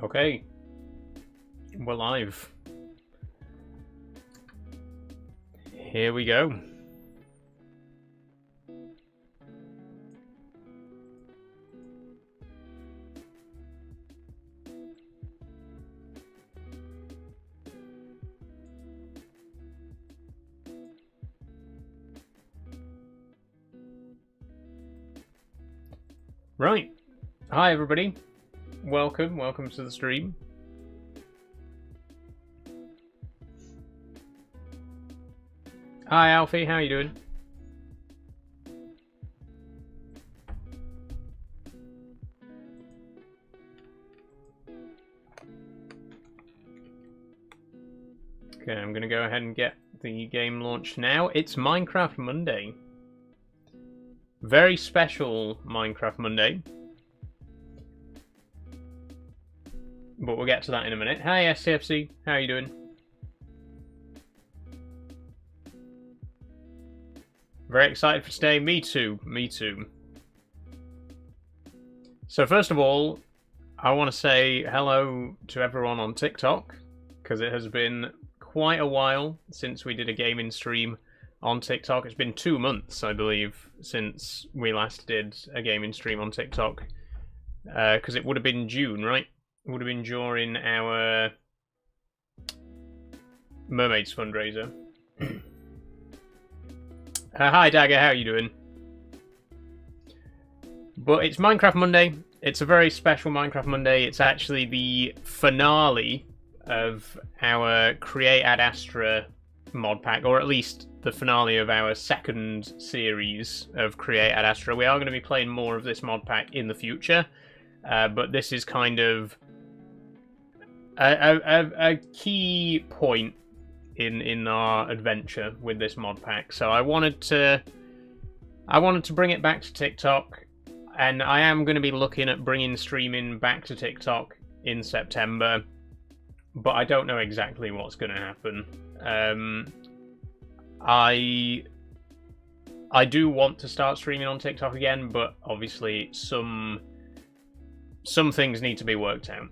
Okay, we're live. Here we go. Right. Hi, everybody. Welcome to the stream. Hi, Alfie. How you doing? Okay, I'm going to go ahead and get the game launched now. It's Minecraft Monday. Very special Minecraft Monday. But we'll get to that in a minute. Hi, SCFC. How are you doing? Very excited for today. Me too. Me too. So first of all, I want to say hello to everyone on TikTok, because it has been quite a while since we did a gaming stream on TikTok. It's been 2 months, I believe, since we last did a gaming stream on TikTok. Because it would have been June, right? It would have been during our Mermaids fundraiser. Hi, Dagger, how are you doing? But it's Minecraft Monday. It's a very special Minecraft Monday. It's actually the finale of our Create Ad Astra mod pack, or at least the finale of our second series of Create Ad Astra. We are going to be playing more of this mod pack in the future, but this is kind of a key point in our adventure with this mod pack. So I wanted to bring it back to TikTok, and I am going to be looking at bringing streaming back to TikTok in September, but I don't know exactly what's going to happen. I do want to start streaming on TikTok again, but obviously some things need to be worked out.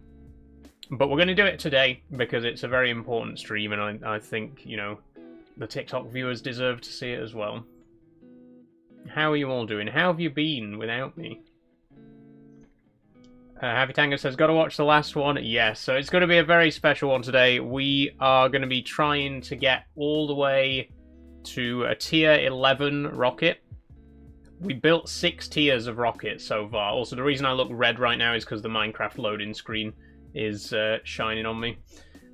But we're going to do it today because it's a very important stream, and I think, you know, the TikTok viewers deserve to see it as well. How are you all doing? How have you been without me? Happy Tango says, gotta watch the last one. Yes, so it's going to be a very special one today. We are going to be trying to get all the way to a tier 11 rocket. We built 6 tiers of rockets so far. Also, the reason I look red right now is because the Minecraft loading screen is shining on me.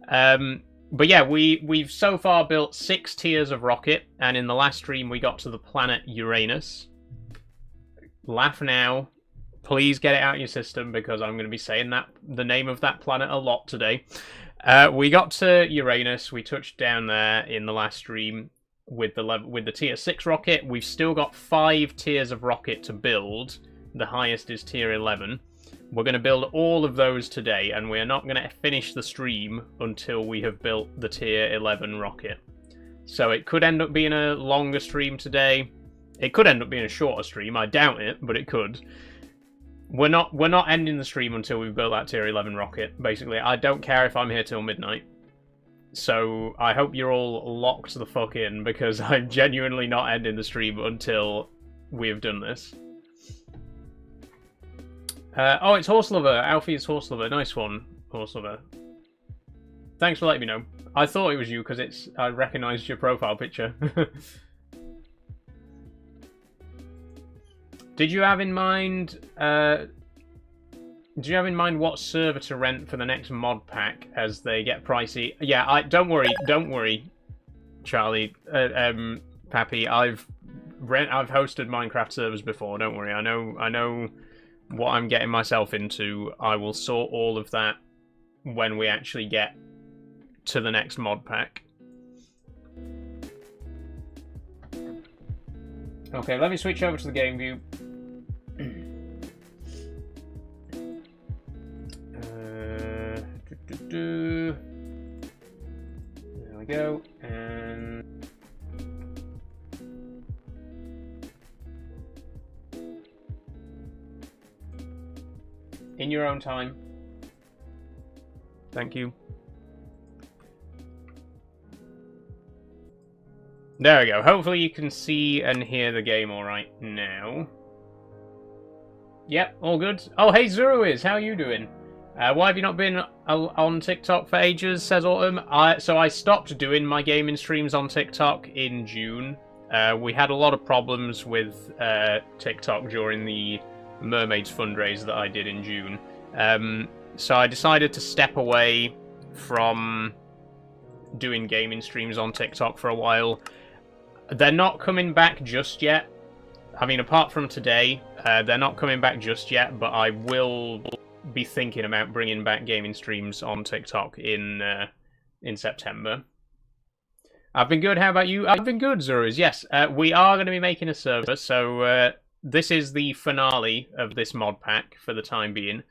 But yeah, we've so far built 6 tiers of rocket, and in the last stream we got to the planet Uranus. Laugh now. Please get it out of your system, because I'm going to be saying the name of that planet a lot today. We got to Uranus. We touched down there in the last stream with the tier 6 rocket. We've still got 5 tiers of rocket to build. The highest is tier 11. We're going to build all of those today, and we're not going to finish the stream until we have built the tier 11 rocket. So it could end up being a longer stream today. It could end up being a shorter stream. I doubt it, but it could. We're not ending the stream until we've built that tier 11 rocket. Basically, I don't care if I'm here till midnight. So I hope you're all locked the fuck in, because I'm genuinely not ending the stream until we have done this. Oh, it's Horse Lover. Alfie is Horse Lover. Nice one, Horse Lover. Thanks for letting me know. I thought it was you because I recognised your profile picture. Did you have in mind? Do you have in mind what server to rent for the next mod pack as they get pricey? Yeah, don't worry, Charlie, Pappy. I've hosted Minecraft servers before. Don't worry. I know what I'm getting myself into. I will sort all of that when we actually get to the next mod pack. Okay, let me switch over to the game view. There we go, and in your own time. Thank you. There we go. Hopefully you can see and hear the game all right now. Yep, all good. Oh, hey Zeruiz, how are you doing? Why have you not been on TikTok for ages, says Autumn? So I stopped doing my gaming streams on TikTok in June. We had a lot of problems with TikTok during the Mermaids fundraiser that I did in June. So I decided to step away from doing gaming streams on TikTok for a while. They're not coming back just yet. I mean, apart from today, they're not coming back just yet, but I will be thinking about bringing back gaming streams on TikTok in September. I've been good. How about you? I've been good, Zurus. Yes, we are going to be making a server, so this is the finale of this mod pack for the time being.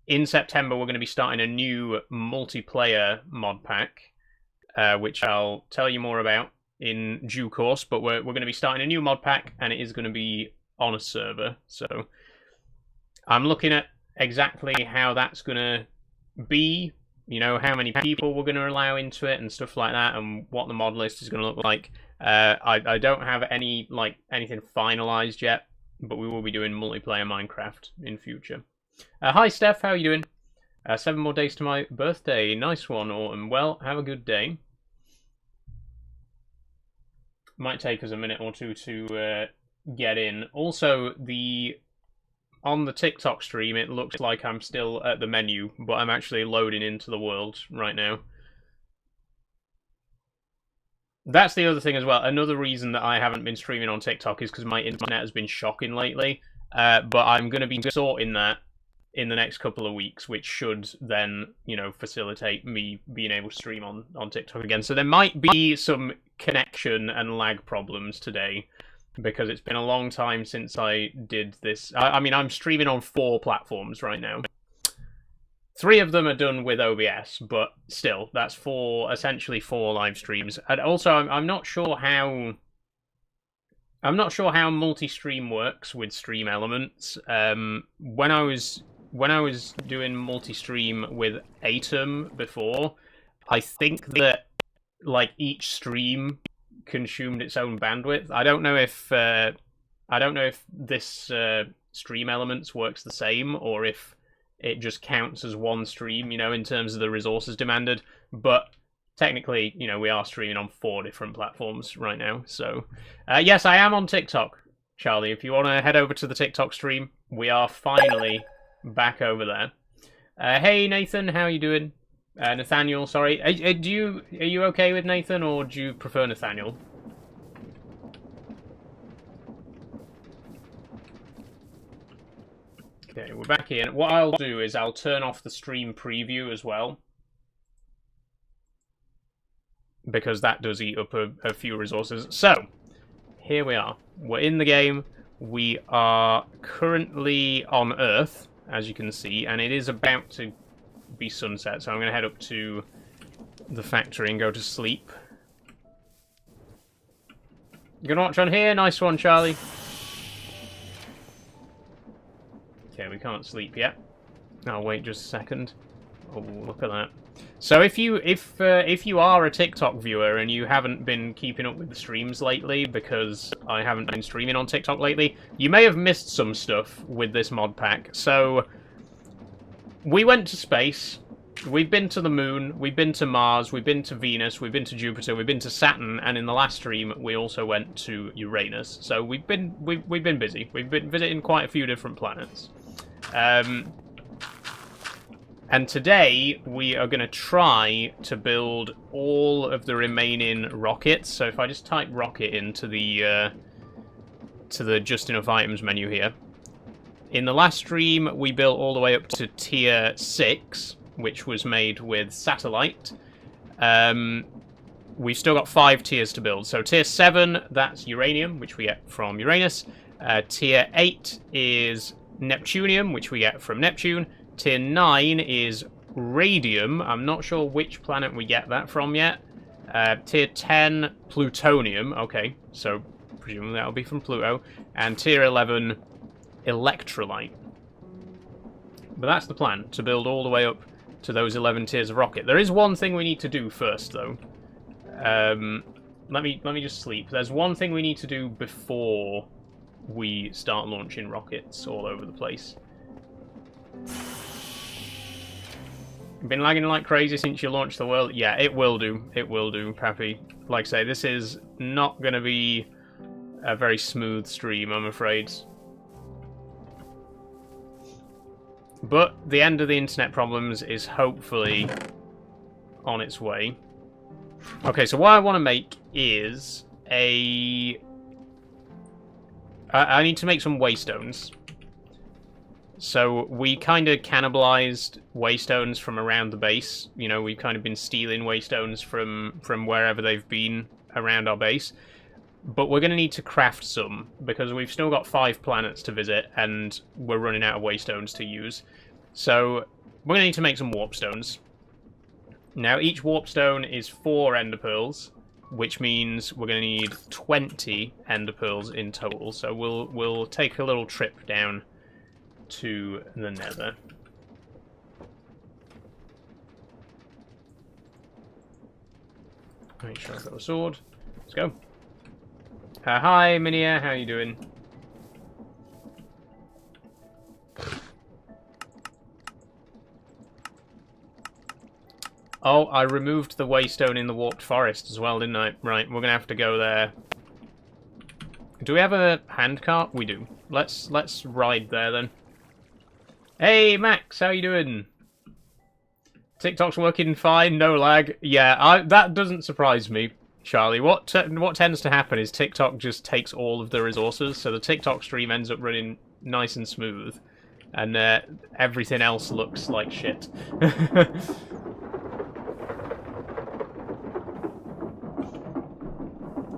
In September, we're going to be starting a new multiplayer mod pack, which I'll tell you more about in due course, but we're going to be starting a new mod pack, and it is going to be on a server. So I'm looking at exactly how that's going to be, you know, how many people we're going to allow into it and stuff like that, and what the mod list is going to look like. I don't have anything finalized yet, but we will be doing multiplayer Minecraft in future. Hi Steph, how are you doing? 7 more days to my birthday. Nice one, Autumn. Well, have a good day. Might take us a minute or two to get in. Also, on the TikTok stream, it looks like I'm still at the menu, but I'm actually loading into the world right now. That's the other thing as well. Another reason that I haven't been streaming on TikTok is because my internet has been shocking lately. But I'm going to be sorting that in the next couple of weeks, which should then, you know, facilitate me being able to stream on TikTok again. So there might be some connection and lag problems today, because it's been a long time since I did this. I mean, I'm streaming on 4 platforms right now. 3 of them are done with OBS, but still, that's essentially 4 live streams. And also, I'm not sure how multi-stream works with stream elements. When I was doing multi-stream with Atom before, I think that like each stream consumed its own bandwidth. I don't know if this stream elements works the same, or if it just counts as one stream, you know, in terms of the resources demanded. But technically, you know, we are streaming on 4 different platforms right now. So yes, I am on TikTok, Charlie. If you want to head over to the TikTok stream, we are finally back over there. Hey Nathan, how are you doing? Nathaniel, sorry. Are you okay with Nathan, or do you prefer Nathaniel? Okay, we're back in. What I'll do is I'll turn off the stream preview as well, because that does eat up a few resources. So, here we are. We're in the game. We are currently on Earth, as you can see, and it is about to be sunset, so I'm going to head up to the factory and go to sleep. You gonna watch on here? Nice one, Charlie. Okay, we can't sleep yet. I'll wait just a second. Oh, look at that. So if you are a TikTok viewer and you haven't been keeping up with the streams lately, because I haven't been streaming on TikTok lately, you may have missed some stuff with this mod pack. So we went to space, we've been to the moon, we've been to Mars, we've been to Venus, we've been to Jupiter, we've been to Saturn, and in the last stream we also went to Uranus. So we've been busy. We've been visiting quite a few different planets. And today we are going to try to build all of the remaining rockets. So if I just type rocket into the just enough items menu here. In the last stream we built all the way up to tier 6, which was made with satellite. We've still got 5 tiers to build. So tier 7, that's uranium, which we get from Uranus. Tier 8 is Neptunium, which we get from Neptune. Tier 9 is radium. I'm not sure which planet we get that from yet. Tier 10, plutonium. Okay, so presumably that'll be from Pluto. And tier 11, electrolyte. But that's the plan, to build all the way up to those 11 tiers of rocket. There is one thing we need to do first, though. Let me just sleep. There's one thing we need to do before we start launching rockets all over the place. Been lagging like crazy since you launched the world. Yeah, it will do. It will do, Pappy. Like I say, this is not going to be a very smooth stream, I'm afraid. But the end of the internet problems is hopefully on its way. Okay, so what I want to make is a... I need to make some waystones. So we kind of cannibalized waystones from around the base. You know, we've kind of been stealing waystones from wherever they've been around our base. But we're going to need to craft some, because we've still got 5 planets to visit, and we're running out of waystones to use. So we're going to need to make some warp stones. Now, each warp stone is 4 ender pearls, which means we're going to need 20 ender pearls in total. So we'll take a little trip down to the nether. Make sure I've got a sword. Let's go. Hi, Minia, how you doing? Oh, I removed the waystone in the warped forest as well, didn't I? Right, we're gonna have to go there. Do we have a handcart? We do. Let's ride there then. Hey, Max, how you doing? TikTok's working fine, no lag. Yeah, that doesn't surprise me, Charlie. What tends to happen is TikTok just takes all of the resources, so the TikTok stream ends up running nice and smooth, and everything else looks like shit.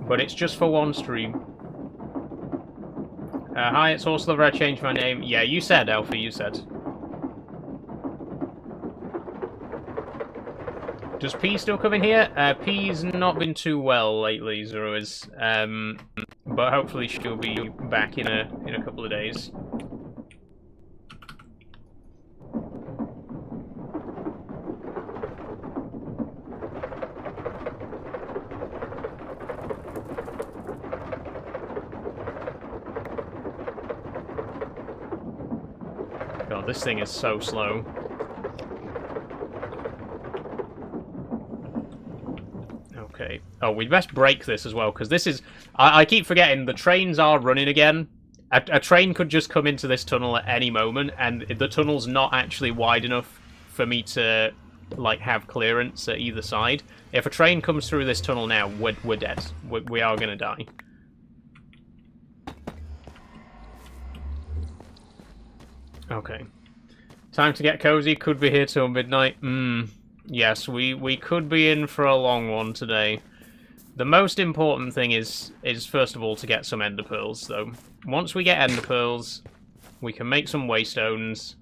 But it's just for one stream. Hi, it's Horse I changed my name. Yeah, you said, Alfie, you said. Does P still come in here? P's not been too well lately, Zeroiz. But hopefully she'll be back in a couple of days. God, this thing is so slow. Okay. Oh, we'd best break this as well, because this is... I keep forgetting, the trains are running again. A train could just come into this tunnel at any moment, and the tunnel's not actually wide enough for me to, like, have clearance at either side. If a train comes through this tunnel now, we're dead. We are going to die. Okay. Time to get cozy. Could be here till midnight. Yes, we could be in for a long one today. The most important thing is first of all to get some ender pearls, though. Once we get ender pearls, we can make some waystones.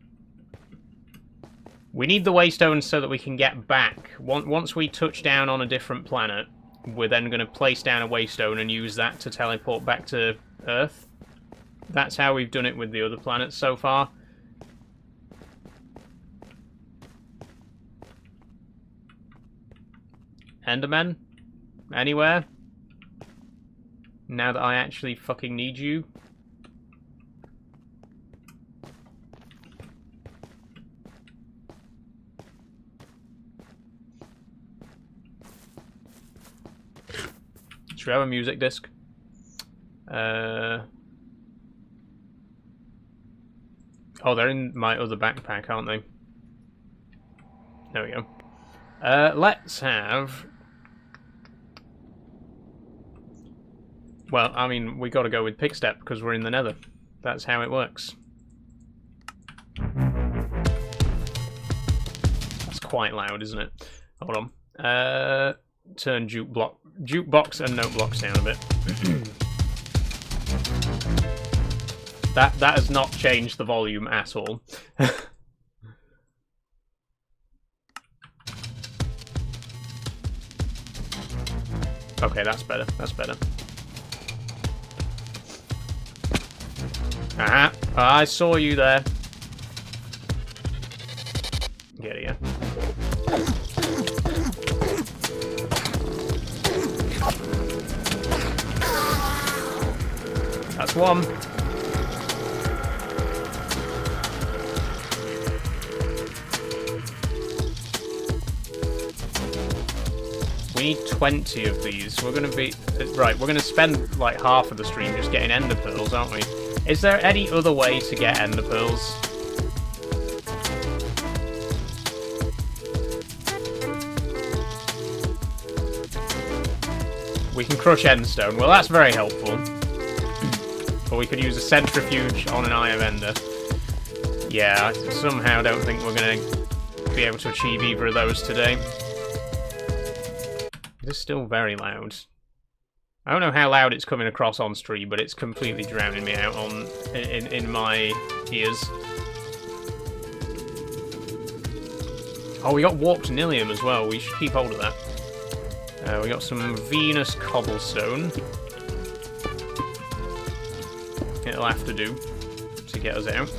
We need the waystones so that we can get back. Once we touch down on a different planet, we're then going to place down a waystone and use that to teleport back to Earth. That's how we've done it with the other planets so far. Endermen? Anywhere? Now that I actually fucking need you? Should we have a music disc? Oh, they're in my other backpack, aren't they? There we go. Let's have... Well, I mean, we got to go with Pickstep because we're in the nether. That's how it works. That's quite loud, isn't it? Hold on. Turn jukebox and note blocks down a bit. That has not changed the volume at all. Okay, that's better. That's better. I saw you there. Get here. Last one. We need 20 of these. We're going to be... Right, we're going to spend like half of the stream just getting ender pearls, aren't we? Is there any other way to get ender pearls? We can crush endstone. Well, that's very helpful. Or we could use a centrifuge on an eye of ender. Yeah, I somehow don't think we're going to be able to achieve either of those today. It is still very loud. I don't know how loud it's coming across on stream, but it's completely drowning me out in my ears. Oh, we got warped nilium as well. We should keep hold of that. We got some Venus cobblestone. It'll have to do to get us out.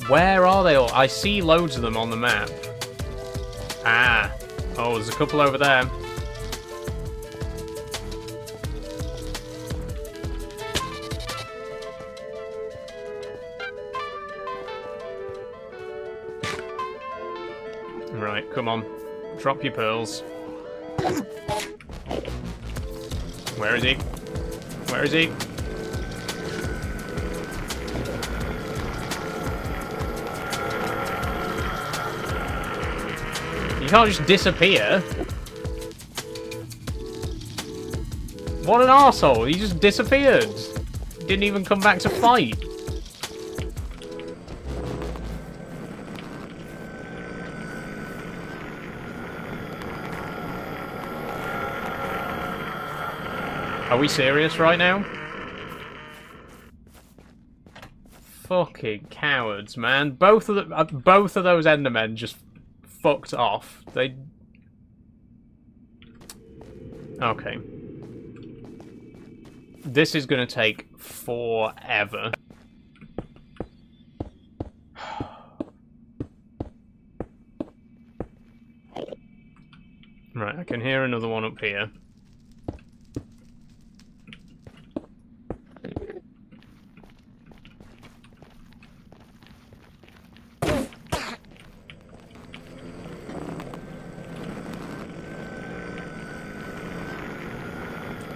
Where are they all? I see loads of them on the map. Ah. Oh, there's a couple over there. Right, come on. Drop your pearls. Where is he? Where is he? You can't just disappear. What an arsehole. He just disappeared. Didn't even come back to fight. Are we serious right now? Fucking cowards, man. Both of those Endermen just fucked off. They... Okay. This is gonna take forever. Right, I can hear another one up here.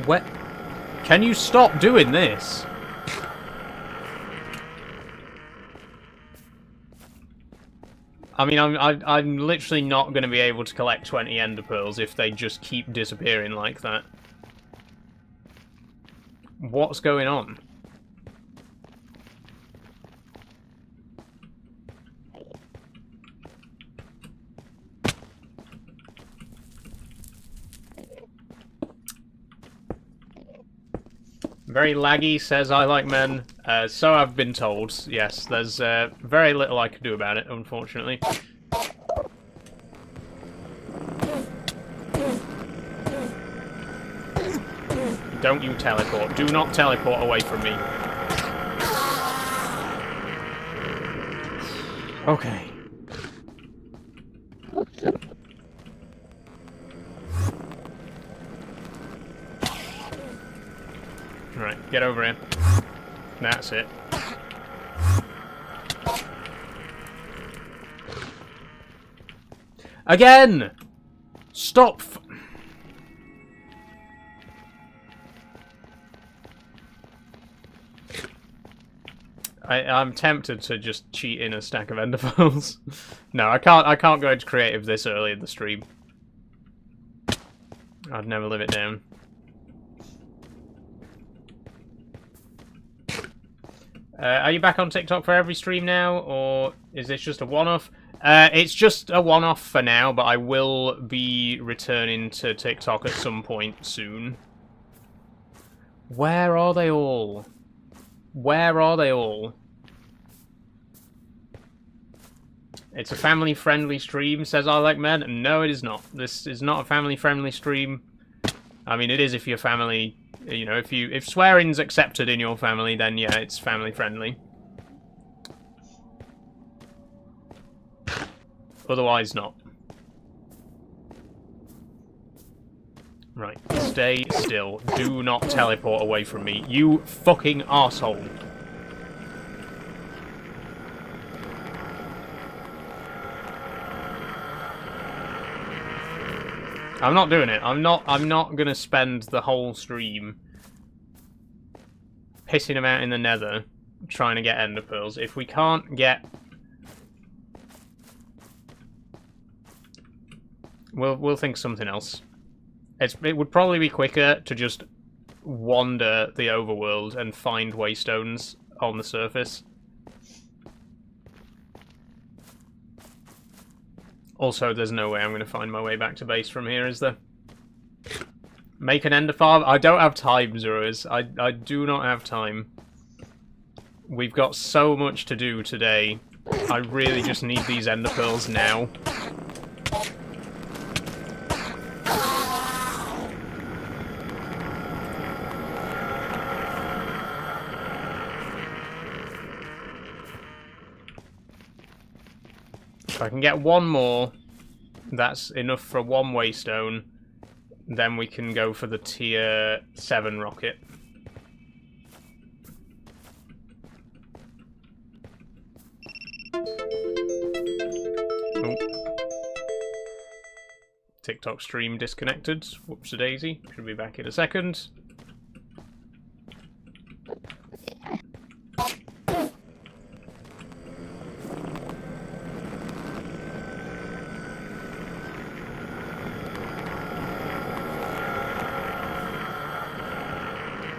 What? Can you stop doing this? I mean, I'm literally not going to be able to collect 20 ender pearls if they just keep disappearing like that. What's going on? Very laggy, says I like men. So I've been told. Yes, there's very little I can do about it, unfortunately. Don't you teleport. Do not teleport away from me. Okay. Right, get over here. That's it. Again! Stop! I'm tempted to just cheat in a stack of ender pearls. No, I can't go into creative this early in the stream. I'd never live it down. Are you back on TikTok for every stream now, or is this just a one-off? It's just a one-off for now, but I will be returning to TikTok at some point soon. Where are they all? Where are they all? It's a family-friendly stream, says I Like Men. No, it is not. This is not a family-friendly stream. I mean, it is if your family... You know, if swearing's accepted in your family, then yeah, it's family friendly. Otherwise, not. Right, stay still. Do not teleport away from me. You fucking arsehole. I'm not doing it. I'm not gonna spend the whole stream pissing him out in the nether trying to get ender pearls. If we can't get... We'll think something else. It would probably be quicker to just wander the overworld and find waystones on the surface. Also, there's no way I'm going to find my way back to base from here, is there? Make an ender farm? I don't have time, Zeroes. I do not have time. We've got so much to do today. I really just need these ender pearls now. If I can get one more, that's enough for one waystone, then we can go for the tier 7 rocket. Oh. TikTok stream disconnected. Whoops-a-daisy. Should be back in a second.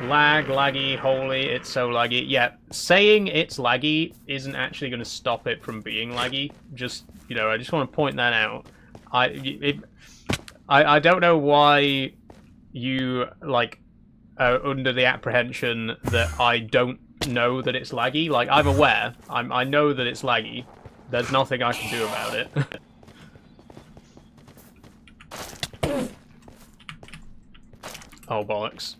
Lag, laggy, holy, it's so laggy. Yeah, saying it's laggy isn't actually going to stop it from being laggy. Just, you know, I just want to point that out. I don't know why you, like, are under the apprehension that I don't know that it's laggy. Like, I'm aware. I know that it's laggy. There's nothing I can do about it. Oh, bollocks.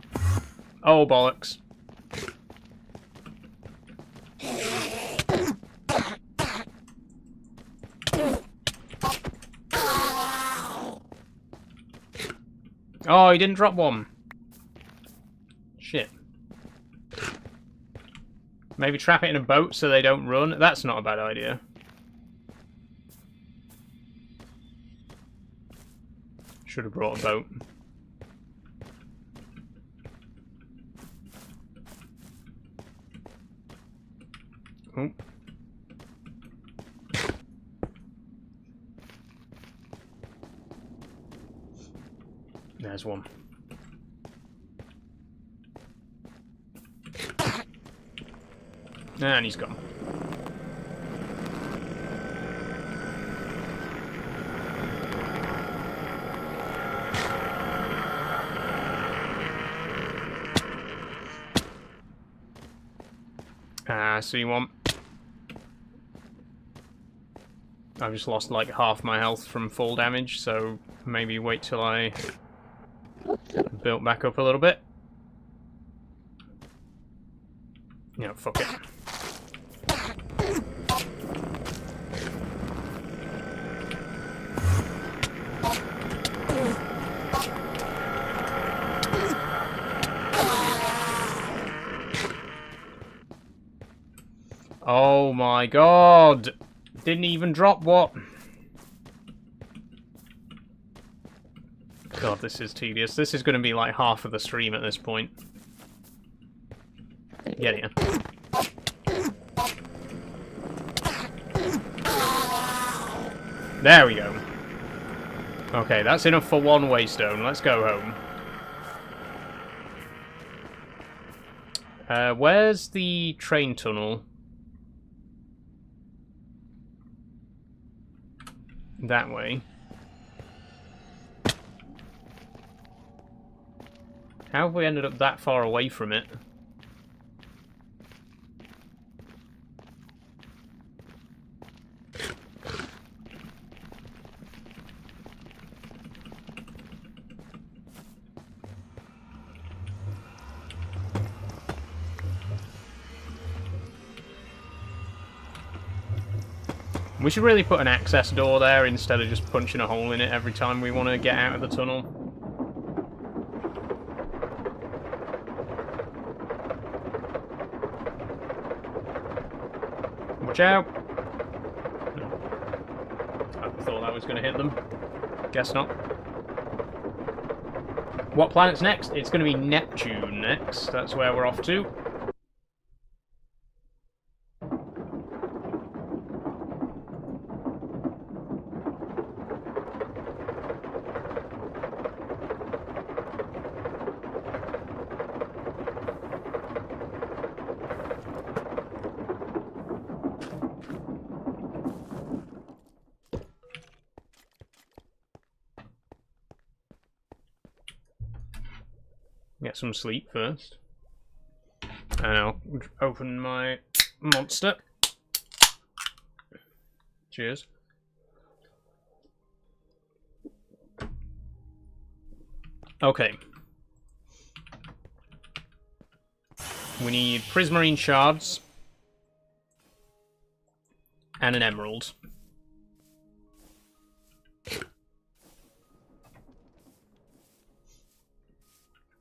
Oh, bollocks. Oh, he didn't drop one. Shit. Maybe trap it in a boat so they don't run. That's not a bad idea. Should have brought a boat. Oh. There's one. And he's gone. So you want... I've just lost like half my health from fall damage, so maybe wait till I built back up a little bit. Yeah, fuck it. Oh my god! Didn't even drop what? God, this is tedious. This is going to be like half of the stream at this point. Get here. There we go. Okay, that's enough for one waystone. Let's go home. Where's the train tunnel? That way. How have we ended up that far away from it? We should really put an access door there instead of just punching a hole in it every time we want to get out of the tunnel. Watch out. I thought that was going to hit them. Guess not. What planet's next? It's going to be Neptune next. That's where we're off to. Get some sleep first. And I'll open my monster. Cheers. Okay. We need prismarine shards. And an emerald.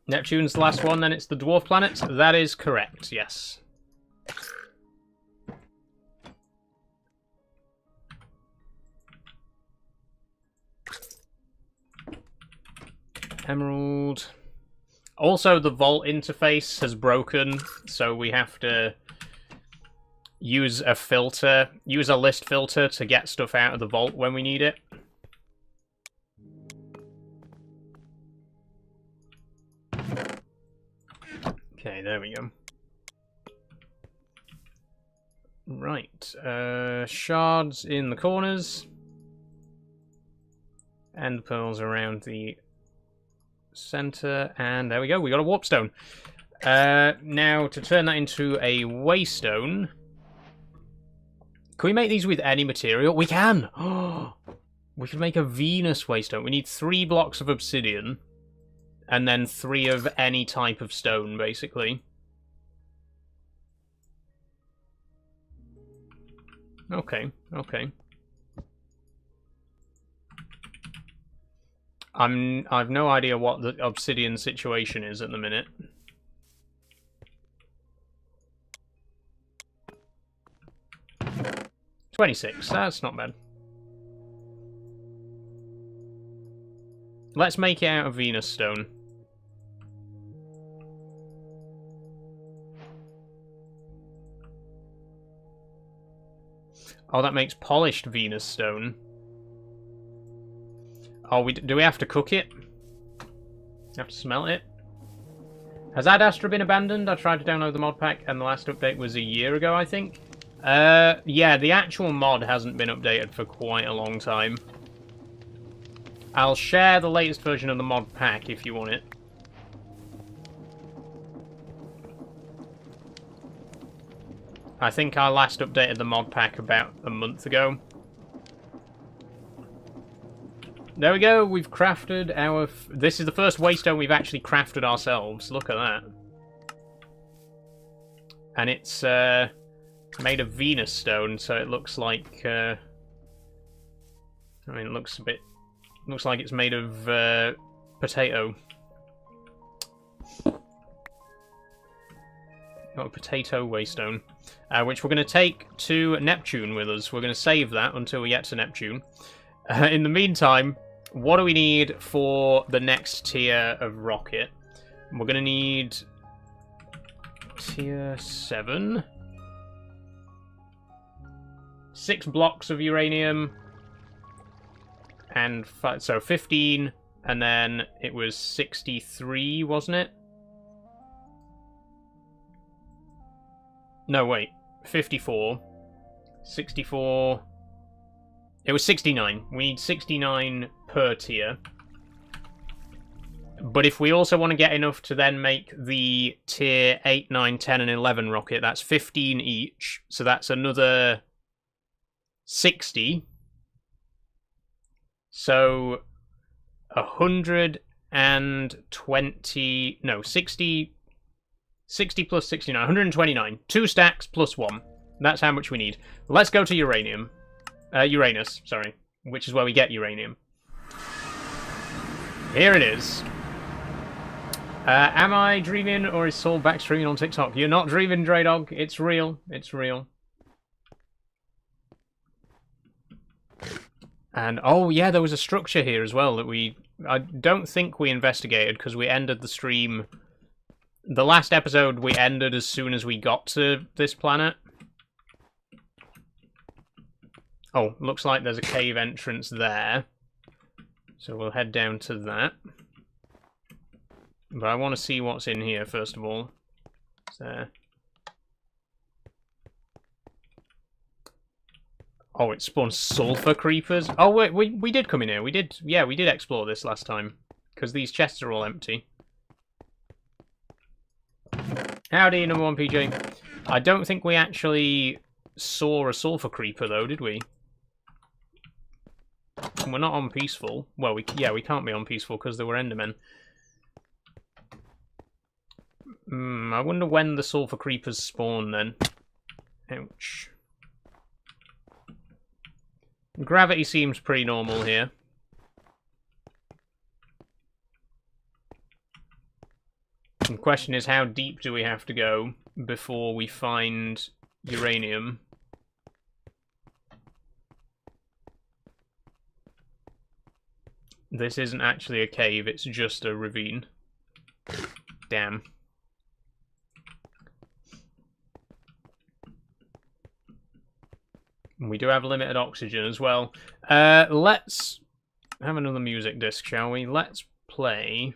Neptune's the last one, then it's the dwarf planet. That is correct, yes. Emerald. Also, the vault interface has broken, so we have to use a filter, use a list filter to get stuff out of the vault when we need it. Okay, there we go. Right, shards in the corners. And pearls around the center. And there we go, we got a warp stone. Now, to turn that into a waystone... Can we make these with any material? We can! We can make a Venus waystone. We need 3 blocks of obsidian. And then 3 of any type of stone, basically. Okay, okay. I've no idea what the obsidian situation is at the minute. $26, that's not bad. Let's make it out of Venus stone. Oh, that makes polished Venus stone. Oh, do we have to cook it? Have to smelt it? Has Astra been abandoned? I tried to download the mod pack, and the last update was a year ago, I think. Yeah, the actual mod hasn't been updated for quite a long time. I'll share the latest version of the mod pack if you want it. I think I last updated the mod pack about a month ago. There we go, we've crafted our... This is the first waystone we've actually crafted ourselves. Look at that. And it's made of Venus stone, so it looks like... I mean, it looks a bit... Looks like it's made of potato. Got a potato waystone. Which we're going to take to Neptune with us. We're going to save that until we get to Neptune. In the meantime, what do we need for the next tier of rocket? We're going to need tier 7. 6 blocks of uranium. And so 15, and then it was 63, wasn't it? No, wait. 54. 64. It was 69. We need 69 per tier. But if we also want to get enough to then make the tier 8, 9, 10, and 11 rocket, that's 15 each. So that's another 60. So 120... No, 60... 60 plus 69, 129. 2 stacks plus 1. That's how much we need. Let's go to Uranus, sorry. Which is where we get uranium. Here it is. Am I dreaming, or is Saul back streaming on TikTok? You're not dreaming, Draydog. It's real. It's real. And, oh yeah, there was a structure here as well that I don't think we investigated because we ended the stream. The last episode we ended as soon as we got to this planet. Oh, looks like there's a cave entrance there. So we'll head down to that. But I want to see what's in here first of all. So... Oh, it spawns sulfur creepers. Oh, wait, we did come in here. We did explore this last time. Because these chests are all empty. Howdy, number one PJ. I don't think we actually saw a sulfur creeper, though, did we? We're not on peaceful. Well, we can't be on peaceful because there were endermen. I wonder when the sulfur creepers spawn, then. Ouch. Gravity seems pretty normal here. The question is, how deep do we have to go before we find uranium? This isn't actually a cave, it's just a ravine. Damn. We do have limited oxygen as well. Let's have another music disc, shall we? Let's play...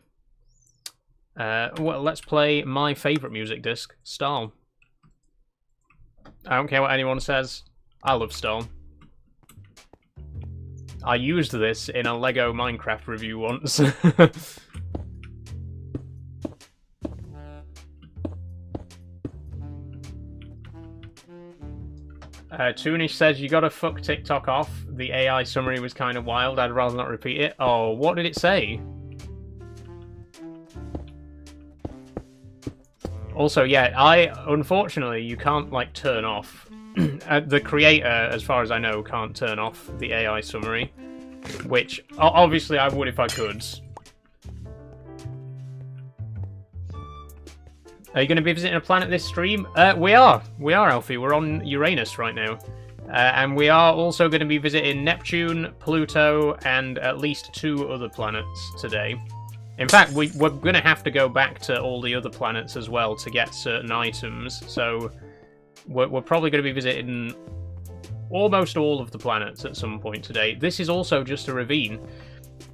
well, let's play my favourite music disc, Storm. I don't care what anyone says. I love Storm. I used this in a Lego Minecraft review once. Toonish says, you gotta fuck TikTok off. The AI summary was kind of wild. I'd rather not repeat it. Oh, what did it say? Also, yeah, unfortunately, you can't, like, turn off. The creator, as far as I know, can't turn off the AI summary. Which, obviously, I would if I could. Are you going to be visiting a planet this stream? We are, Alfie. We're on Uranus right now. And we are also going to be visiting Neptune, Pluto, and at least 2 other planets today. In fact, we're going to have to go back to all the other planets as well to get certain items. So we're probably going to be visiting almost all of the planets at some point today. This is also just a ravine.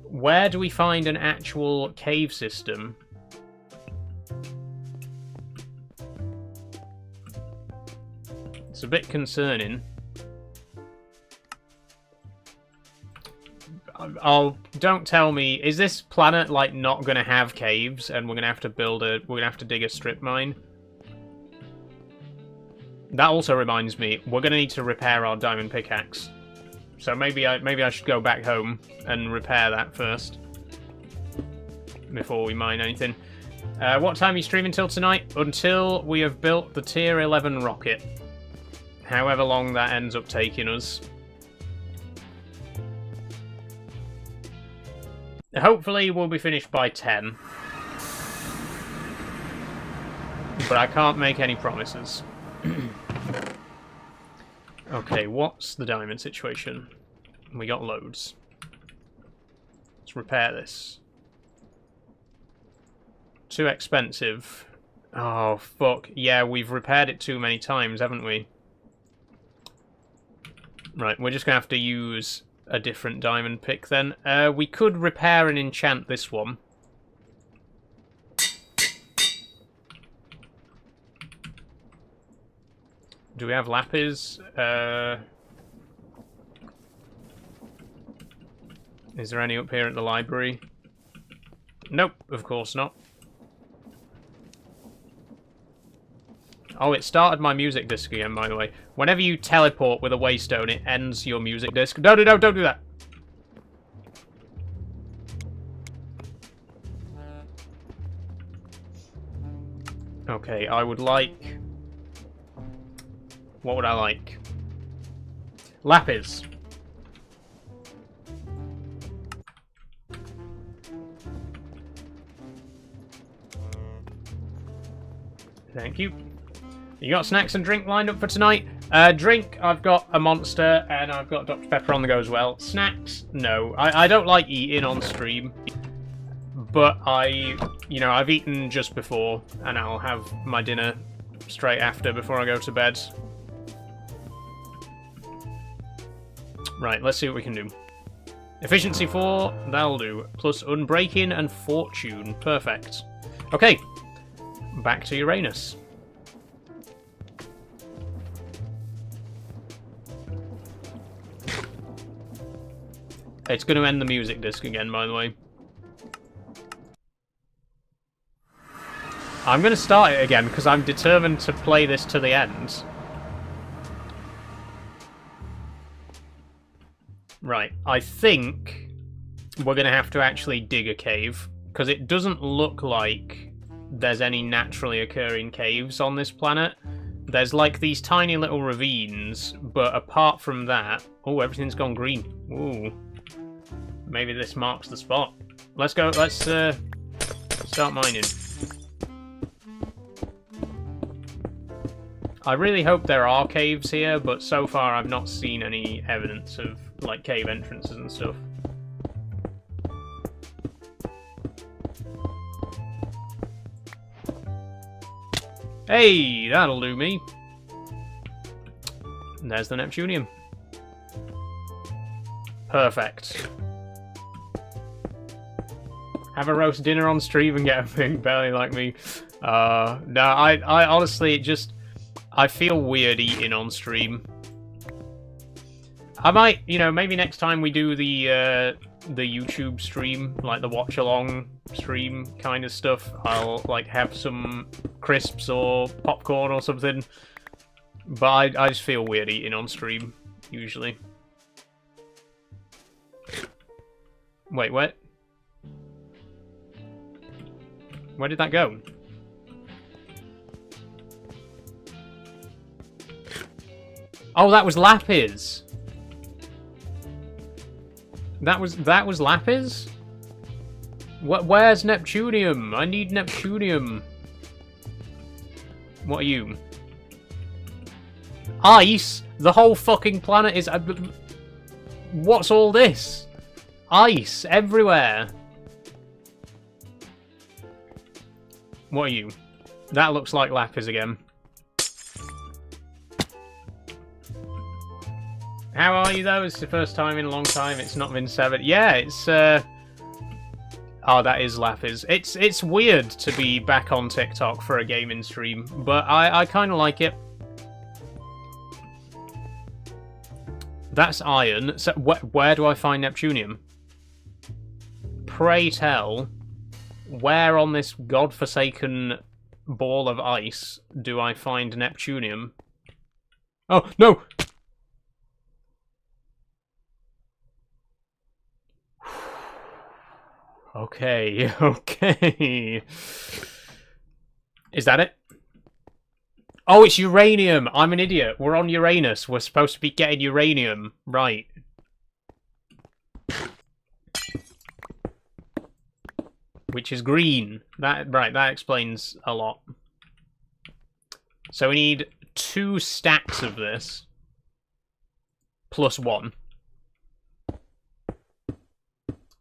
Where do we find an actual cave system? It's a bit concerning. Don't tell me, is this planet like not gonna have caves and we're gonna have to dig a strip mine? That also reminds me, we're gonna need to repair our diamond pickaxe. So maybe I should go back home and repair that first before we mine anything. What time are you streaming till tonight? Until we have built the tier 11 rocket. However long that ends up taking us. Hopefully we'll be finished by 10. But I can't make any promises. Okay, what's the diamond situation? We got loads. Let's repair this. Too expensive. Oh, fuck. Yeah, we've repaired it too many times, haven't we? Right, we're just going to have to use a different diamond pick then. We could repair and enchant this one. Do we have lapis? Is there any up here at the library? Nope, of course not. Oh, it started my music disc again, by the way. Whenever you teleport with a waystone, it ends your music disc. No, don't do that! Okay, I would like... What would I like? Lapis. Thank you. You got snacks and drink lined up for tonight? Drink, I've got a Monster, and I've got Dr. Pepper on the go as well. Snacks, no. I don't like eating on stream, but I've eaten just before, and I'll have my dinner straight after before I go to bed. Right, let's see what we can do. Efficiency 4, that'll do. Plus Unbreaking and Fortune, perfect. Okay, back to Uranus. It's going to end the music disc again, by the way. I'm going to start it again, because I'm determined to play this to the end. Right, I think we're going to have to actually dig a cave, because it doesn't look like there's any naturally occurring caves on this planet. There's like these tiny little ravines, but apart from that... Oh, everything's gone green. Ooh. Maybe this marks the spot. Let's go, let's start mining. I really hope there are caves here, but so far I've not seen any evidence of, like, cave entrances and stuff. Hey, that'll do me. And there's the Neptunium. Perfect. Have a roast dinner on stream and get a big belly like me. No, I honestly just... I feel weird eating on stream. I might, maybe next time we do the YouTube stream, like the watch-along stream kind of stuff, I'll, like, have some crisps or popcorn or something. But I just feel weird eating on stream, usually. Wait, what? Where did that go? Oh, that was Lapis. That was Lapis? Where's Neptunium? I need Neptunium. What are you? Ice? The whole fucking planet is... What's all this? Ice everywhere. What are you? That looks like Lapis again. How are you, though? It's the first time in a long time. It's not been 7. Yeah, it's... Oh, that is Lapis. It's weird to be back on TikTok for a gaming stream, but I kind of like it. That's iron. So where do I find Neptunium? Pray tell, where on this godforsaken ball of ice do I find Neptunium? Oh, no! Okay, okay. Is that it? Oh, it's uranium! I'm an idiot. We're on Uranus. We're supposed to be getting uranium. Right. Which is green. Right, that explains a lot. So we need 2 stacks of this. Plus 1.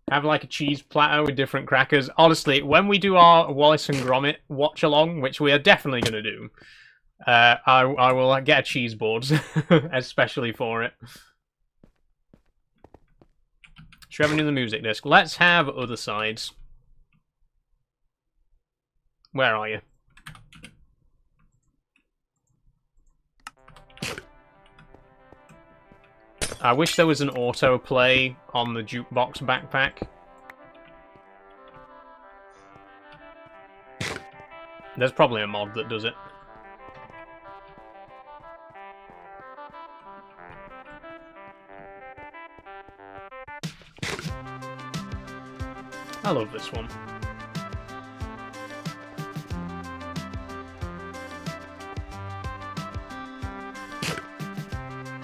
Have like a cheese platter with different crackers. Honestly, when we do our Wallace and Gromit watch along, which we are definitely going to do, I will get a cheese board, especially for it. Should we have another music disc? Let's have other sides. Where are you? I wish there was an autoplay on the jukebox backpack. There's probably a mod that does it. I love this one.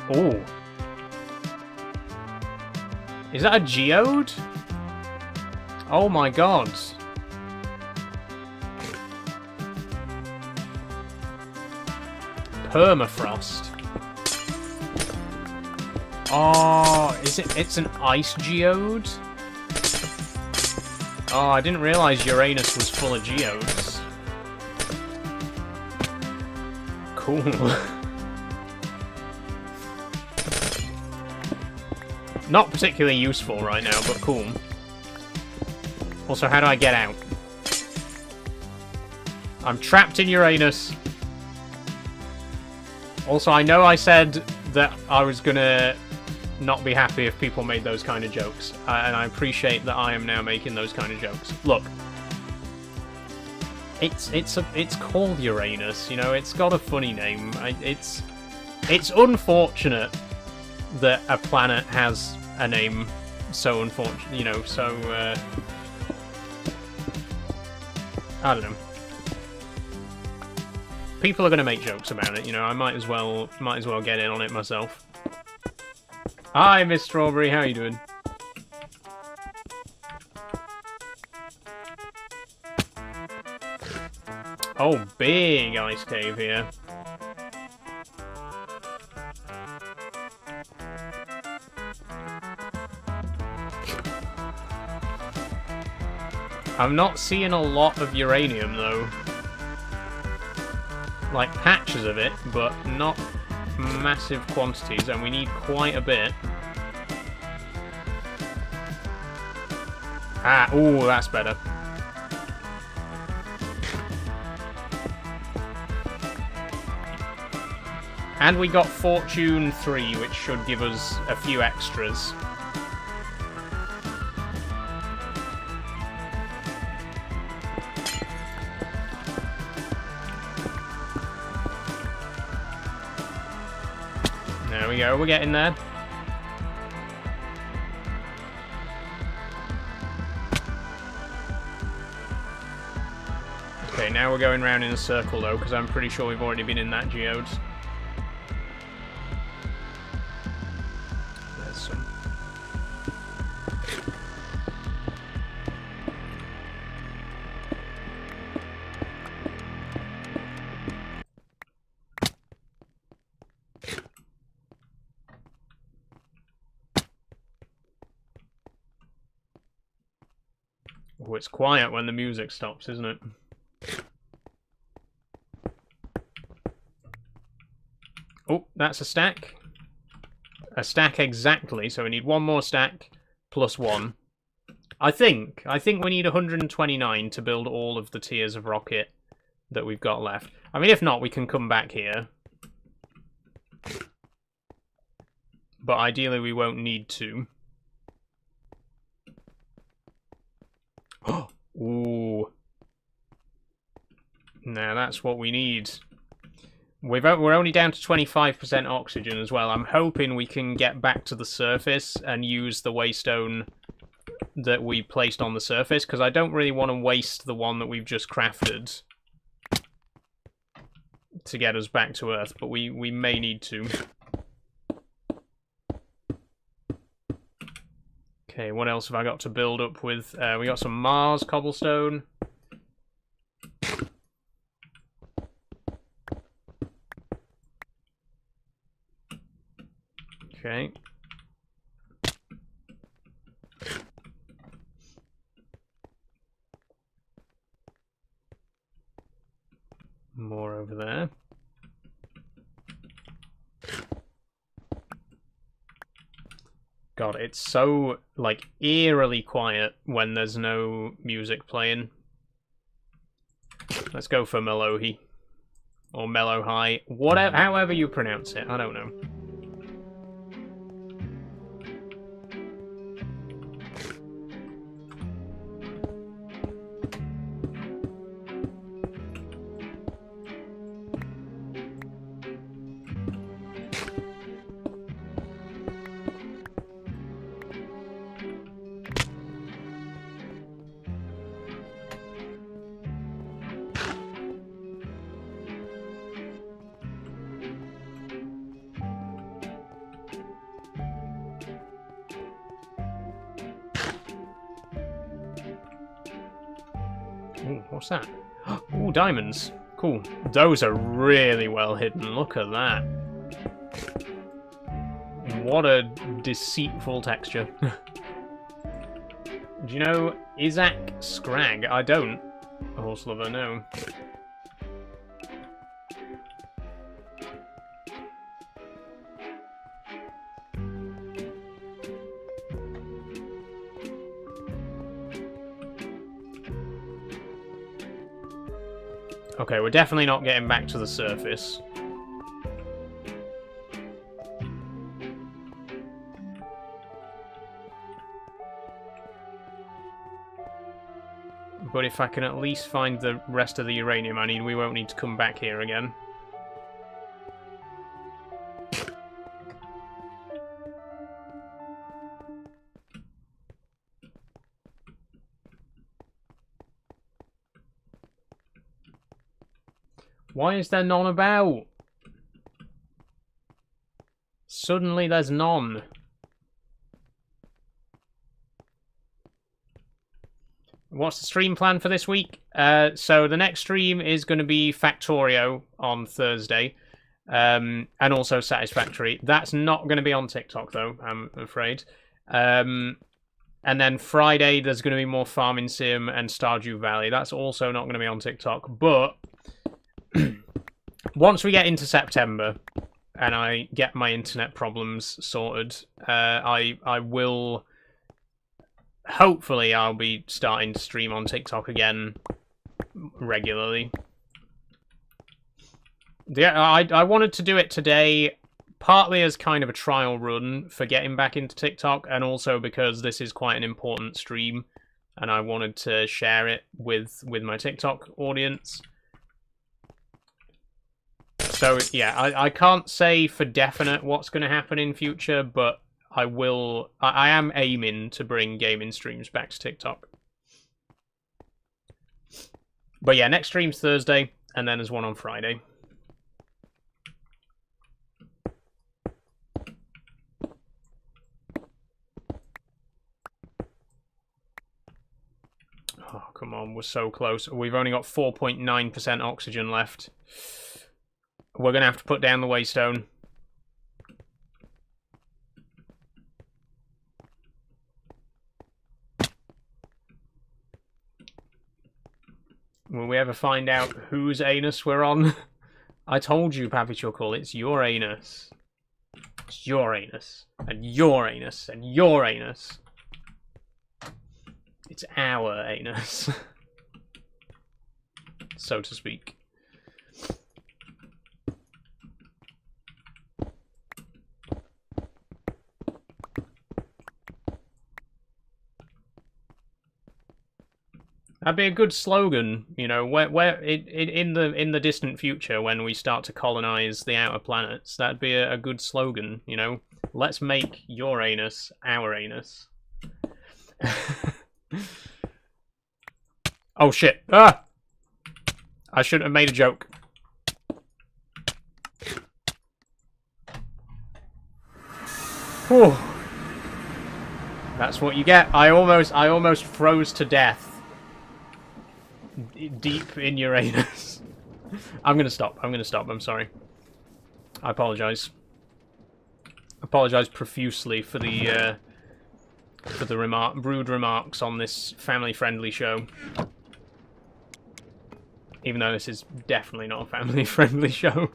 Oh. Is that a geode? Oh my god. Permafrost. Oh, is it? It's an ice geode? Oh, I didn't realise Uranus was full of geodes. Cool. Not particularly useful right now, but cool. Also, how do I get out? I'm trapped in Uranus. Also, I know I said that I was gonna not be happy if people made those kind of jokes, and I appreciate that I am now making those kind of jokes. Look, it's called Uranus, you know. It's got a funny name. It's unfortunate that a planet has a name so unfortunate, you know. So I don't know. People are going to make jokes about it, you know. I might as well get in on it myself. Hi, Miss Strawberry. How you doing? Oh, big ice cave here. I'm not seeing a lot of uranium, though. Like, patches of it, but not massive quantities, and we need quite a bit. Ah, ooh, that's better. And we got Fortune 3, which should give us a few extras. There we go, we're getting there. Okay, now we're going round in a circle though, because I'm pretty sure we've already been in that geode. There's some. Oh, it's quiet when the music stops, isn't it? Oh, that's a stack. A stack exactly, so we need one more stack plus one. I think we need 129 to build all of the tiers of rocket that we've got left. I mean, if not, we can come back here. But ideally, we won't need to. Ooh. Now, that's what we need. We're only down to 25% oxygen as well. I'm hoping we can get back to the surface and use the waystone that we placed on the surface, because I don't really want to waste the one that we've just crafted to get us back to Earth, but we may need to. Okay, what else have I got to build up with? We got some Mars cobblestone. Okay. More over there. God, it's so, like, eerily quiet when there's no music playing. Let's go for Melohi. Or Mellow High. Whatever, however you pronounce it, I don't know. Ooh, what's that? Ooh, diamonds. Cool. Those are really well hidden. Look at that. What a deceitful texture. Do you know Isaac Scragg? I don't. Horse lover, no. Okay, we're definitely not getting back to the surface. But if I can at least find the rest of the uranium I need, we won't need to come back here again. Why is there none about? Suddenly there's none. What's the stream plan for this week? So the next stream is going to be Factorio on Thursday. And also Satisfactory. That's not going to be on TikTok, though, I'm afraid. And then Friday, there's going to be more Farming Sim and Stardew Valley. That's also not going to be on TikTok. But once we get into September and I get my internet problems sorted, I will... Hopefully, I'll be starting to stream on TikTok again regularly. I wanted to do it today, partly as kind of a trial run for getting back into TikTok, and also because this is quite an important stream, and I wanted to share it with my TikTok audience. So, yeah, I can't say for definite what's going to happen in future, but I am aiming to bring gaming streams back to TikTok. But yeah, next stream's Thursday, and then there's one on Friday. Oh, come on, we're so close. We've only got 4.9% oxygen left. We're going to have to put down the waystone. Will we ever find out whose anus we're on? I told you, Pappy Chuckle, it's your anus. It's your anus. And your anus. And your anus. It's our anus. So to speak. That'd be a good slogan, you know, where in the distant future when we start to colonize the outer planets. That'd be a good slogan, you know. Let's make your anus our anus. Oh shit! Ah! I shouldn't have made a joke. Whew. That's what you get. I almost froze to death. Deep in Uranus. I'm gonna stop. I'm sorry. I apologize. Apologize profusely for the rude remarks on this family-friendly show. Even though this is definitely not a family-friendly show.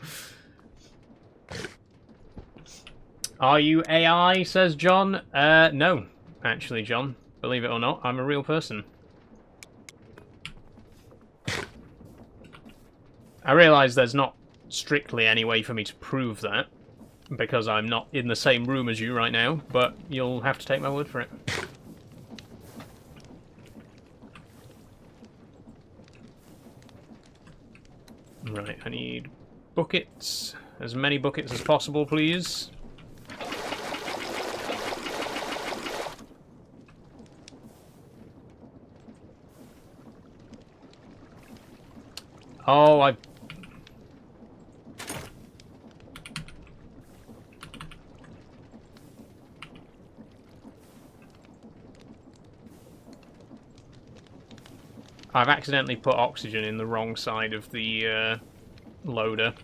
Are you AI? Says John. No, actually, John. Believe it or not, I'm a real person. I realise there's not strictly any way for me to prove that, because I'm not in the same room as you right now, but you'll have to take my word for it. Right, I need buckets. As many buckets as possible, please. Oh, I've accidentally put oxygen in the wrong side of the loader,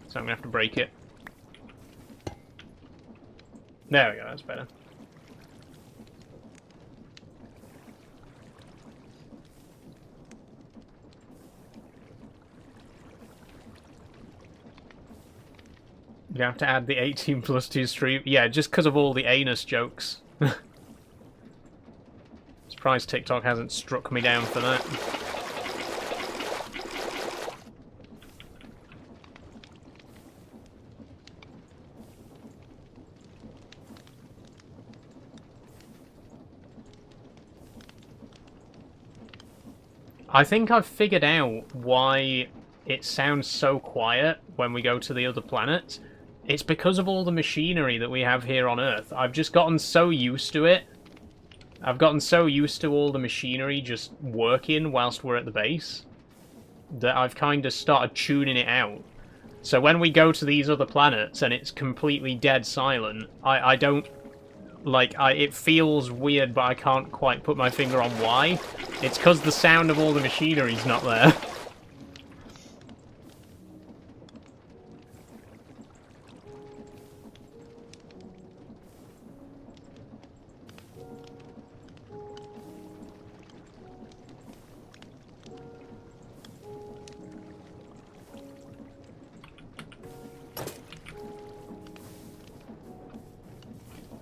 so I'm going to have to break it. There we go, that's better. You have to add the 18 plus 2 stream. Yeah, just because of all the anus jokes. Surprised TikTok hasn't struck me down for that. I think I've figured out why it sounds so quiet when we go to the other planet. It's because of all the machinery that we have here on Earth. I've just gotten so used to it. I've gotten so used to all the machinery just working whilst we're at the base that I've kind of started tuning it out. So when we go to these other planets and it's completely dead silent, I don't... Like, it feels weird, but I can't quite put my finger on why. It's because the sound of all the machinery's not there.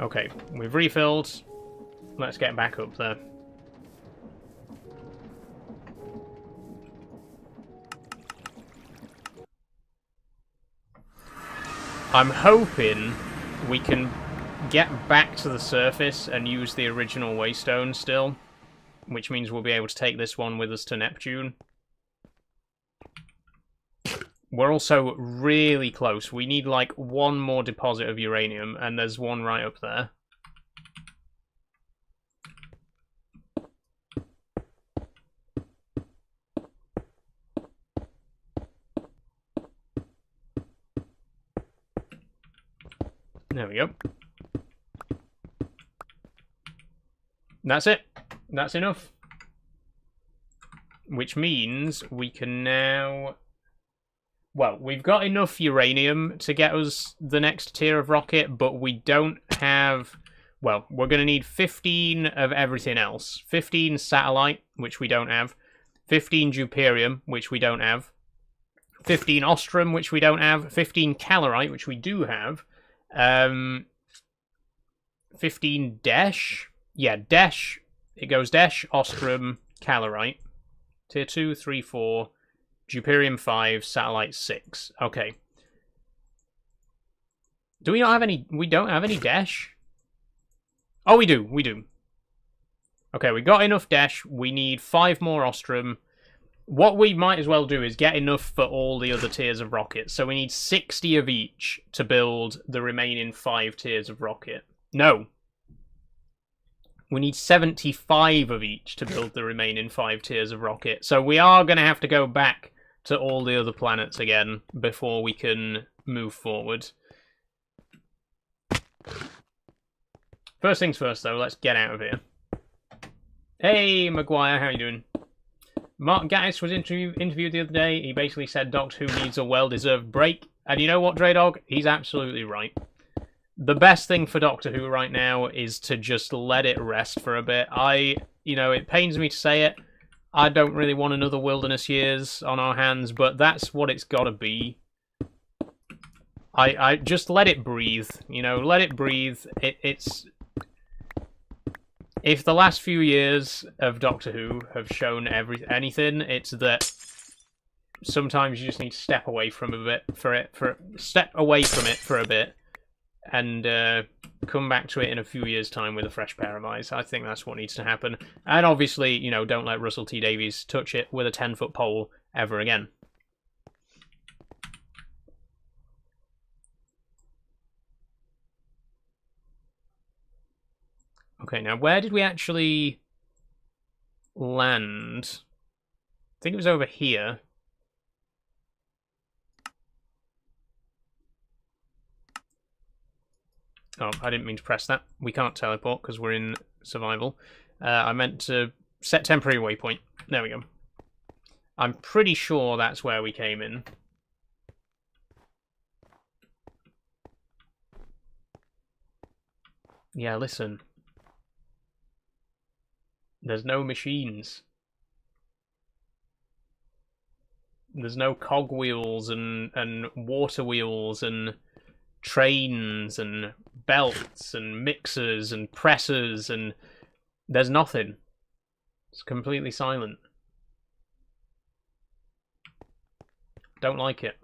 Okay, we've refilled. Let's get back up there. I'm hoping we can get back to the surface and use the original waystone still, which means we'll be able to take this one with us to Neptune. We're also really close. We need like one more deposit of uranium, and there's one right up there. There we go. That's it. That's enough. Which means we can now... Well, we've got enough uranium to get us the next tier of rocket, but we don't have... Well, we're going to need 15 of everything else. 15 satellite, which we don't have. 15 deuterium, which we don't have. 15 ostrum, which we don't have. 15 calorite, which we do have. 15 desh. Yeah, desh. It goes desh, ostrum, calorite. Tier 2, 3, 4... Deuterium 5, satellite 6. Okay. Do we not have any... We don't have any dash? Oh, we do. We do. Okay, we got enough dash. We need 5 more ostrum. What we might as well do is get enough for all the other tiers of rockets. So we need 60 of each to build the remaining 5 tiers of rocket. No. We need 75 of each to build the remaining 5 tiers of rocket. So we are going to have to go back to all the other planets again before we can move forward. First things first, though, let's get out of here. Hey, Maguire, how you doing? Mark Gattis was interviewed the other day. He basically said Doctor Who needs a well-deserved break. And you know what, Draydog? He's absolutely right. The best thing for Doctor Who right now is to just let it rest for a bit. You know, it pains me to say it. I don't really want another Wilderness Years on our hands, but that's what it's got to be. I just let it breathe, you know, let it breathe. It's... If the last few years of Doctor Who have shown anything, it's that sometimes you just need to step away from a bit and come back to it in a few years' time with a fresh pair of eyes. I think that's what needs to happen. And obviously, you know, don't let Russell T Davies touch it with a 10-foot pole ever again. Okay, now where did we actually land? I think it was over here. Oh, I didn't mean to press that. We can't teleport because we're in survival. I meant to set temporary waypoint. There we go. I'm pretty sure that's where we came in. Yeah, listen. There's no machines. There's no cogwheels and water wheels and trains and belts and mixers and pressers, and there's nothing. It's completely silent. Don't like it.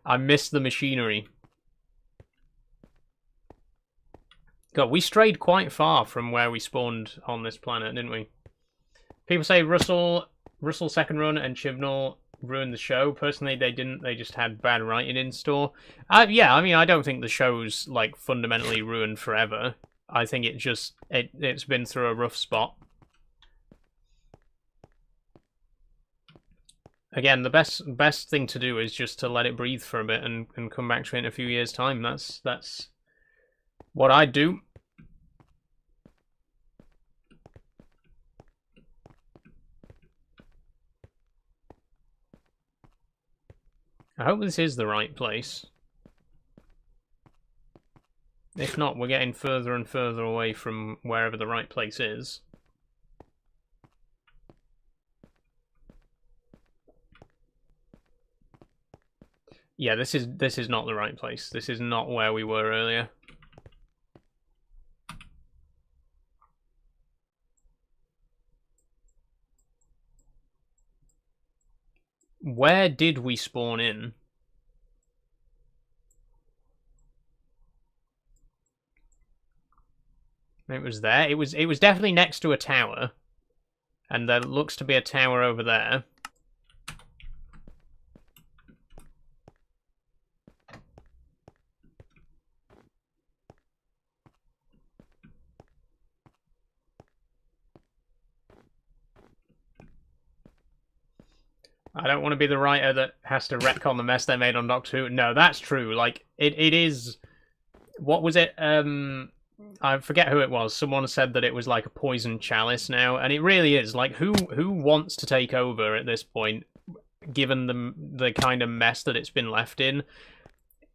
I miss the machinery. God, we strayed quite far from where we spawned on this planet, didn't we? People say Russell's second run and Chibnall ruined the show. Personally, they didn't. They just had bad writing in store. Yeah, I mean, I don't think the show's like fundamentally ruined forever. I think it's been through a rough spot. Again, the best thing to do is just to let it breathe for a bit and come back to it in a few years' time. That's what I'd do. I hope this is the right place. If not, we're getting further and further away from wherever the right place is. Yeah, this is not the right place. This is not where we were earlier. Where did we spawn in? It was there. It was definitely next to a tower. And there looks to be a tower over there. I don't want to be the writer that has to retcon the mess they made on Doctor Who. No, that's true. Like, it is... What was it? I forget who it was. Someone said that it was like a poison chalice now, and it really is. Like, who wants to take over at this point, given the kind of mess that it's been left in?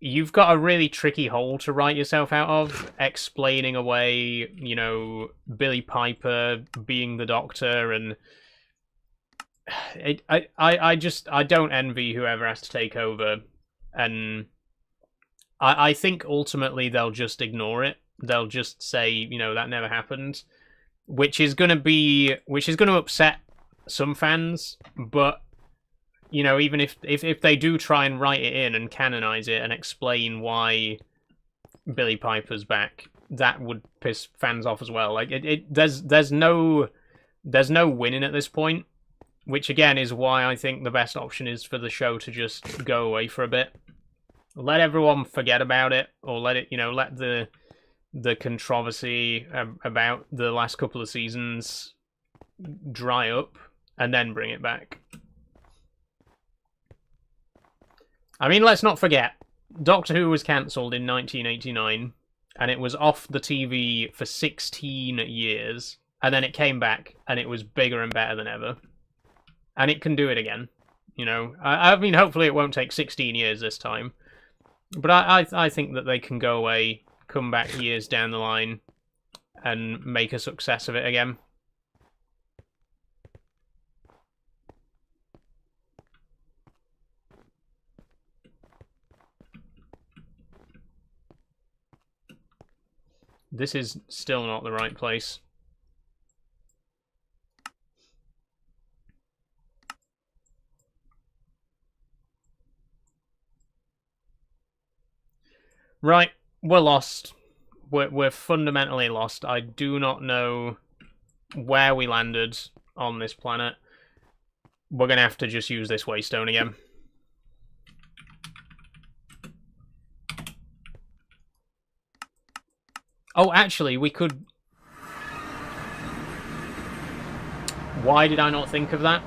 You've got a really tricky hole to write yourself out of, explaining away, you know, Billy Piper being the Doctor, and I don't envy whoever has to take over, and I think ultimately they'll just ignore it. They'll just say, you know, that never happened, which is going to upset some fans. But you know, even if they do try and write it in and canonize it and explain why Billy Piper's back, that would piss fans off as well. Like there's no winning at this point. Which again is why I think the best option is for the show to just go away for a bit. Let everyone forget about it, or let it, you know, let the controversy about the last couple of seasons dry up, and then bring it back. I mean, let's not forget, Doctor Who was cancelled in 1989, and it was off the TV for 16 years, and then it came back, and it was bigger and better than ever. And it can do it again, you know. I mean, hopefully it won't take 16 years this time. But I think that they can go away, come back years down the line, and make a success of it again. This is still not the right place. Right, we're lost. We're fundamentally lost. I do not know where we landed on this planet. We're going to have to just use this waystone again. Oh, actually, we could... Why did I not think of that?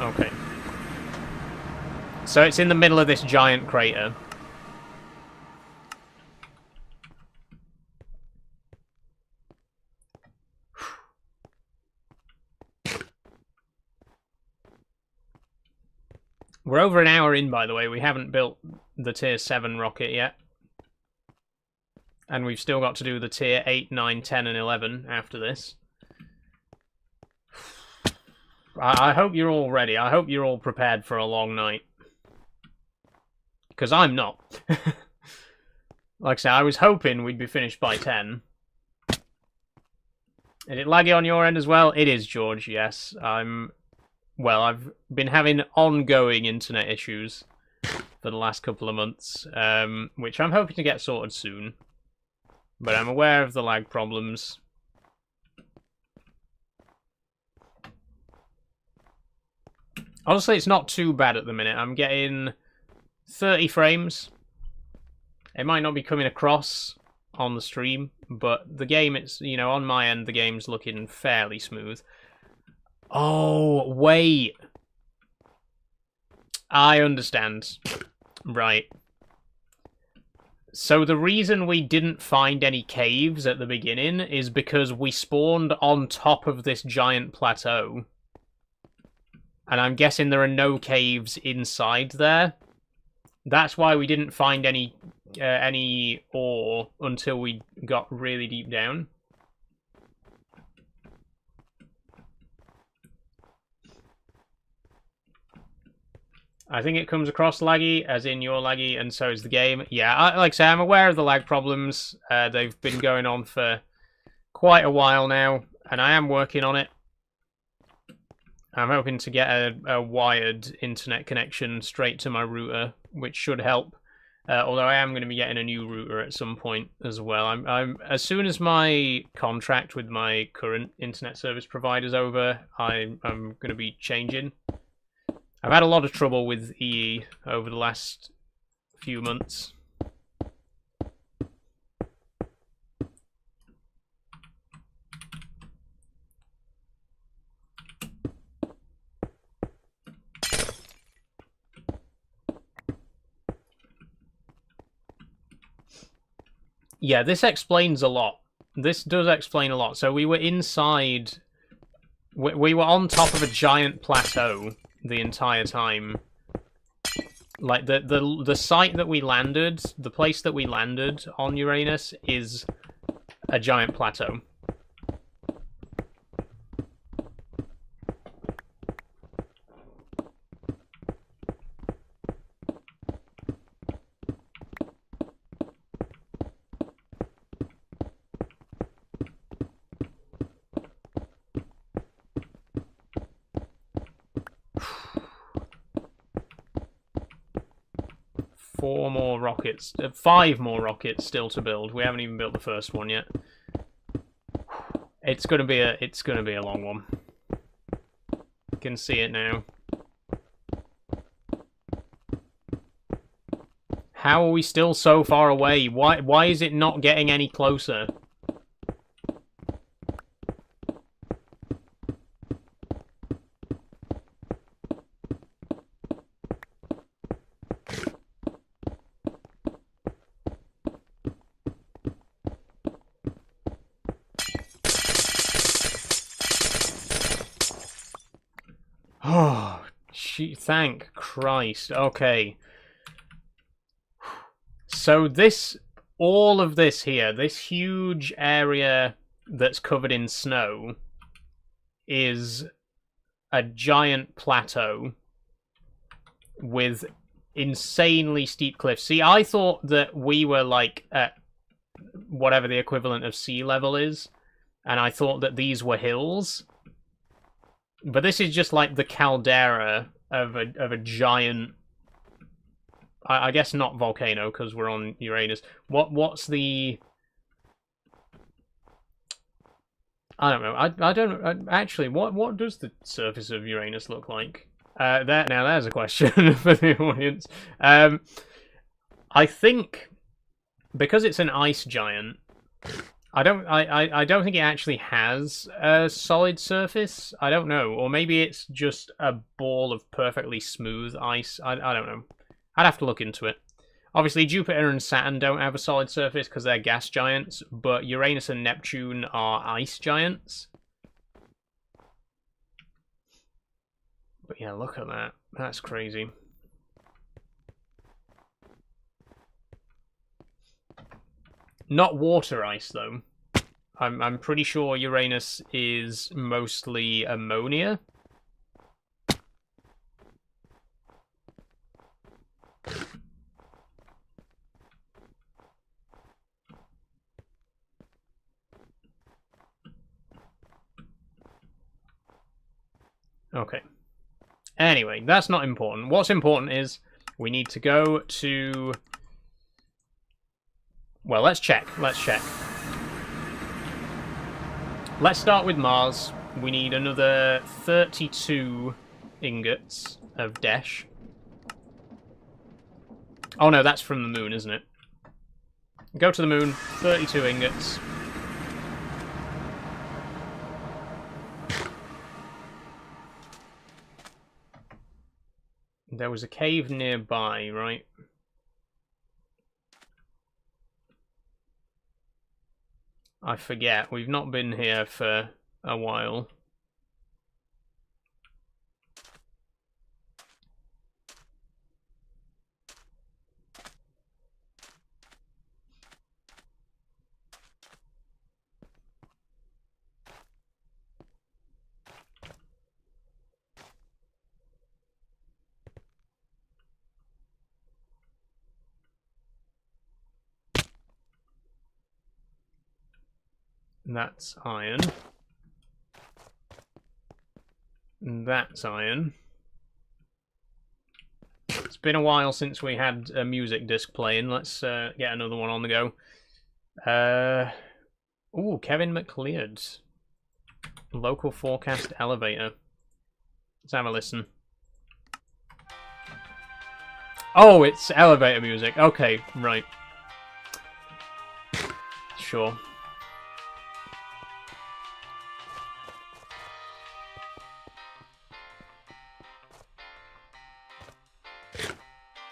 Okay. So it's in the middle of this giant crater. We're over an hour in, by the way. We haven't built the Tier 7 rocket yet. And we've still got to do the Tier 8, 9, 10, and 11 after this. I hope you're all ready. I hope you're all prepared for a long night. Because I'm not. Like I said, I was hoping we'd be finished by 10. Is it laggy on your end as well? It is, George, yes. Well, I've been having ongoing internet issues for the last couple of months, which I'm hoping to get sorted soon. But I'm aware of the lag problems. Honestly, it's not too bad at the minute. I'm getting 30 frames. It might not be coming across on the stream, but the game, it's, you know, on my end, the game's looking fairly smooth. Oh, wait. I understand. Right. So the reason we didn't find any caves at the beginning is because we spawned on top of this giant plateau. And I'm guessing there are no caves inside there. That's why we didn't find any ore until we got really deep down. I think it comes across laggy, as in you're laggy, and so is the game. Yeah, like I say, I'm aware of the lag problems. They've been going on for quite a while now, and I am working on it. I'm hoping to get a wired internet connection straight to my router, which should help. Although I am going to be getting a new router at some point as well. I'm as soon as my contract with my current internet service provider's over, I'm going to be changing. I've had a lot of trouble with EE over the last few months. Yeah, this explains a lot. This does explain a lot. So we were inside... We were on top of a giant plateau the entire time. Like, the site that we landed, the place that we landed on Uranus is a giant plateau. Four more rockets, 5 more rockets still to build. We haven't even built the first one yet. It's gonna be a long one. You can see it now. How are we still so far away? Why is it not getting any closer? Oh, gee, thank Christ. Okay. So all of this here, this huge area that's covered in snow is a giant plateau with insanely steep cliffs. See, I thought that we were like at whatever the equivalent of sea level is, and I thought that these were hills. But this is just like the caldera of a giant... I guess not volcano, because we're on Uranus. What's the... I don't know. I don't know. Actually, what does the surface of Uranus look like? Now there's a question for the audience. I think because it's an ice giant, I don't think it actually has a solid surface. I don't know, or maybe it's just a ball of perfectly smooth ice. I don't know. I'd have to look into it. Obviously, Jupiter and Saturn don't have a solid surface because they're gas giants, but Uranus and Neptune are ice giants. But yeah, look at that. That's crazy. Not water ice, though. I'm pretty sure Uranus is mostly ammonia. Okay. Anyway, that's not important. What's important is we need to go to... Well, let's check. Let's check. Let's start with Mars. We need another 32 ingots of Desh. Oh no, that's from the moon, isn't it? Go to the moon, 32 ingots. There was a cave nearby, right? I forget. We've not been here for a while. That's iron. That's iron. It's been a while since we had a music disc playing. Let's get another one on the go. Ooh, Kevin McLeod. Local forecast elevator. Let's have a listen. Oh, it's elevator music. Okay, right. Sure.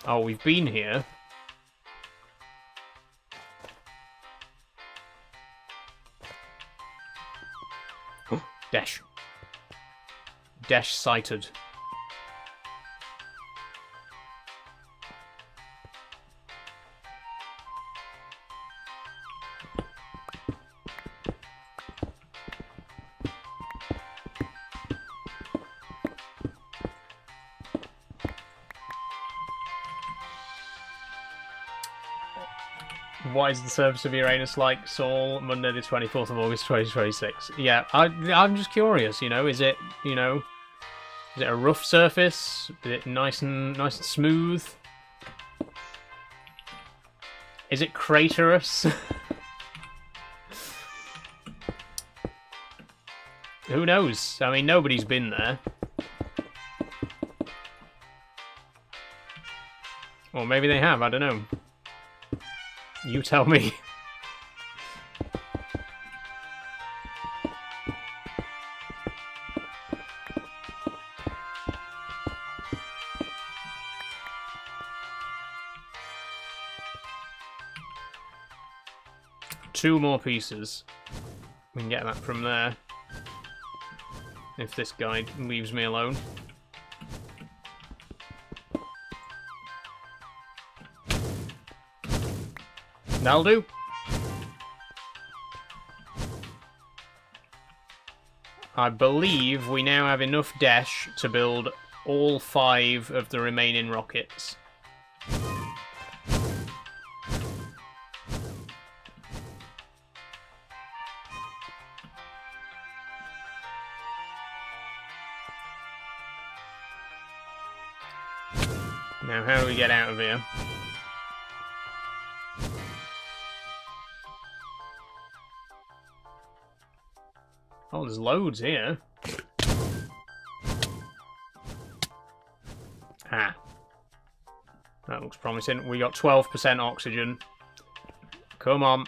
Oh, we've been here. Dash. Dash sighted. What is the surface of Uranus like, Saul? Monday the 24th of August 2026. Yeah, I'm just curious, you know, is it a rough surface? Is it nice and smooth? Is it craterous? Who knows? I mean, nobody's been there. Or maybe they have, I don't know. You tell me. Two more pieces. We can get that from there. If this guy leaves me alone. That'll do. I believe we now have enough dash to build all 5 of the remaining rockets. Now, how do we get out of here? Oh, there's loads here. Ah. That looks promising. We got 12% oxygen. Come on.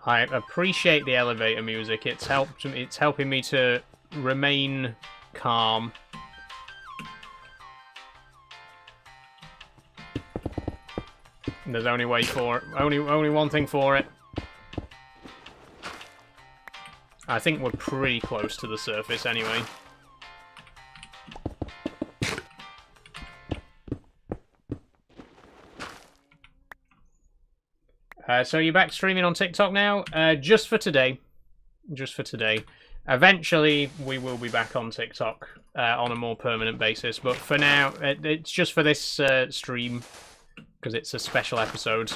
I appreciate the elevator music. It's helping me to remain calm. There's only only one thing for it. I think we're pretty close to the surface anyway. So you're back streaming on TikTok now? Just for today. Just for today. Eventually, we will be back on TikTok on a more permanent basis. But for now, it's just for this stream. Because it's a special episode.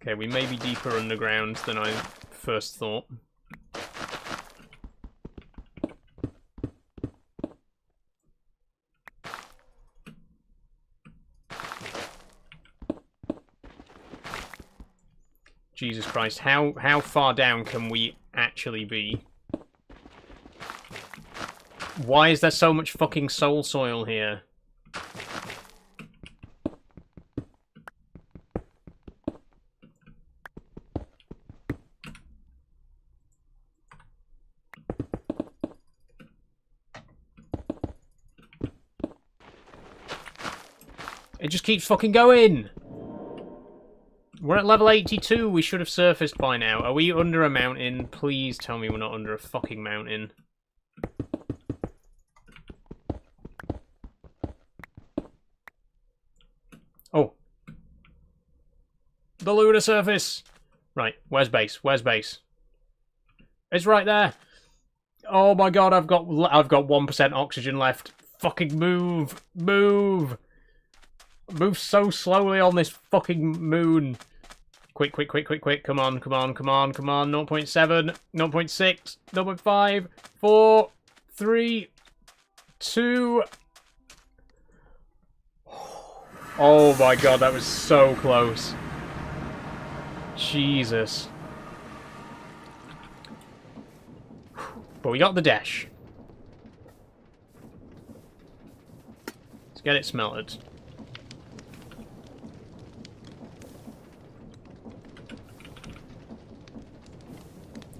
Okay, we may be deeper underground than I first thought. Jesus Christ, how far down can we actually be? Why is there so much fucking soul soil here? It just keeps fucking going! We're at level 82, we should have surfaced by now. Are we under a mountain? Please tell me we're not under a fucking mountain. Oh. The lunar surface! Right, where's base? Where's base? It's right there! Oh my god, I've got 1% oxygen left. Fucking move! Move! Move so slowly on this fucking moon. Quick, quick, quick, quick, quick. Come on, come on, come on, come on. 0.7, 0.6, 0.5, 4, 3, 2. Oh my god, that was so close. Jesus. But we got the dash. Let's get it smelted.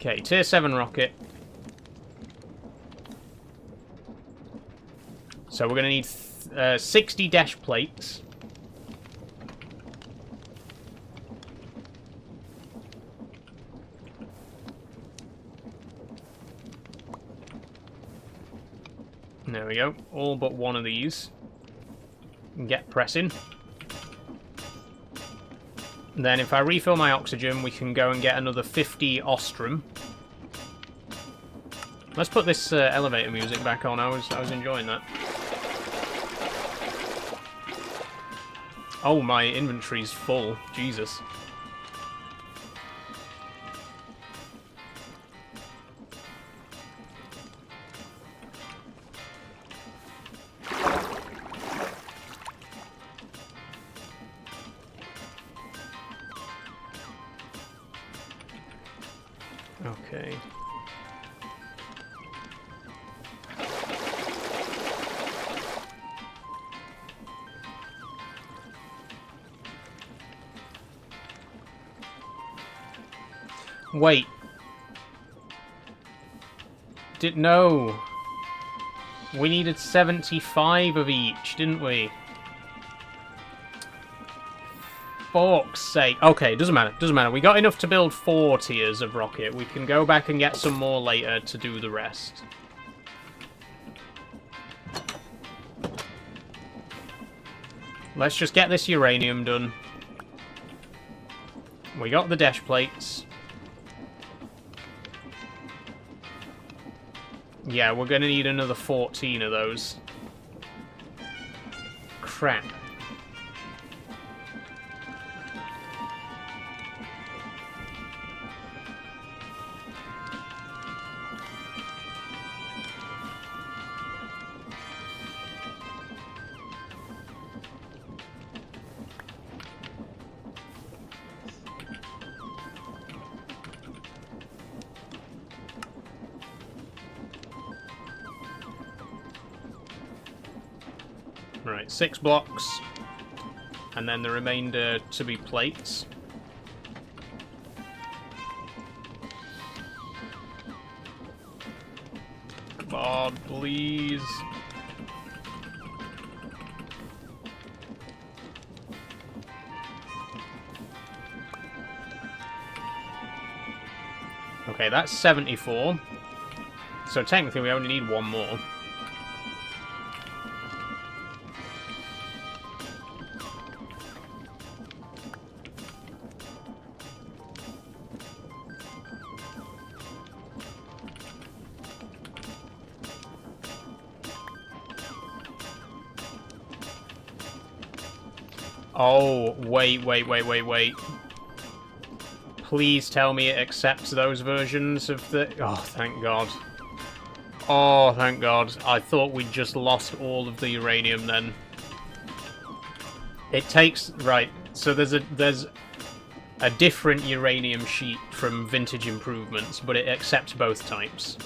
Okay, tier 7 rocket. So we're going to need 60 dash plates. There we go. All but one of these. Get pressing. And then if I refill my oxygen, we can go and get another 50 ostrum. Let's put this elevator music back on. I was enjoying that. Oh, my inventory's full. Jesus. Okay. Wait. No. We needed 75 of each, didn't we? Fuck's sake. Okay, doesn't matter. Doesn't matter. We got enough to build 4 tiers of rocket. We can go back and get some more later to do the rest. Let's just get this uranium done. We got the dash plates. Yeah, we're going to need another 14 of those. Crap. Right, 6 blocks, and then the remainder to be plates. Come on, please. Okay, that's 74. So technically we only need one more. Oh, wait. Please tell me it accepts those versions of the... Oh, thank God. Oh, thank God. I thought we'd just lost all of the uranium then. It takes... Right, so there's a different uranium sheet from Vintage Improvements, but it accepts both types.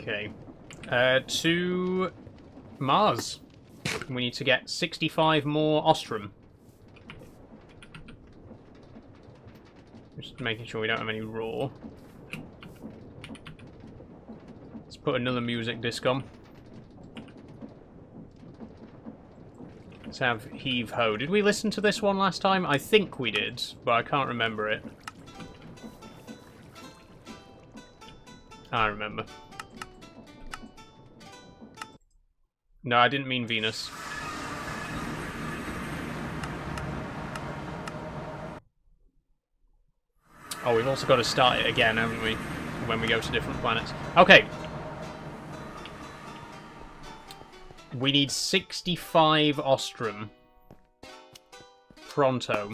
Okay. To Mars. We need to get 65 more Ostrom. Just making sure we don't have any raw. Let's put another music disc on. Let's have Heave Ho. Did we listen to this one last time? I think we did, but I can't remember it. I remember. No, I didn't mean Venus. Oh, we've also got to start it again, haven't we? When we go to different planets. Okay. We need 65 Ostrom. Pronto.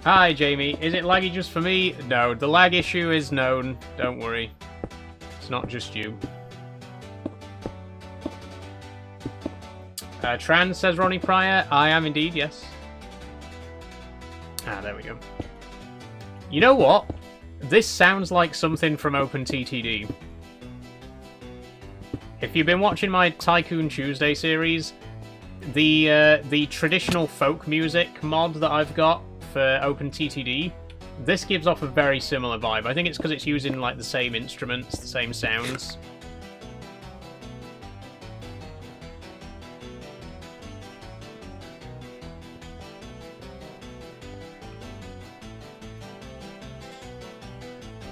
Hi, Jamie. Is it laggy just for me? No, the lag issue is known. Don't worry. It's not just you. Trans, says Ronnie Pryor. I am indeed, yes. Ah, there we go. You know what? This sounds like something from OpenTTD. If you've been watching my Tycoon Tuesday series, the traditional folk music mod that I've got for OpenTTD, this gives off a very similar vibe. I think it's because it's using like the same instruments, the same sounds.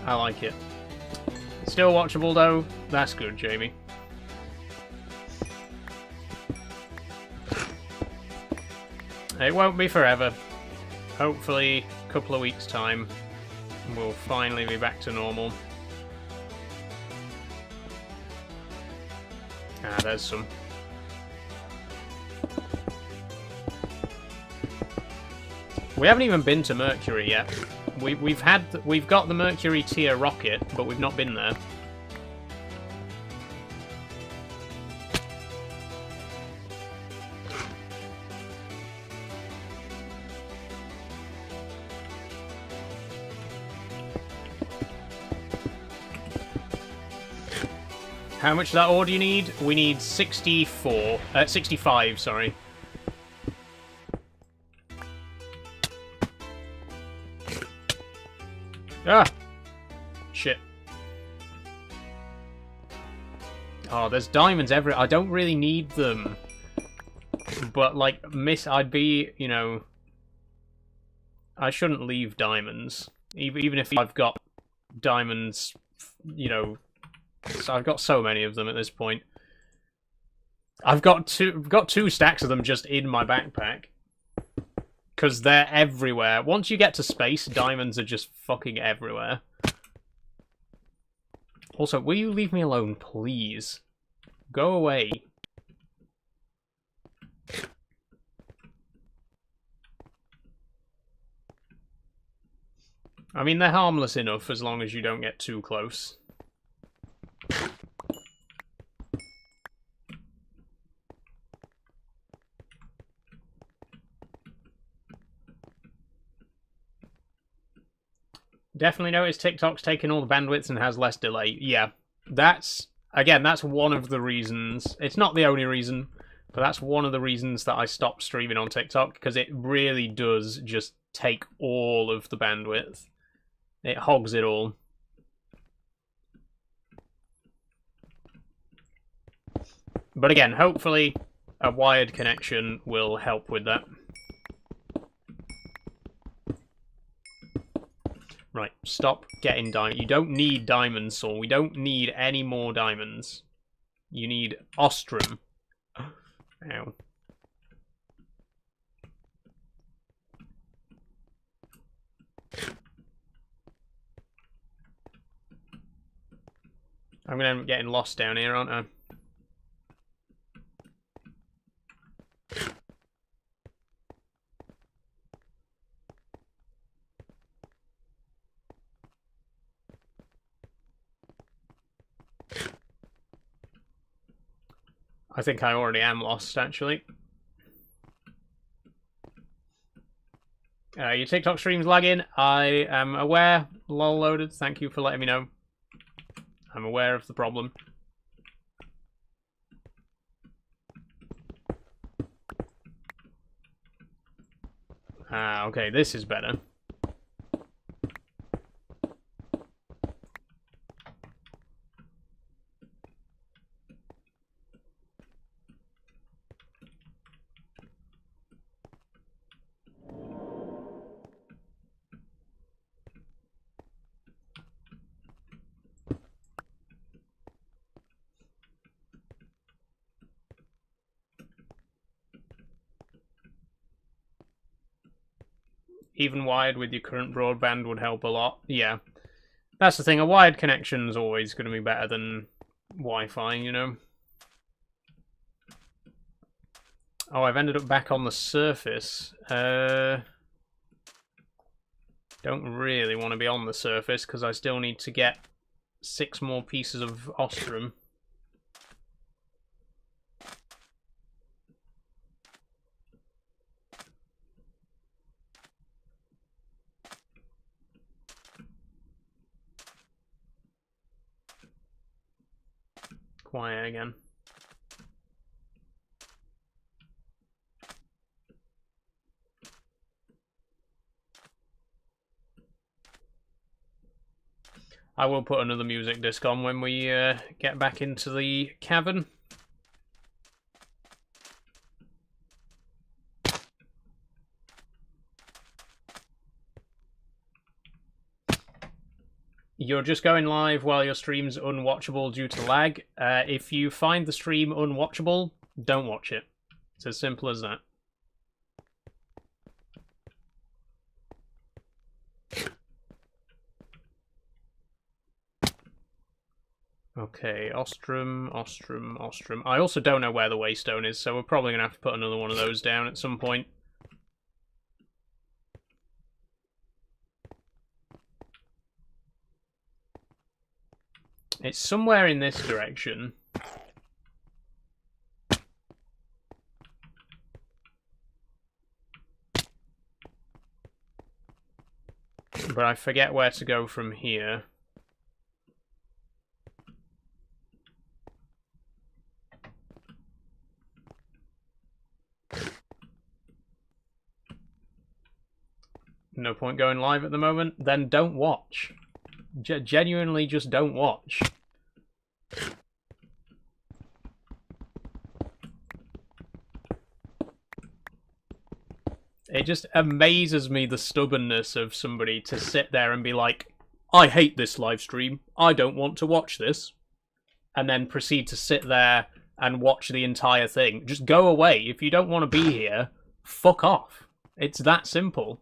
I like it. Still watchable though. That's good, Jamie. It won't be forever. Hopefully, a couple of weeks' time, we'll finally be back to normal. Ah, there's some. We haven't even been to Mercury yet. We've got the Mercury tier rocket, but we've not been there. How much of that ore do you need? We need 65, sorry. Ah! Shit. Oh, there's diamonds everywhere. I don't really need them. But, like, I'd be, you know... I shouldn't leave diamonds. Even if I've got diamonds, you know... So I've got so many of them at this point. I've got two stacks of them just in my backpack. Because they're everywhere. Once you get to space, diamonds are just fucking everywhere. Also, will you leave me alone, please? Go away. I mean, they're harmless enough as long as you don't get too close. Definitely noticed TikTok's taking all the bandwidths and has less delay. Yeah, that's one of the reasons. It's not the only reason, but that's one of the reasons that I stopped streaming on TikTok, because it really does just take all of the bandwidth. It hogs it all. But again, hopefully a wired connection will help with that. Right, stop getting diamonds. You don't need diamonds, Saul. We don't need any more diamonds. You need ostrum. Ow. I'm going to end up getting lost down here, aren't I? I think I already am lost, actually. Your TikTok stream's lagging. I am aware. Lol loaded. Thank you for letting me know. I'm aware of the problem. Ah, okay, this is better. Even wired with your current broadband would help a lot. Yeah. That's the thing, a wired connection is always going to be better than Wi-Fi, you know? Oh, I've ended up back on the surface. Don't really want to be on the surface, because I still need to get 6 more pieces of ostrum. Quiet again. I will put another music disc on when we get back into the cavern. You're just going live while your stream's unwatchable due to lag. If you find the stream unwatchable, don't watch it. It's as simple as that. Okay, ostrum, ostrum, ostrum. I also don't know where the waystone is, so we're probably going to have to put another one of those down at some point. It's somewhere in this direction. But I forget where to go from here. No point going live at the moment? Then don't watch. Genuinely just don't watch. It just amazes me the stubbornness of somebody to sit there and be like, I hate this live stream, I don't want to watch this. And then proceed to sit there and watch the entire thing. Just go away. If you don't want to be here, fuck off. It's that simple.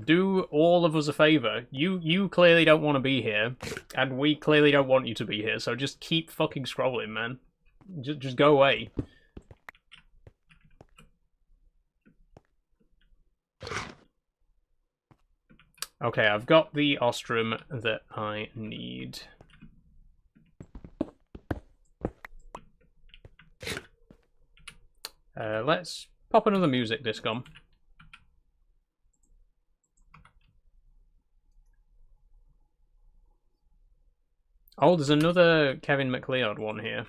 Do all of us a favour. You clearly don't want to be here, and we clearly don't want you to be here, so just keep fucking scrolling, man. Just go away. Okay, I've got the ostrum that I need. Let's pop another music disc on. Oh, there's another Kevin McLeod one here.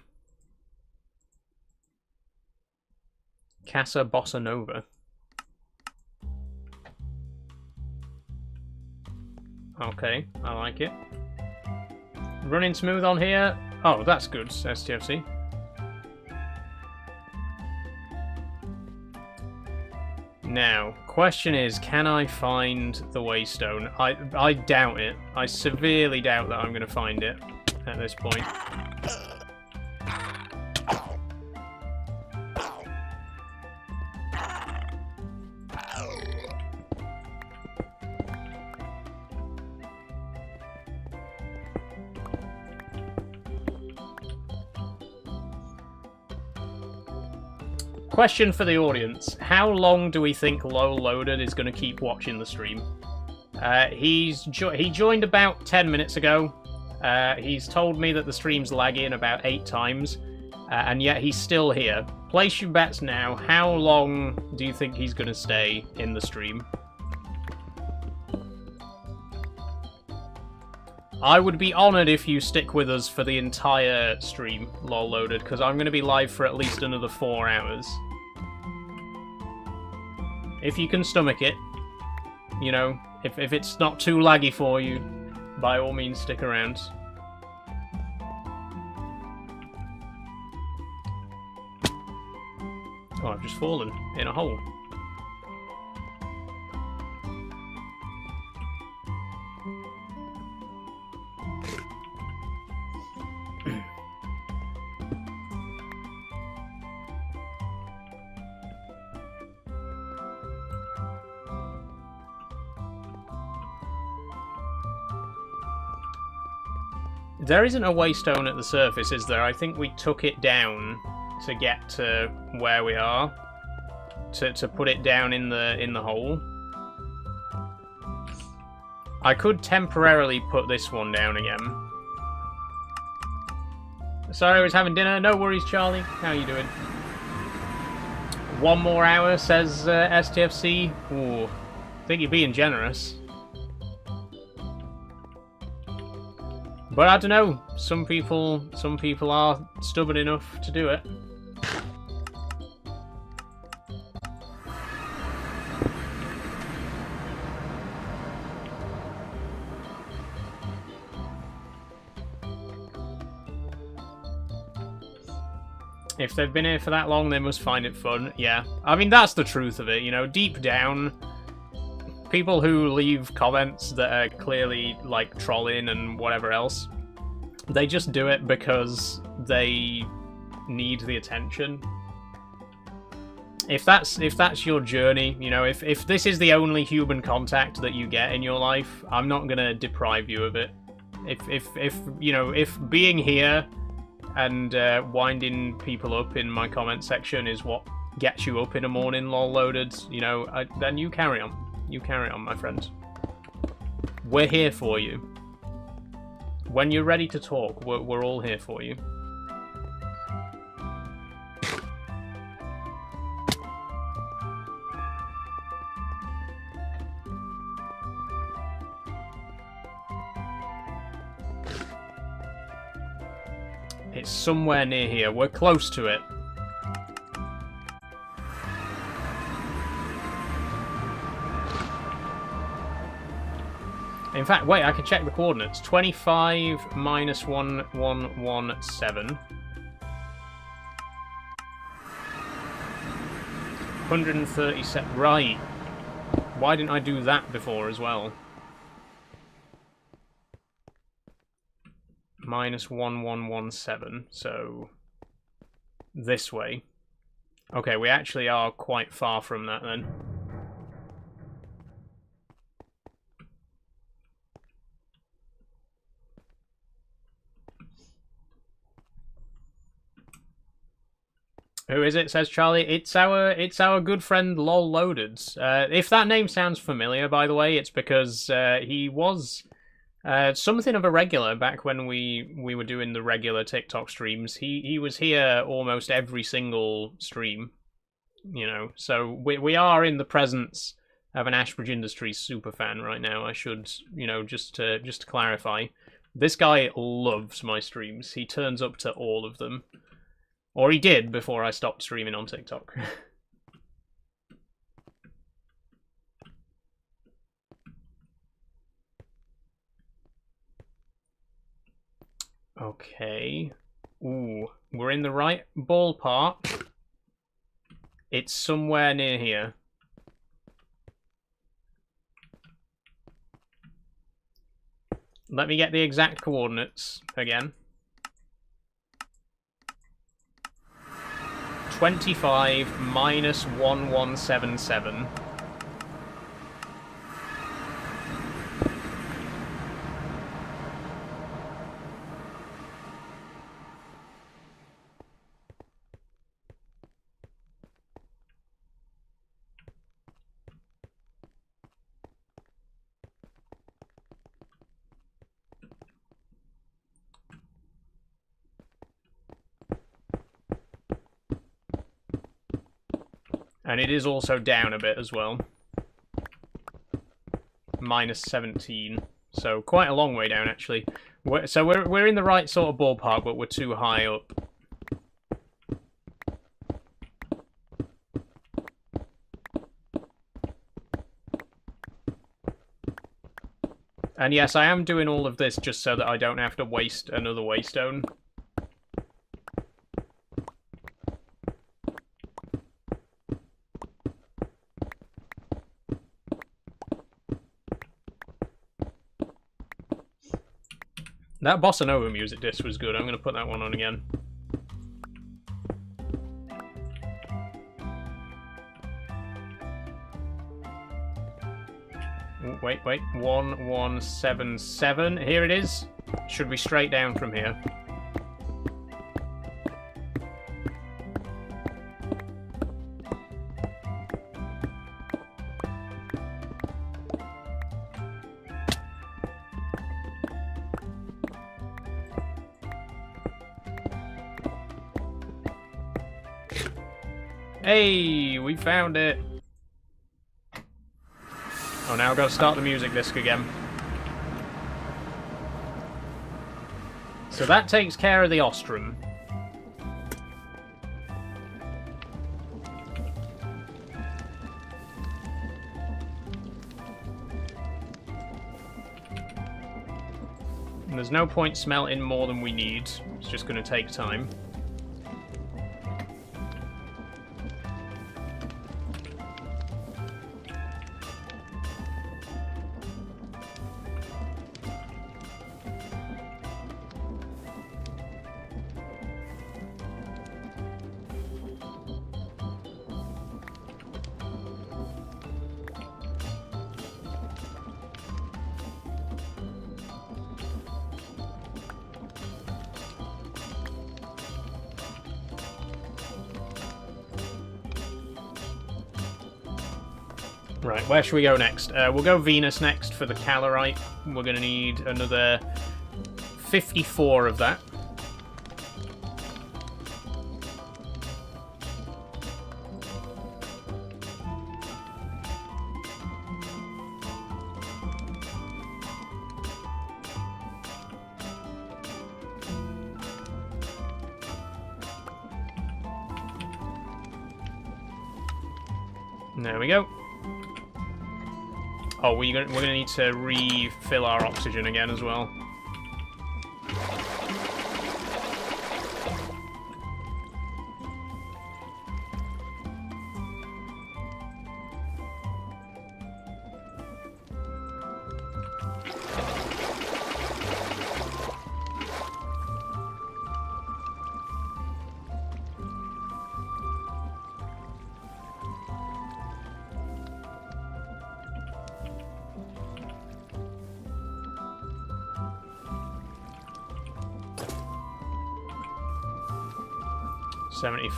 Casa Bossa Nova. Okay, I like it. Running smooth on here. Oh, that's good, STFC. Now, question is, can I find the Waystone? I doubt it. I severely doubt that I'm going to find it at this point. Question for the audience. How long do we think Low Loaded is going to keep watching the stream? He joined about 10 minutes ago. He's told me that the stream's lagging about 8 times, and yet he's still here. Place your bets now. How long do you think he's going to stay in the stream? I would be honoured if you stick with us for the entire stream, Lol Loaded, because I'm going to be live for at least another 4 hours. If you can stomach it, you know, if it's not too laggy for you, by all means stick around. Oh, I've just fallen in a hole. There isn't a waystone at the surface, is there? I think we took it down to get to where we are. To put it down in the hole. I could temporarily put this one down again. Sorry, I was having dinner. No worries, Charlie. How are you doing? 1 more hour, says STFC. Ooh, I think you're being generous. But I don't know. Some people are stubborn enough to do it. If they've been here for that long, they must find it fun. Yeah. I mean, that's the truth of it, you know. Deep down, people who leave comments that are clearly, like, trolling and whatever else, they just do it because they need the attention. If that's your journey, you know, if this is the only human contact that you get in your life, I'm not gonna deprive you of it. If you know, if being here and winding people up in my comment section is what gets you up in the morning, Lol Loaded, you know, then you carry on. You carry on, my friend. We're here for you. When you're ready to talk, we're all here for you. It's somewhere near here. We're close to it. In fact, wait, I can check the coordinates. 25 minus 1117. 137. Right. Why didn't I do that before as well? Minus 1117. So this way. Okay, we actually are quite far from that then. Who is it? Says Charlie. It's our good friend Lol Loaded. If that name sounds familiar, by the way, it's because he was something of a regular back when we were doing the regular TikTok streams. He was here almost every single stream, you know. So we are in the presence of an Ashbridge Industries superfan right now. I should, you know, just to clarify. This guy loves my streams. He turns up to all of them. Or he did before I stopped streaming on TikTok. Okay. Ooh, we're in the right ballpark. It's somewhere near here. Let me get the exact coordinates again. 25 minus 1177. And it is also down a bit as well. Minus 17. So quite a long way down, actually. We're in the right sort of ballpark, but we're too high up. And yes, I am doing all of this just so that I don't have to waste another waystone. That Bossa Nova music disc was good. I'm going to put that one on again. Ooh, wait. 1177. Here it is. Should be straight down from here. Hey, we found it. Oh, now I've got to start the music disc again. So that takes care of the Ostrom. And there's no point smelting more than we need. It's just going to take time. Right, where should we go next? We'll go Venus next for the calorite. We're going to need another 54 of that. There we go. Oh, we're gonna need to refill our oxygen again as well.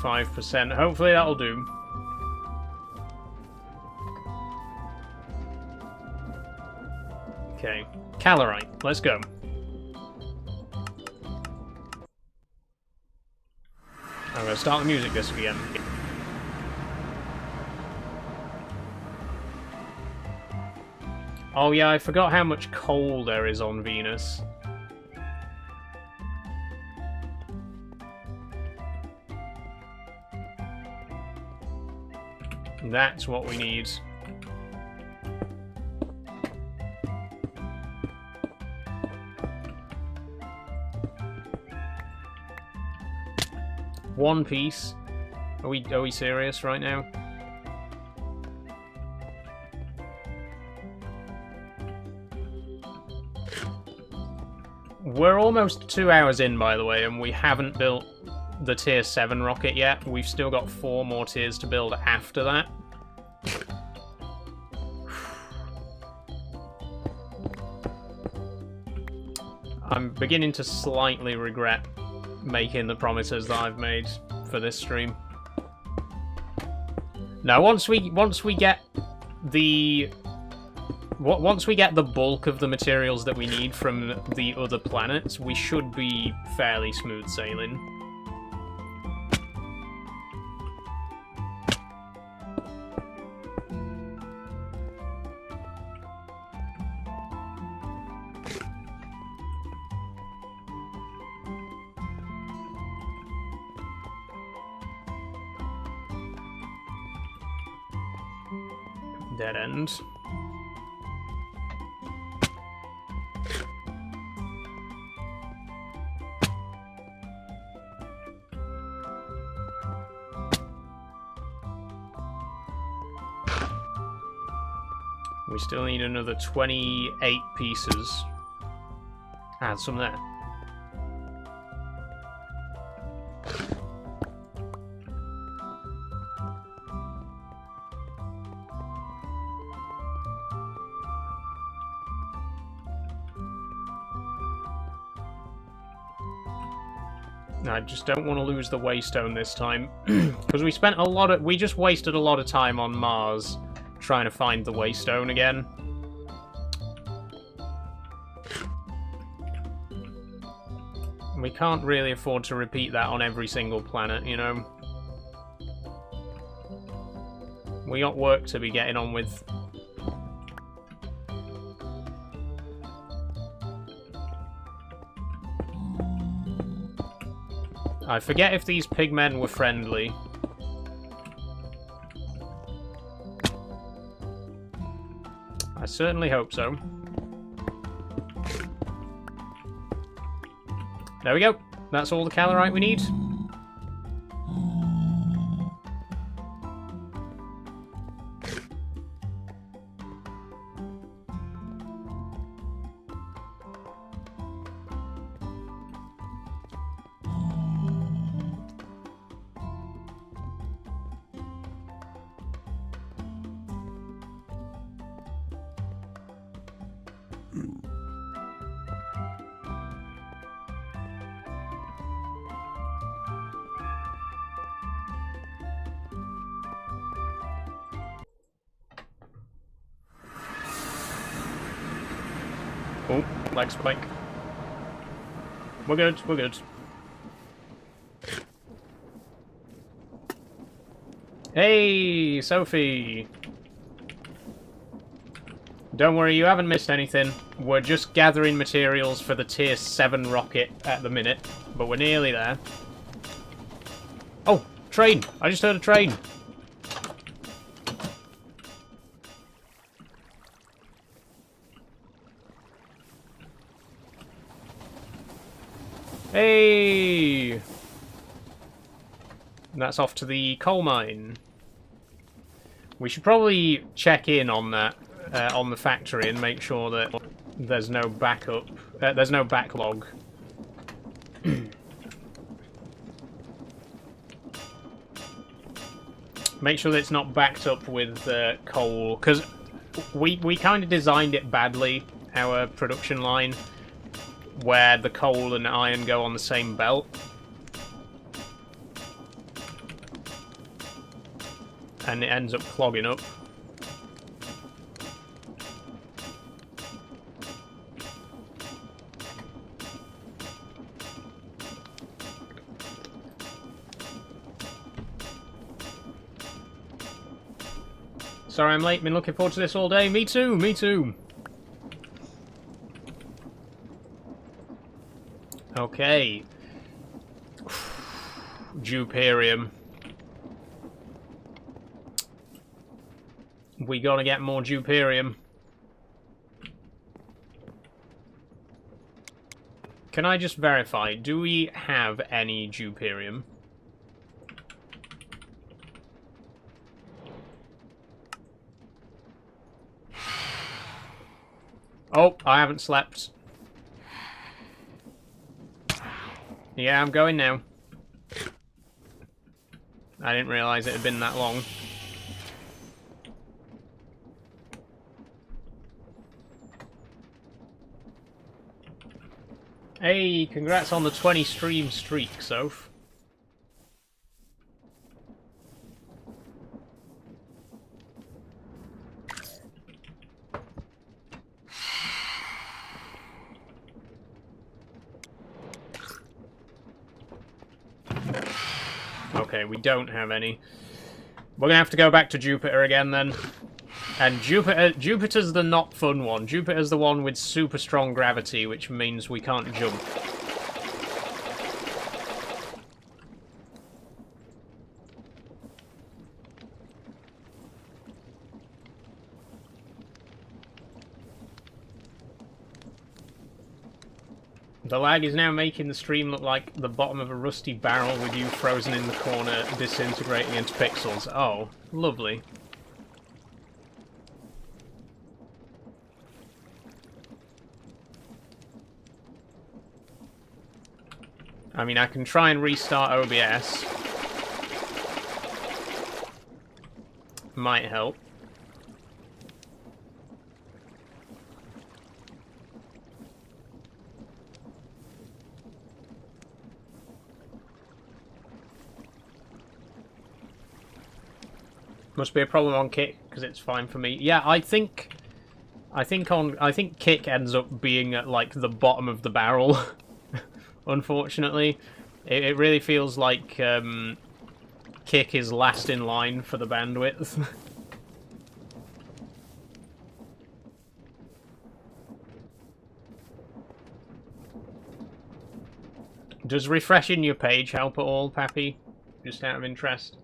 %. Hopefully that'll do. Okay, calorite. Let's go. I'm gonna start the music disc again. Oh yeah, I forgot how much coal there is on Venus. That's what we need. One piece. Are we serious right now? We're almost 2 hours in, by the way, and we haven't built the tier 7 rocket yet. We've still got 4 more tiers to build after that. I'm beginning to slightly regret making the promises that I've made for this stream. Now, once we get the bulk of the materials that we need from the other planets, we should be fairly smooth sailing. Dead end. We still need another 28 pieces. Add some there. I just don't want to lose the Waystone this time, because we just wasted a lot of time on Mars trying to find the Waystone again. We can't really afford to repeat that on every single planet, you know? We got work to be getting on with. I forget if these pigmen were friendly. I certainly hope so. There we go. That's all the calorite we need. Oh, lag spike. We're good, we're good. Hey, Sophie! Don't worry, you haven't missed anything. We're just gathering materials for the tier 7 rocket at the minute, but we're nearly there. Oh, train! I just heard a train! Hey! And that's off to the coal mine. We should probably check in on that, on the factory, and make sure that there's no backup, there's no backlog. Make sure that it's not backed up with coal, because we kind of designed it badly, our production line, where the coal and iron go on the same belt. And it ends up clogging up. Sorry I'm late, been looking forward to this all day. Me too, me too. Okay. Duperium. we gotta get more Juperium. Can I just verify, do we have any Juperium? Oh, I haven't slept. Yeah, I'm going now. I didn't realise it had been that long. Hey, congrats on the 20 stream streak, Soph. Okay, we don't have any. We're gonna have to go back to Jupiter again then. And Jupiter's the not fun one. Jupiter's the one with super strong gravity, which means we can't jump. The lag is now making the stream look like the bottom of a rusty barrel with you frozen in the corner, disintegrating into pixels. Oh, lovely. I mean, I can try and restart OBS. Might help. Must be a problem on Kick because it's fine for me. Yeah, I think Kick ends up being at like the bottom of the barrel. Unfortunately, it really feels like Kick is last in line for the bandwidth. Does refreshing your page help at all, Pappy? Just out of interest.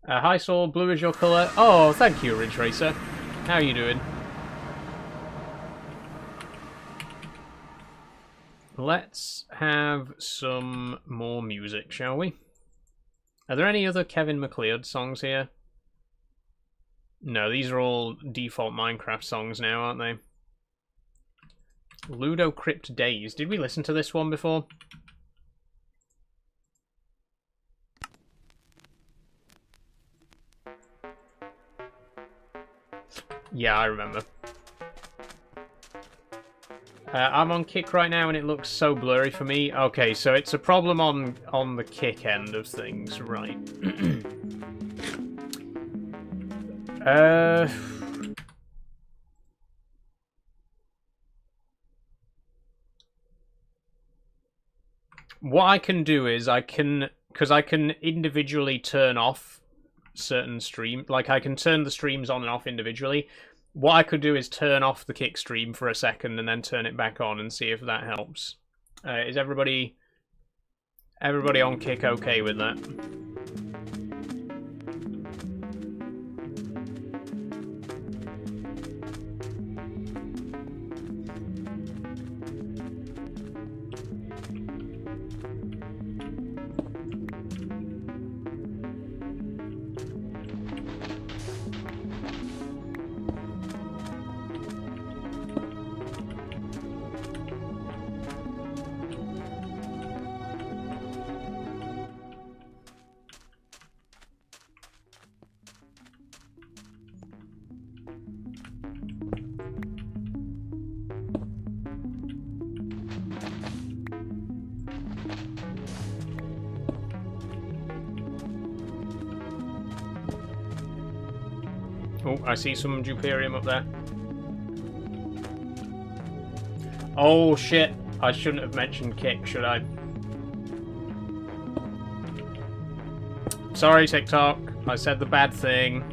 Hi Saul, blue is your colour. Oh, thank you, Ridge Racer. How are you doing? Let's have some more music, shall we? Are there any other Kevin MacLeod songs here? No, these are all default Minecraft songs now, aren't they? Ludo Crypt Days. Did we listen to this one before? Yeah, I remember. I'm on Kick right now and it looks so blurry for me. Okay, so it's a problem on the Kick end of things, right. What I can do is because I can individually turn off certain stream, like I can turn the streams on and off individually. What I could do is turn off the Kick stream for a second and then turn it back on and see if that helps. Is everybody on Kick okay with that? Oh, I see some Juperium up there. Oh shit, I shouldn't have mentioned Kick, should I? Sorry, TikTok, I said the bad thing.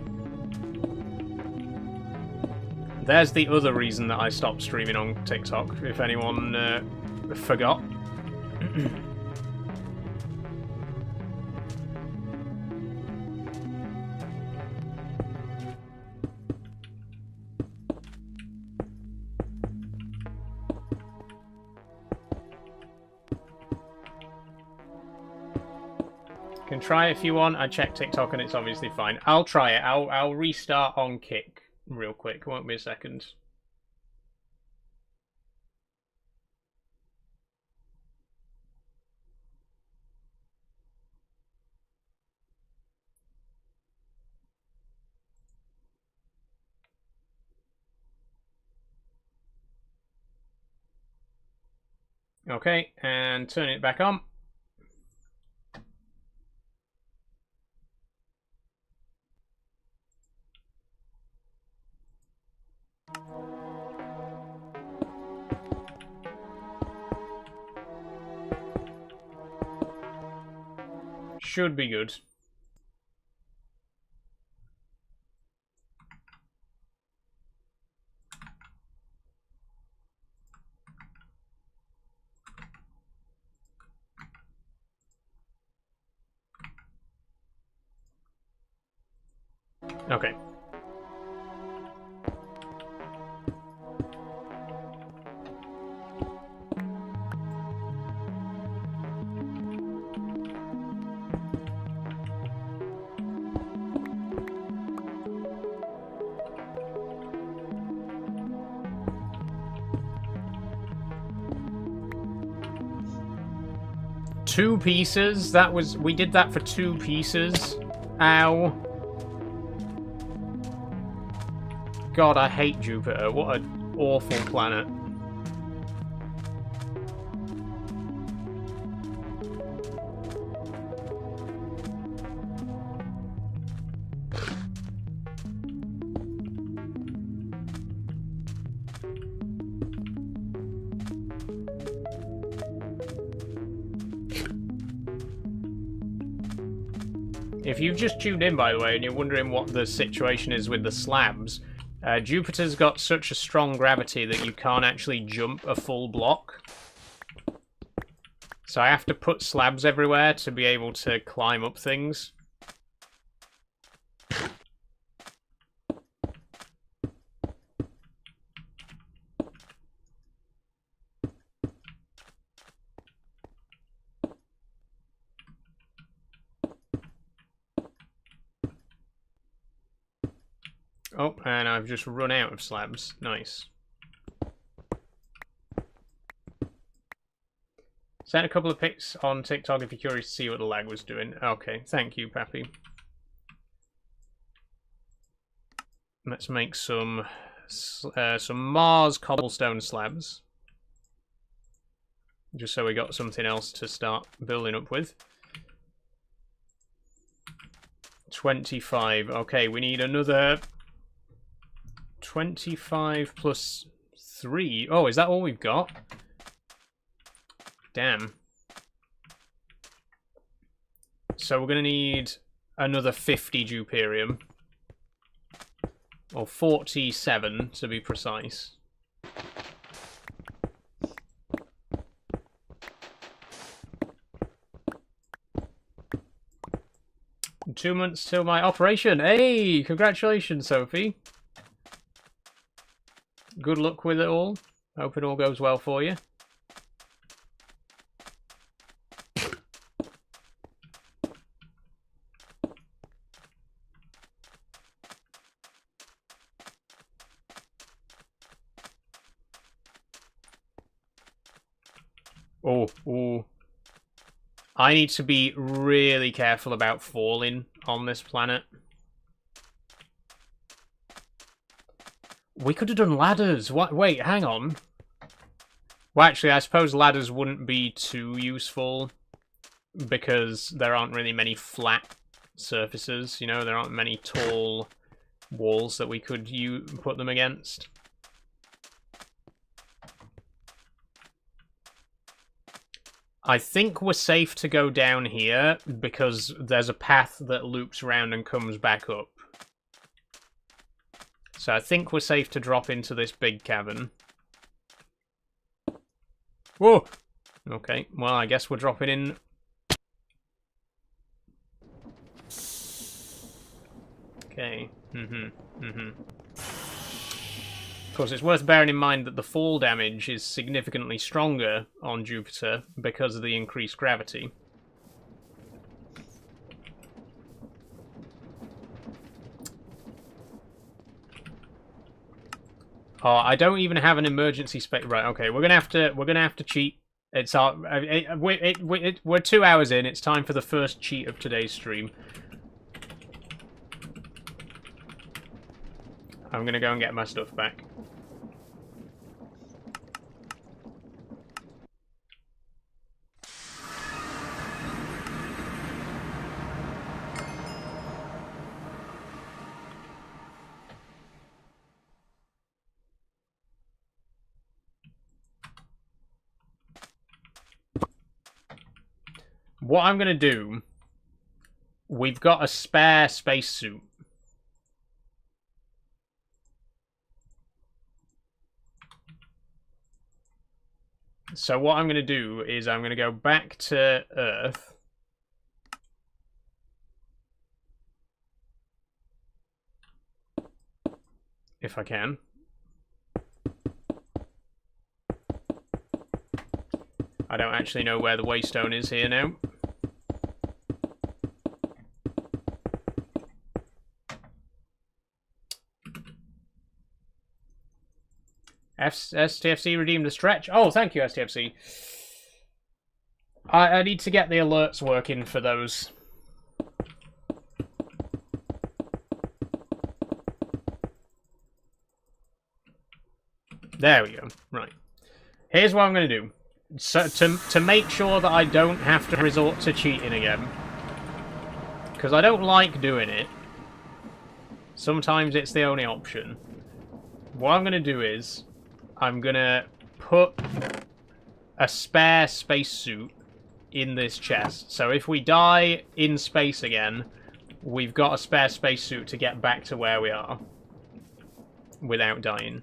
There's the other reason that I stopped streaming on TikTok, if anyone forgot. Can try it if you want. I checked TikTok and it's obviously fine. I'll try it. I'll restart on Kick real quick. Won't be a second. Okay, and turn it back on. Should be good. Okay. Two pieces? That was... We did that for 2 pieces. Ow. God, I hate Jupiter. What an awful planet. If you've just tuned in, by the way, and you're wondering what the situation is with the slabs, Jupiter's got such a strong gravity that you can't actually jump a full block. So I have to put slabs everywhere to be able to climb up things. Oh, and I've just run out of slabs. Nice. Sent a couple of pics on TikTok if you're curious to see what the lag was doing. Okay, thank you, Pappy. Let's make some Mars cobblestone slabs. Just so we got something else to start building up with. 25. Okay, we need another 25 plus 3. Oh, is that all we've got? Damn. So we're going to need another 50 Juperium. Or 47 to be precise. Two months till my operation. Hey, congratulations, Sophie. Good luck with it all. Hope it all goes well for you. Oh. I need to be really careful about falling on this planet. We could have done ladders. What? Wait, hang on. Well, actually, I suppose ladders wouldn't be too useful because there aren't really many flat surfaces. You know, there aren't many tall walls that we could put them against. I think we're safe to go down here because there's a path that loops around and comes back up. So I think we're safe to drop into this big cavern. Whoa! Okay, well, I guess we're dropping in. Okay. Of course, it's worth bearing in mind that the fall damage is significantly stronger on Jupiter because of the increased gravity. Oh, I don't even have an emergency space. Right, okay, we're gonna have to cheat. It's our we're 2 hours in. It's time for the first cheat of today's stream. I'm gonna go and get my stuff back. What I'm gonna do, we've got a spare spacesuit. So what I'm gonna do is I'm gonna go back to Earth. If I can. I don't actually know where the waystone is here now. STFC redeemed the stretch. Oh, thank you, STFC. I need to get the alerts working for those. There we go. Right. Here's what I'm going to do. So, to make sure that I don't have to resort to cheating again. Because I don't like doing it. Sometimes it's the only option. What I'm going to do is, I'm going to put a spare spacesuit in this chest. So if we die in space again, we've got a spare spacesuit to get back to where we are. Without dying.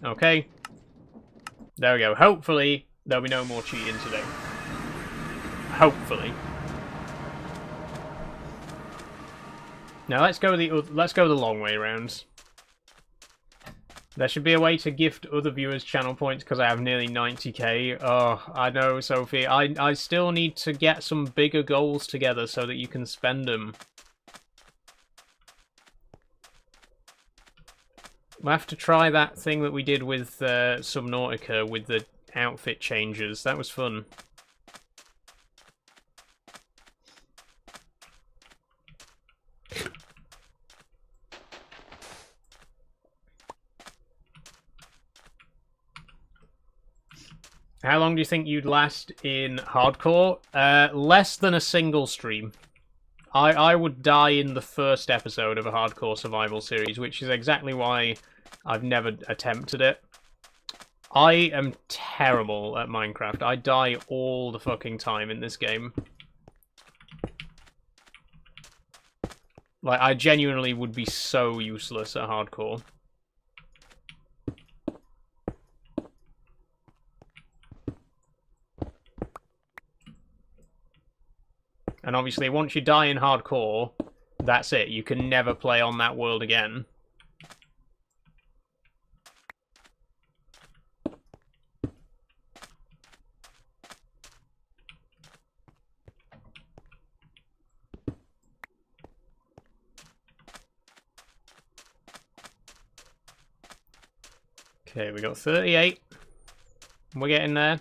Okay? There we go. Hopefully, there'll be no more cheating today. Hopefully. Now let's go the long way round. There should be a way to gift other viewers channel points because I have nearly 90k. Oh, I know, Sophie. I still need to get some bigger goals together so that you can spend them. We'll have to try that thing that we did with Subnautica with the outfit changes. That was fun. How long do you think you'd last in hardcore? Less than a single stream. I would die in the first episode of a hardcore survival series, which is exactly why I've never attempted it. I am terrible at Minecraft. I die all the fucking time in this game. Like, I genuinely would be so useless at hardcore. And obviously, once you die in hardcore, that's it. You can never play on that world again. Okay, we got 38. We're getting there.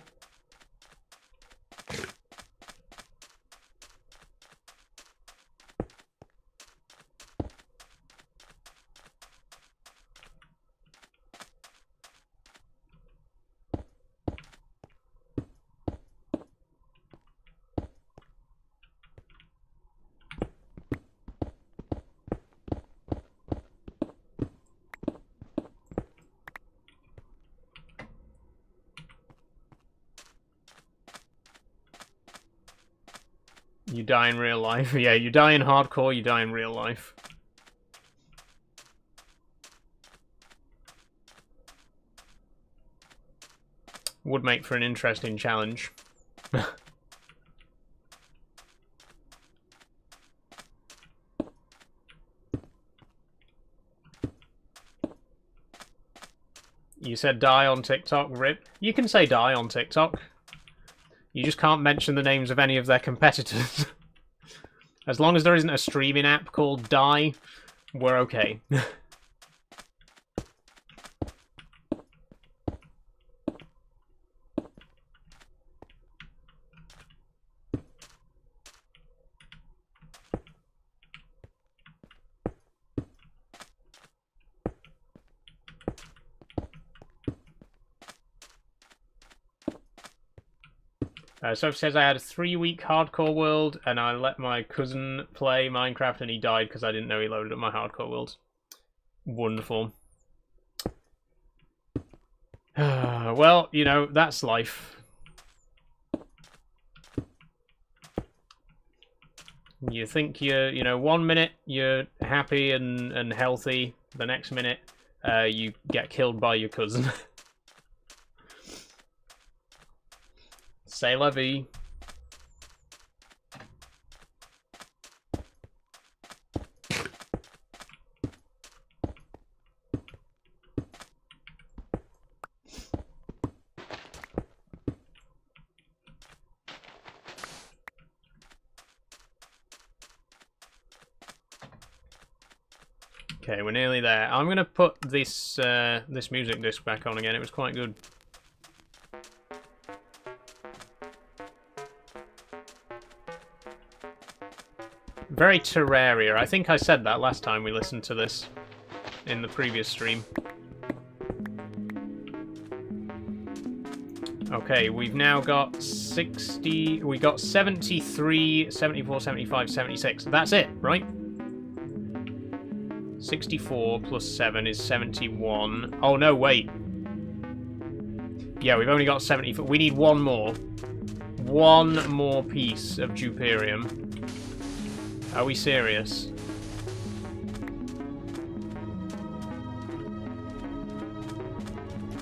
You die in real life. Yeah, you die in hardcore, you die in real life. Would make for an interesting challenge. You said die on TikTok, Rip. You can say die on TikTok. You just can't mention the names of any of their competitors. As long as there isn't a streaming app called Die, we're okay. So it says I had a 3-week hardcore world, and I let my cousin play Minecraft, and he died because I didn't know he loaded up my hardcore world. Wonderful. Well, you know, that's life. You think you know, 1 minute you're happy and healthy, the next minute you get killed by your cousin. C'est la vie. Okay, we're nearly there. I'm gonna put this this music disc back on again. It was quite good. Very Terraria. I think I said that last time we listened to this in the previous stream. Okay, we've now got 60... We got 73, 74, 75, 76. That's it, right? 64 plus 7 is 71. Oh, no, wait. Yeah, we've only got 74. We need one more. One more piece of Juperium. Are we serious?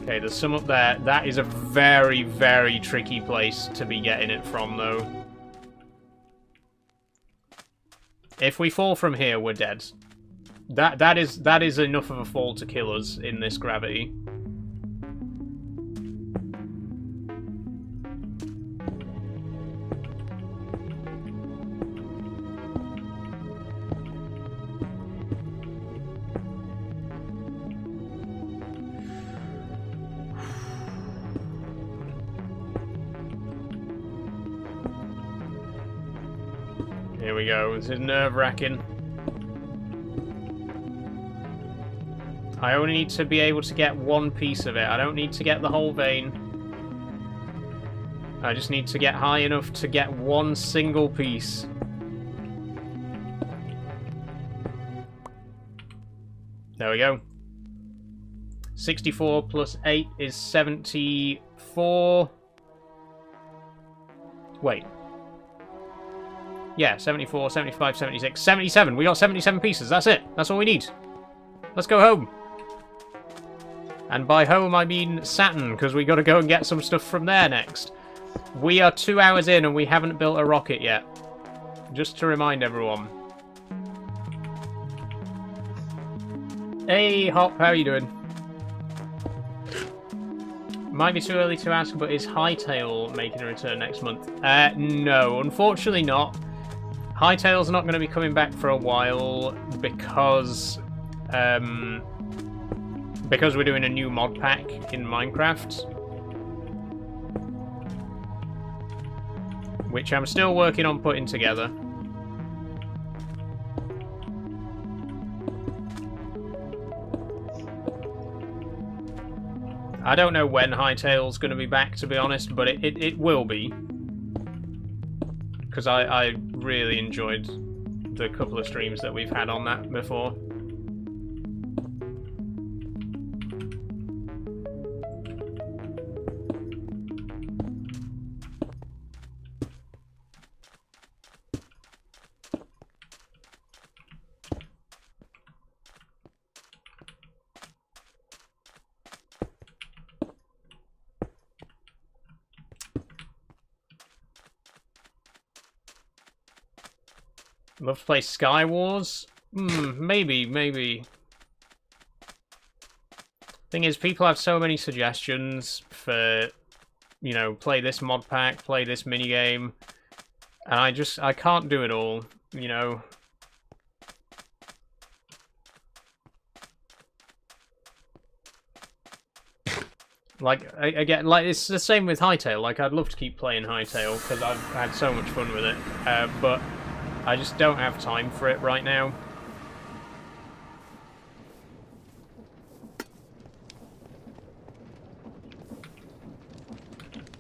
Okay, there's some up there. That is a very, very tricky place to be getting it from, though. If we fall from here, we're dead. That is enough of a fall to kill us in this gravity. Here we go. This is nerve-wracking. I only need to be able to get one piece of it. I don't need to get the whole vein. I just need to get high enough to get one single piece. There we go. 64 plus 8 is 74. Wait. Yeah, 74, 75, 76, 77. We got 77 pieces. That's it. That's all we need. Let's go home. And by home, I mean Saturn, because we got to go and get some stuff from there next. We are 2 hours in and we haven't built a rocket yet. Just to remind everyone. Hey, Hop, how are you doing? Might be too early to ask, but is Hightail making a return next month? No, unfortunately not. Hightail's not going to be coming back for a while because we're doing a new mod pack in Minecraft, which I'm still working on putting together. I don't know when Hightail's going to be back, to be honest, but it will be. Because I really enjoyed the couple of streams that we've had on that before. Love to play Sky Wars? Maybe. Thing is, people have so many suggestions for, you know, play this mod pack, play this minigame, and I can't do it all, you know. Like, again, like, it's the same with Hightail. Like, I'd love to keep playing Hightail, because I've had so much fun with it, but I just don't have time for it right now.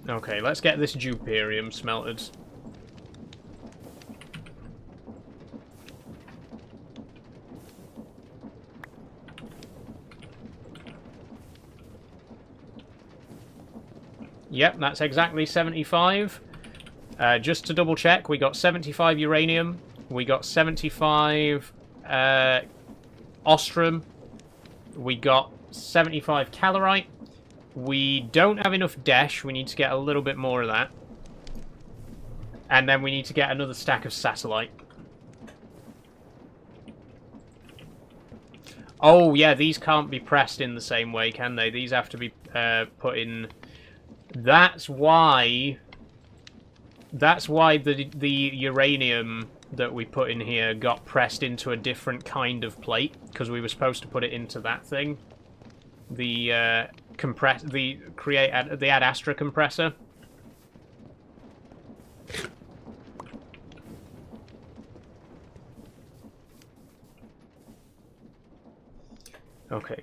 Okay, let's get this Duperium smelted. Yep, that's exactly 75. Just to double check, we got 75 uranium, we got 75 ostrum, we got 75 calorite. We don't have enough desh, we need to get a little bit more of that. And then we need to get another stack of satellite. Oh, yeah, these can't be pressed in the same way, can they? These have to be put in... That's why the uranium that we put in here got pressed into a different kind of plate, because we were supposed to put it into that thing. The Ad Astra compressor. Okay.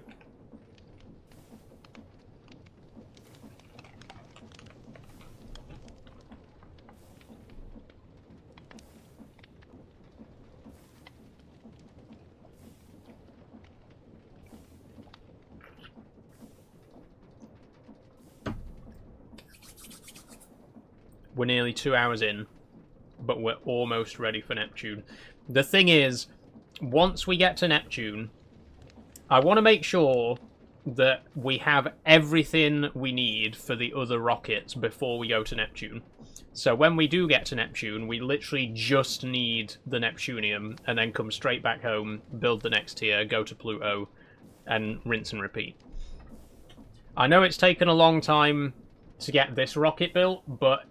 We're nearly 2 hours in, but we're almost ready for Neptune. The thing is, once we get to Neptune, I want to make sure that we have everything we need for the other rockets before we go to Neptune. So when we do get to Neptune, we literally just need the Neptunium, and then come straight back home, build the next tier, go to Pluto, and rinse and repeat. I know it's taken a long time to get this rocket built, but...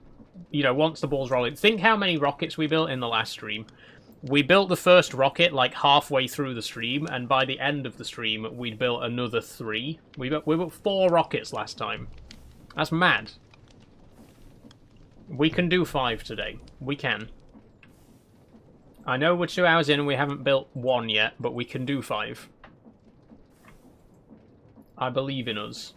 You know, once the ball's rolling... Think how many rockets we built in the last stream. We built the first rocket, like, halfway through the stream, and by the end of the stream, we'd built another 3. We built 4 rockets last time. That's mad. We can do 5 today. We can. I know we're 2 hours in and we haven't built 1 yet, but we can do 5. I believe in us.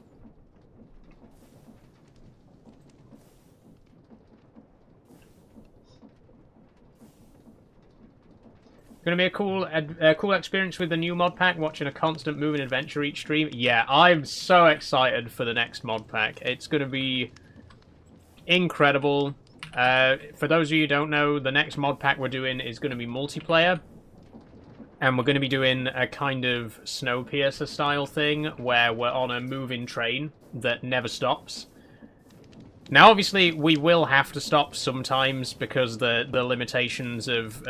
Going to be a cool experience with the new mod pack, watching a constant moving adventure each stream. Yeah, I'm so excited for the next mod pack. It's going to be incredible. For those of you who don't know, the next mod pack we're doing is going to be multiplayer. And we're going to be doing a kind of Snowpiercer style thing, where we're on a moving train that never stops. Now, obviously, we will have to stop sometimes because the limitations of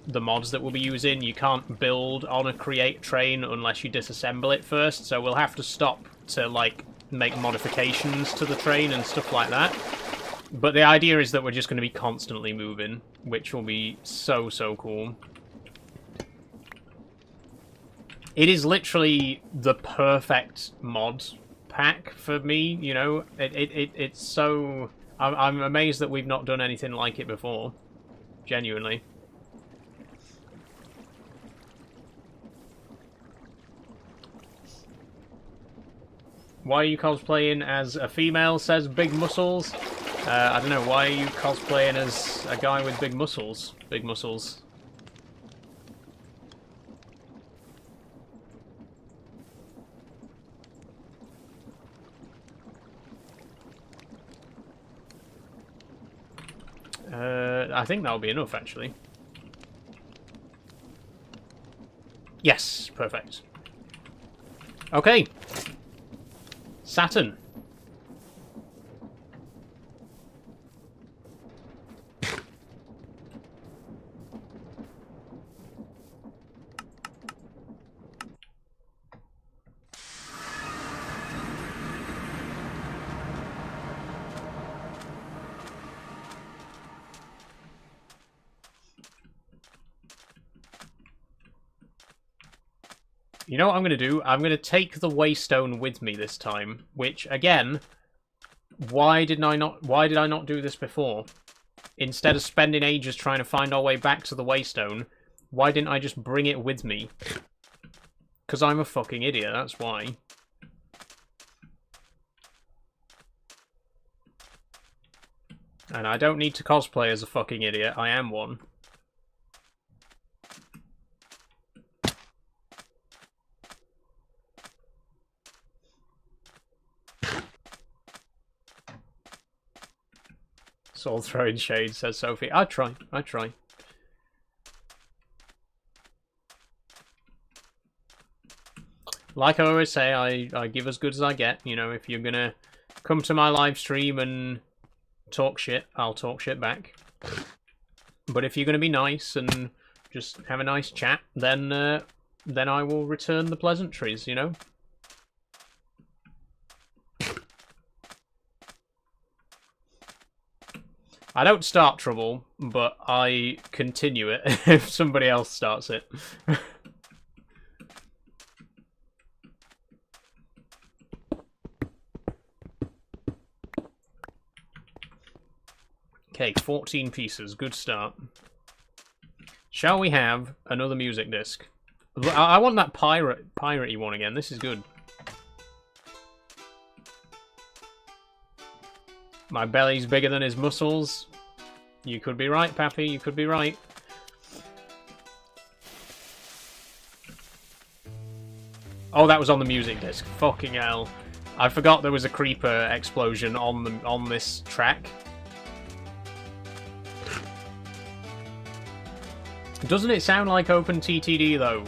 the mods that we'll be using. You can't build on a create train unless you disassemble it first, so we'll have to stop to, like, make modifications to the train and stuff like that. But the idea is that we're just going to be constantly moving, which will be so, so cool. It is literally the perfect mod pack for me, you know. It's so... I'm amazed that we've not done anything like it before. Genuinely. Why are you cosplaying as a female, says Big Muscles? I don't know, why are you cosplaying as a guy with big muscles? Big muscles. I think that'll be enough, actually. Yes, perfect. Okay. Saturn. You know what I'm going to do? I'm going to take the Waystone with me this time, which, again, why did I not do this before? Instead of spending ages trying to find our way back to the Waystone, why didn't I just bring it with me? Because I'm a fucking idiot, that's why. And I don't need to cosplay as a fucking idiot. I am one. Soul throwing shade, says Sophie. I try. Like I always say, I give as good as I get. You know, if you're gonna come to my live stream and talk shit, I'll talk shit back. But if you're gonna be nice and just have a nice chat, then I will return the pleasantries, you know? I don't start trouble, but I continue it if somebody else starts it. Okay, 14 pieces. Good start. Shall we have another music disc? I want that piratey one again. This is good. My belly's bigger than his muscles. You could be right, Pappy. You could be right. Oh, that was on the music disc. Fucking hell. I forgot there was a creeper explosion on this track. Doesn't it sound like OpenTTD, though?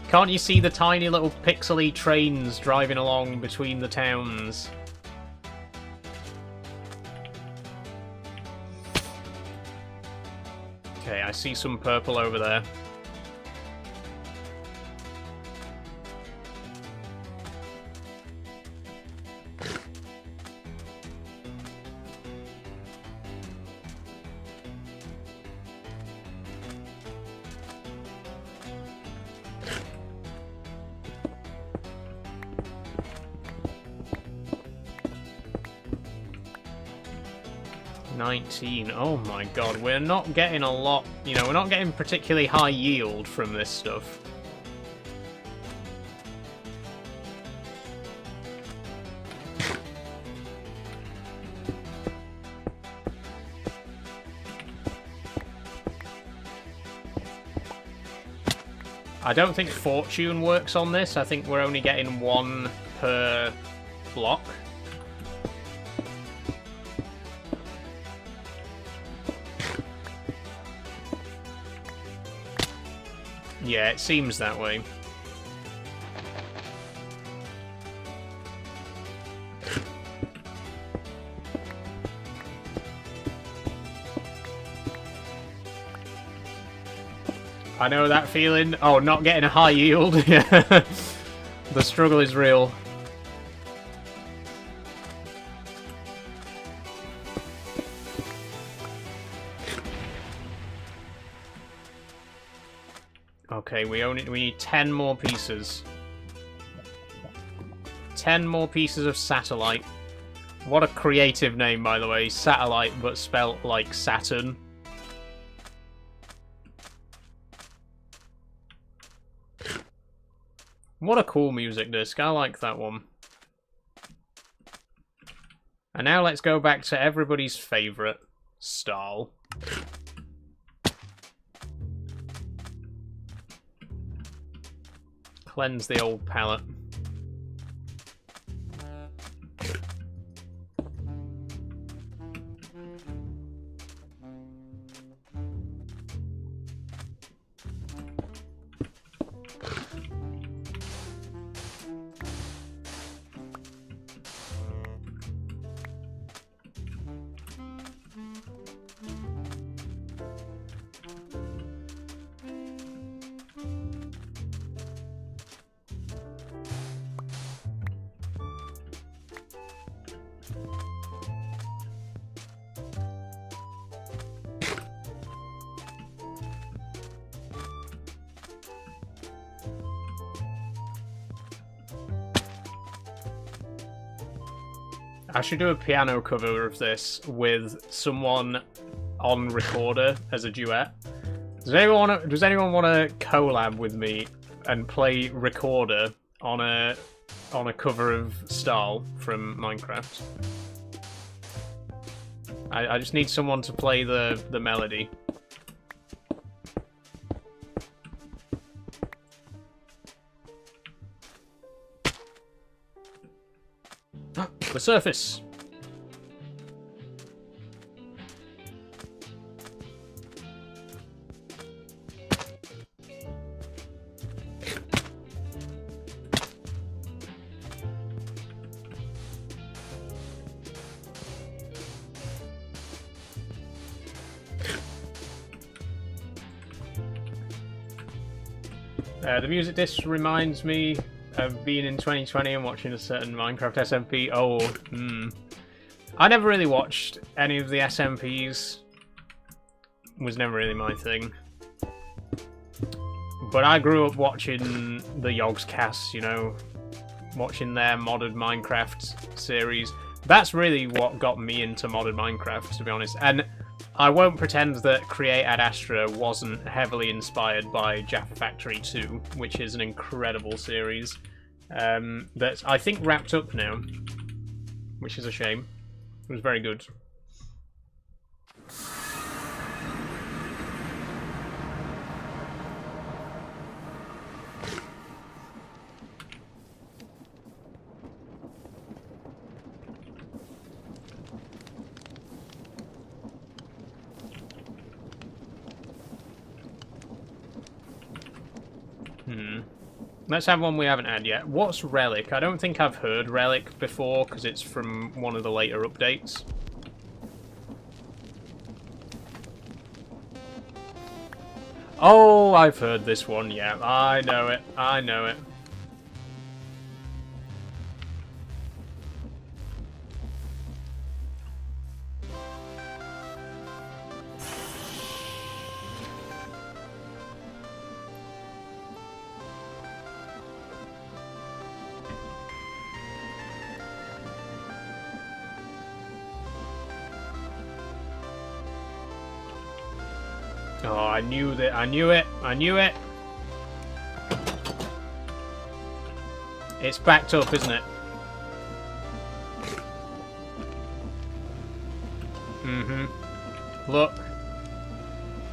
Can't you see the tiny little pixely trains driving along between the towns? Okay, I see some purple over there. Oh my god, we're not getting a lot, you know, we're not getting particularly high yield from this stuff. I don't think fortune works on this. I think we're only getting one per block. Yeah, it seems that way. I know that feeling. Oh, not getting a high yield. Yeah. The struggle is real. Okay, we need 10 more pieces. 10 more pieces of satellite. What a creative name, by the way. Satellite, but spelt like Saturn. What a cool music disc. I like that one. And now let's go back to everybody's favourite, Stahl. Cleanse the old palette. I should do a piano cover of this with someone on recorder as a duet. Does anyone want to collab with me and play recorder on a cover of Stahl from Minecraft? I just need someone to play the melody. The surface. The music disc reminds me of being in 2020 and watching a certain Minecraft SMP. Oh, I never really watched any of the SMPs. It was never really my thing. But I grew up watching the Yogscasts, you know, watching their modded Minecraft series. That's really what got me into modded Minecraft, to be honest. And I won't pretend that Create Ad Astra wasn't heavily inspired by Jaffa Factory 2, which is an incredible series that's, I think, wrapped up now, which is a shame. It was very good. Let's have one we haven't had yet. What's Relic? I don't think I've heard Relic before, because it's from one of the later updates. Oh, I've heard this one, yeah. I know it. I know it. Oh, I knew that. I knew it. I knew it. It's backed up, isn't it? Look.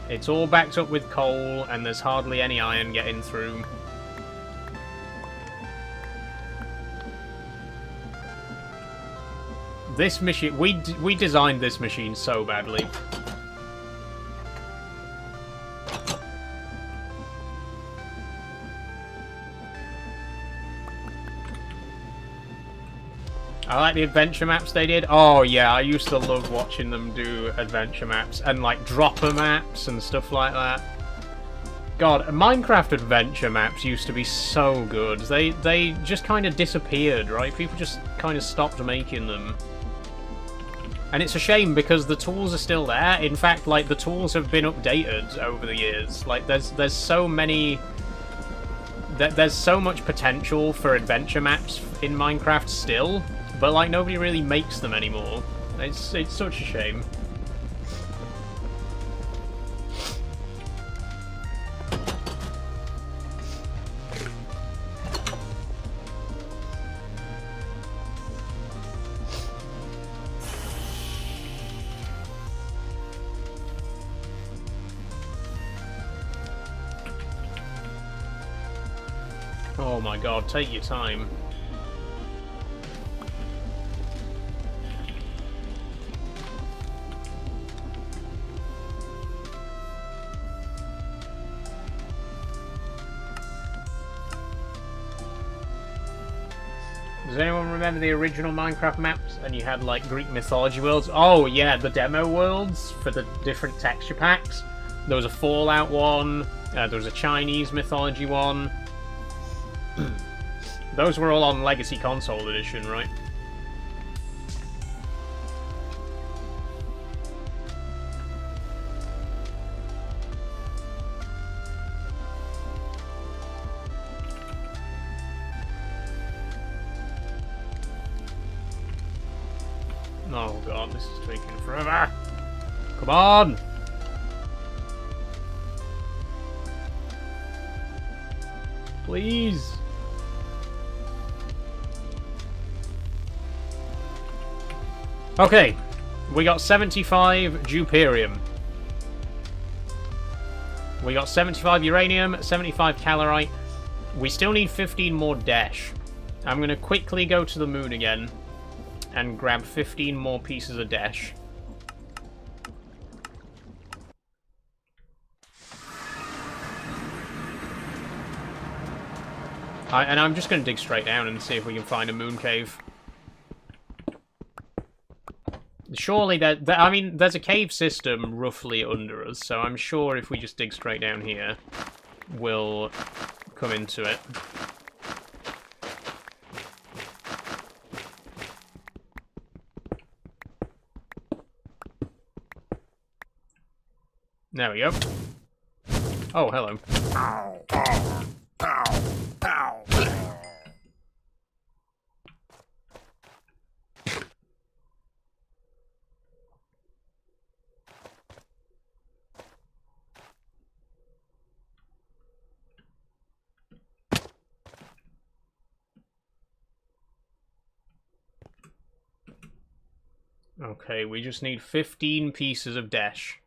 It's all backed up with coal, and there's hardly any iron getting through. This machine... We designed this machine so badly. I like the adventure maps they did. Oh yeah, I used to love watching them do adventure maps and like dropper maps and stuff like that. God, Minecraft adventure maps used to be so good. They just kind of disappeared, right? People just kind of stopped making them. And it's a shame because the tools are still there. In fact, like the tools have been updated over the years. Like there's so many... There's so much potential for adventure maps in Minecraft still. But, like, nobody really makes them anymore. It's such a shame. Oh my god, take your time. Does anyone remember the original Minecraft maps? And you had like Greek mythology worlds? Oh yeah, the demo worlds for the different texture packs. There was a Fallout one, there was a Chinese mythology one. Those were all on Legacy Console Edition, right? Oh god, this is taking forever. Come on! Please! Okay. We got 75 Juperium. We got 75 uranium, 75 calorite. We still need 15 more dash. I'm going to quickly go to the moon again and grab 15 more pieces of dash. And I'm just going to dig straight down and see if we can find a moon cave. Surely, I mean, there's a cave system roughly under us, so I'm sure if we just dig straight down here, we'll come into it. There we go. Oh, hello. Ow, ow, ow, ow. Okay, we just need 15 pieces of dash.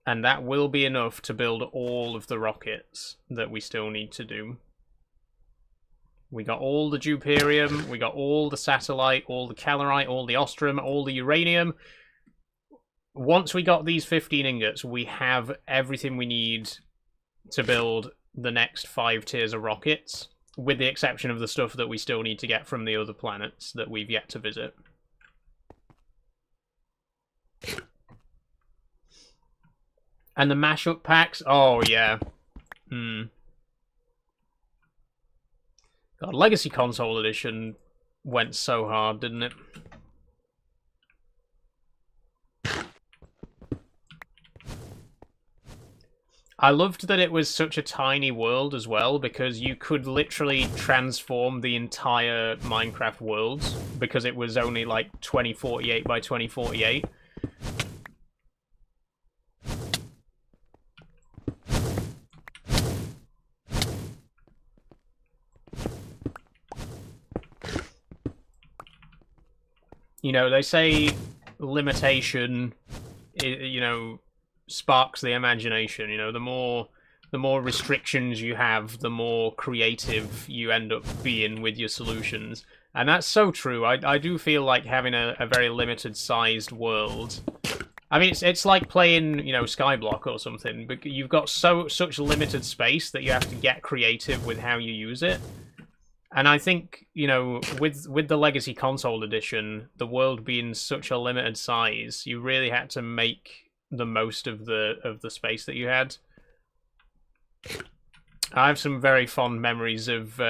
And that will be enough to build all of the rockets that we still need to do. We got all the Juperium, we got all the satellite, all the calorite, all the ostrum, all the uranium. Once we got these 15 ingots, we have everything we need to build the next 5 tiers of rockets, with the exception of the stuff that we still need to get from the other planets that we've yet to visit. And the mashup packs? Oh, yeah. God, Legacy Console Edition went so hard, didn't it? I loved that it was such a tiny world as well, because you could literally transform the entire Minecraft world, because it was only like 2048 by 2048. You know, they say limitation, you know, sparks the imagination. You know, the more restrictions you have, the more creative you end up being with your solutions. And that's so true. I do feel like having a very limited sized world. I mean, it's like playing, you know, Skyblock or something, but you've got such limited space that you have to get creative with how you use it. And I think, you know, with the Legacy Console Edition, the world being such a limited size, you really had to make the most of the space that you had. I have some very fond memories of,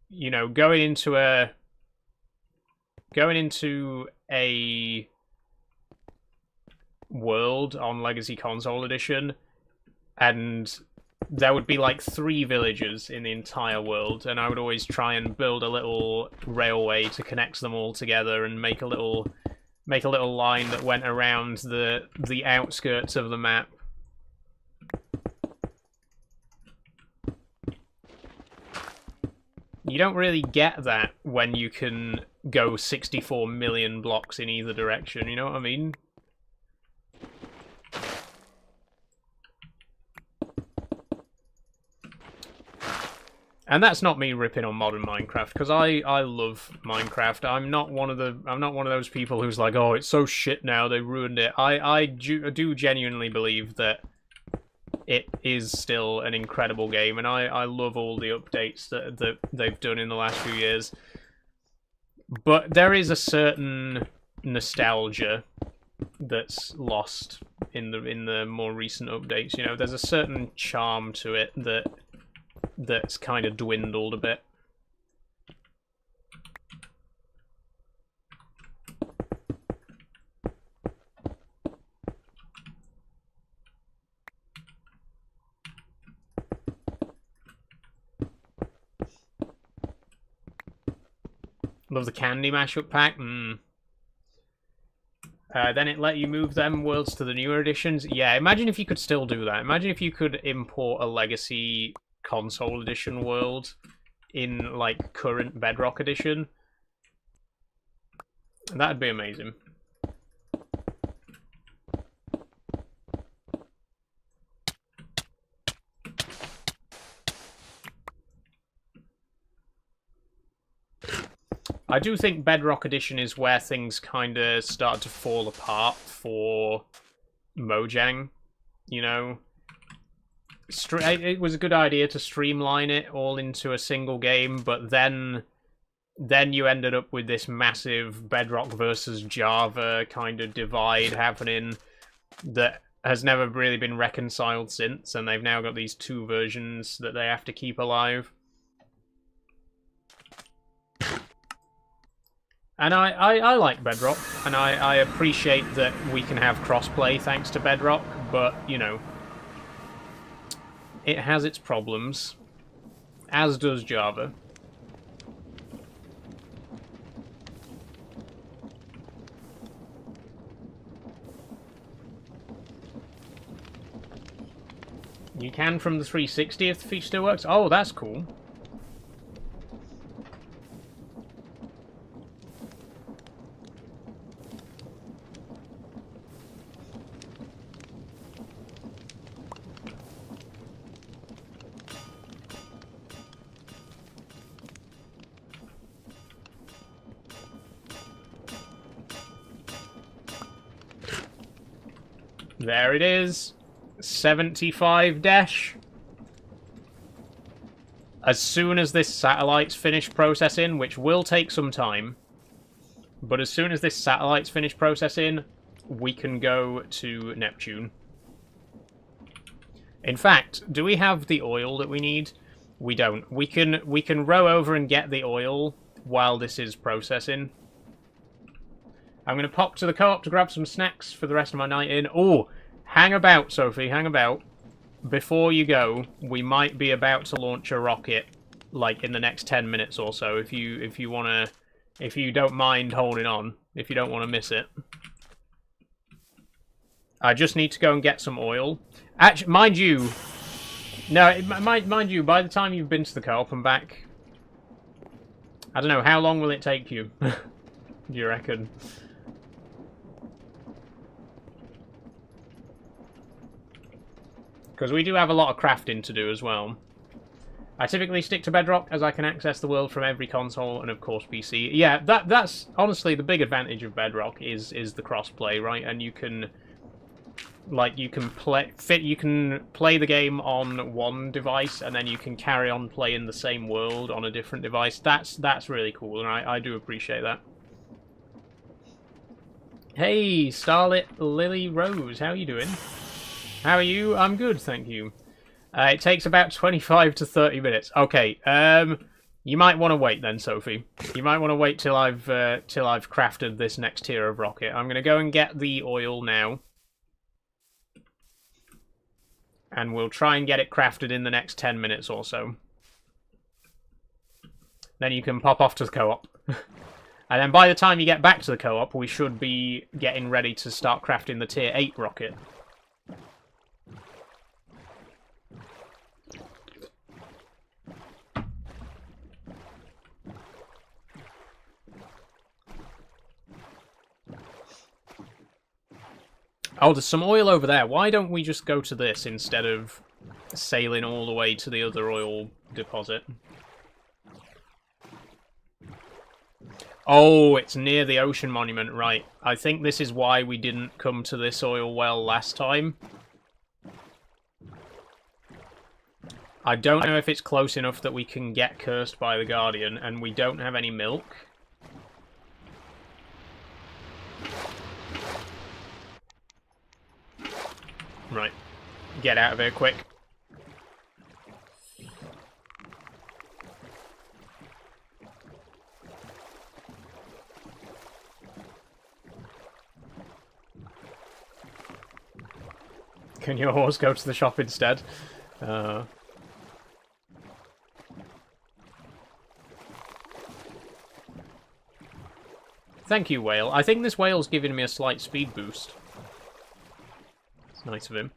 you know, going into a world on Legacy Console Edition, and there would be like 3 villages in the entire world, and I would always try and build a little railway to connect them all together and make a little line that went around the outskirts of the map. You don't really get that when you can go 64 million blocks in either direction, you know what I mean? And that's not me ripping on modern Minecraft, because I love Minecraft. I'm not one of those people who's like, oh, it's so shit now, they ruined it. I do genuinely believe that it is still an incredible game, and I love all the updates that they've done in the last few years. But there is a certain nostalgia that's lost in the more recent updates. You know, there's a certain charm to it that's kind of dwindled a bit. Love the candy mashup pack. Then it let you move them worlds to the newer editions. Yeah, imagine if you could still do that. Imagine if you could import a Legacy Console Edition world in like current Bedrock Edition. That'd be amazing. I do think Bedrock Edition is where things kind of start to fall apart for Mojang, you know. It was a good idea to streamline it all into a single game, but then you ended up with this massive Bedrock versus Java kind of divide happening that has never really been reconciled since, and they've now got these two versions that they have to keep alive. And I like Bedrock, and I appreciate that we can have crossplay thanks to Bedrock, but, you know, it has its problems, as does Java. You can from the 360 if the feature still works. Oh, that's cool. There it is. 75 dash. As soon as this satellite's finished processing, which will take some time, but as soon as this satellite's finished processing, we can go to Neptune. In fact, do we have the oil that we need? We don't. We can row over and get the oil while this is processing. I'm going to pop to the co-op to grab some snacks for the rest of my night in. Oh, hang about, Sophie, hang about. Before you go, we might be about to launch a rocket, like in the next 10 minutes or so. If you don't mind holding on, if you don't want to miss it. I just need to go and get some oil. Actually, mind you, mind you, by the time you've been to the co-op and back, I don't know, how long will it take you? Do you reckon? Because we do have a lot of crafting to do as well. I typically stick to Bedrock as I can access the world from every console and of course PC. Yeah, that's honestly the big advantage of Bedrock is the crossplay, right? And you can play the game on one device and then you can carry on playing the same world on a different device. That's really cool, and I do appreciate that. Hey, Starlit Lily Rose, how are you doing? How are you? I'm good, thank you. It takes about 25 to 30 minutes. Okay, you might want to wait then, Sophie. You might want to wait till I've crafted this next tier of rocket. I'm going to go and get the oil now. And we'll try and get it crafted in the next 10 minutes or so. Then you can pop off to the co-op. And then by the time you get back to the co-op, we should be getting ready to start crafting the tier 8 rocket. Oh, there's some oil over there. Why don't we just go to this instead of sailing all the way to the other oil deposit? Oh, it's near the ocean monument, right. I think this is why we didn't come to this oil well last time. I don't know if it's close enough that we can get cursed by the Guardian, and we don't have any milk. Right. Get out of here quick. Can your horse go to the shop instead? Thank you, whale. I think this whale's giving me a slight speed boost. It's nice of him.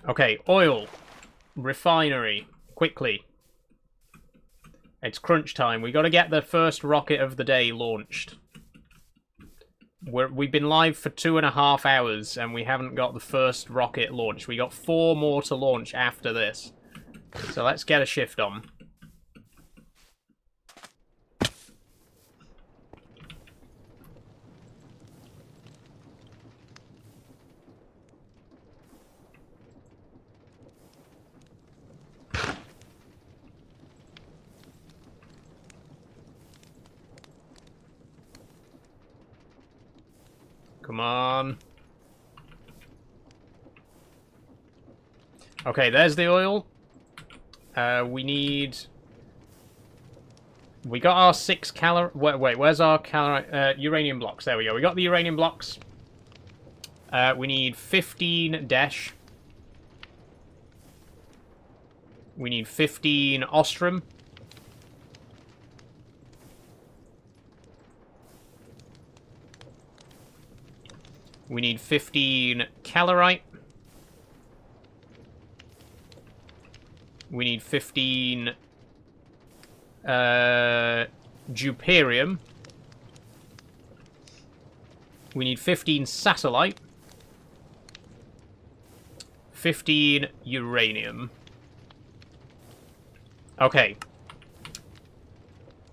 Okay, oil. Refinery. Quickly. It's crunch time. We got to get the first rocket of the day launched. We've been live for 2.5 hours and we haven't got the first rocket launched. We got 4 more to launch after this. So let's get a shift on. Come on. Okay, there's the oil. We got our 6 calorie... Wait, where's our calorie... uranium blocks. There we go. We got the uranium blocks. We need 15 Desh. We need 15 Ostrom. We need 15 Calorite. We need 15 Duperium. We need 15 Satellite. 15 Uranium. Okay.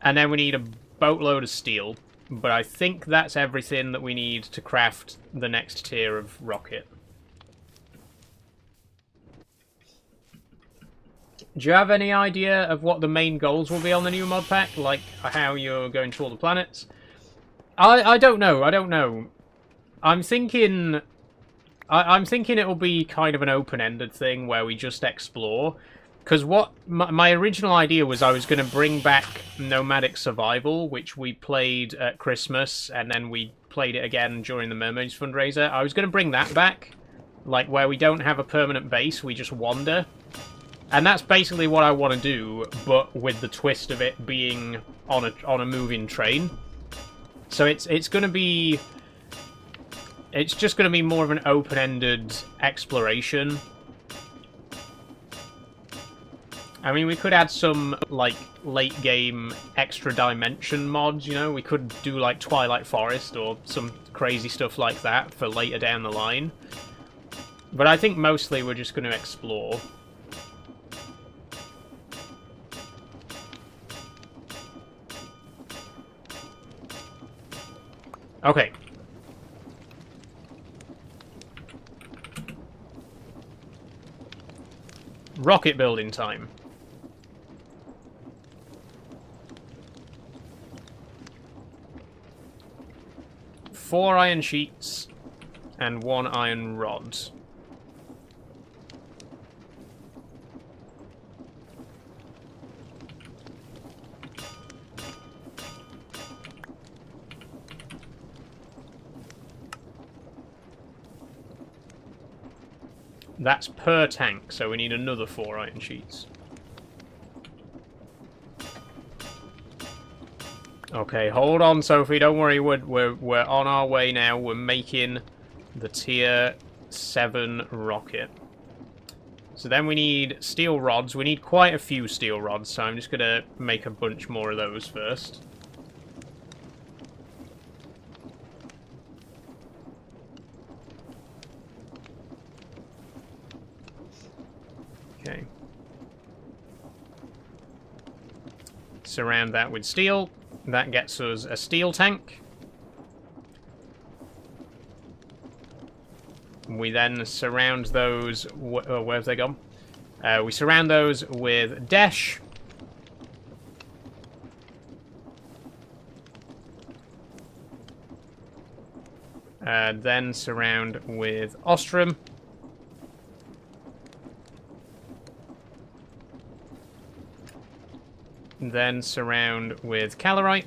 And then we need a boatload of steel. But I think that's everything that we need to craft the next tier of rocket. Do you have any idea of what the main goals will be on the new mod pack? Like how you're going to all the planets? I don't know. I don't know. I'm thinking it'll be kind of an open-ended thing where we just explore. Because what my original idea was, I was going to bring back Nomadic Survival, which we played at Christmas, and then we played it again during the Mermaids fundraiser. I was going to bring that back, like where we don't have a permanent base, we just wander. And that's basically what I want to do, but with the twist of it being on a moving train. So it's going to be... It's just going to be more of an open-ended exploration. I mean, we could add some, like, late-game extra dimension mods, you know? We could do, like, Twilight Forest or some crazy stuff like that for later down the line. But I think mostly we're just going to explore. Okay. Rocket building time. 4 iron sheets and 1 iron rod. That's per tank, so we need another 4 iron sheets. Okay, hold on, Sophie. Don't worry. We're on our way now. We're making the tier 7 rocket. So then we need steel rods. We need quite a few steel rods, so I'm just gonna make a bunch more of those first. Okay. Surround that with steel. That gets us a steel tank. We then surround those... where have they gone? We surround those with Desh. Then surround with Ostrom. Then surround with Calorite.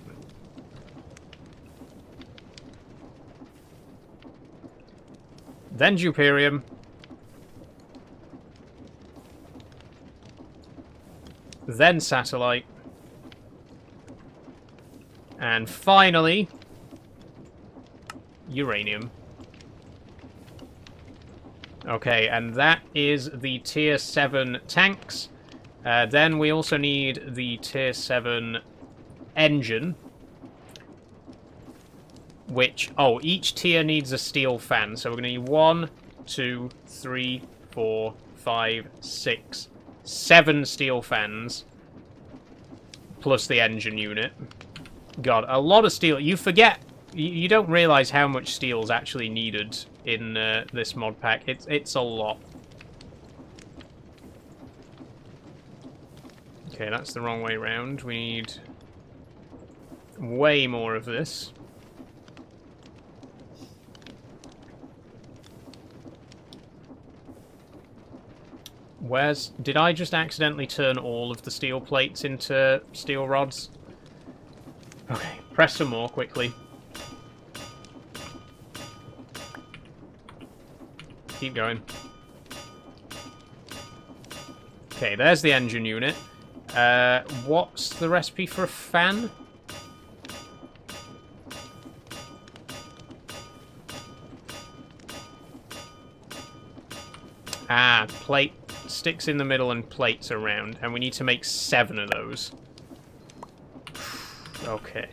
Then Duperium. Then Satellite. And finally, Uranium. Okay, and that is the tier 7 tanks. Then we also need the tier 7 engine. Which, oh, each tier needs a steel fan. So we're going to need 1, 2, 3, 4, 5, 6, 7 steel fans. Plus the engine unit. God, a lot of steel. You forget, you don't realise how much steel is actually needed in this mod pack. It's a lot. Okay, that's the wrong way round. We need way more of this. Did I just accidentally turn all of the steel plates into steel rods? Okay, press some more quickly. Keep going. Okay, there's the engine unit. What's the recipe for a fan? Ah, plate. Sticks in the middle and plates around, and we need to make 7 of those. Okay.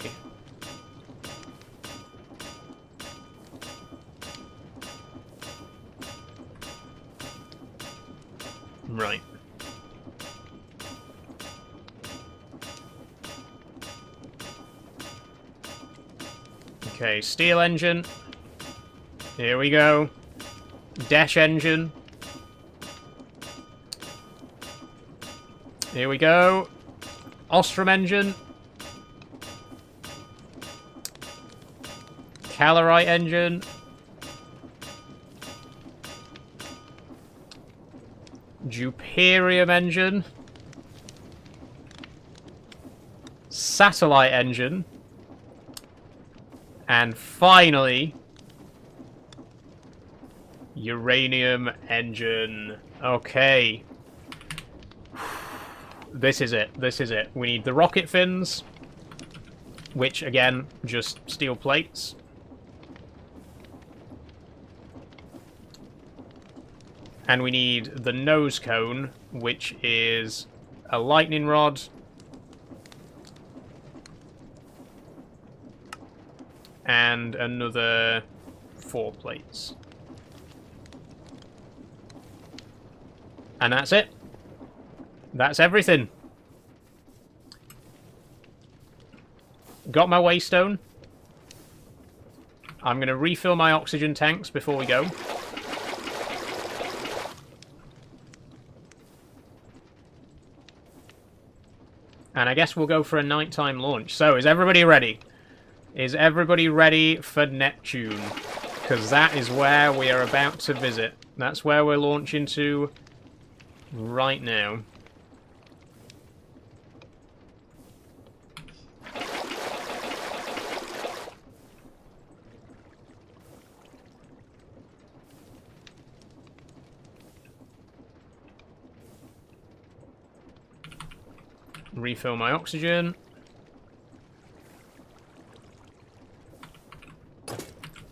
Right. Okay, steel engine. Here we go. Dash engine. Here we go. Ostrom engine. Calorite engine. Duperium engine. Satellite engine. And finally, uranium engine. Okay. This is it. This is it. We need the rocket fins, which, again, just steel plates. And we need the nose cone, which is a lightning rod. And another 4 plates. And that's it. That's everything. Got my waystone. I'm going to refill my oxygen tanks before we go. And I guess we'll go for a nighttime launch. So, is everybody ready? Is everybody ready for Neptune? Because that is where we are about to visit. That's where we're launching to right now. Refill my oxygen.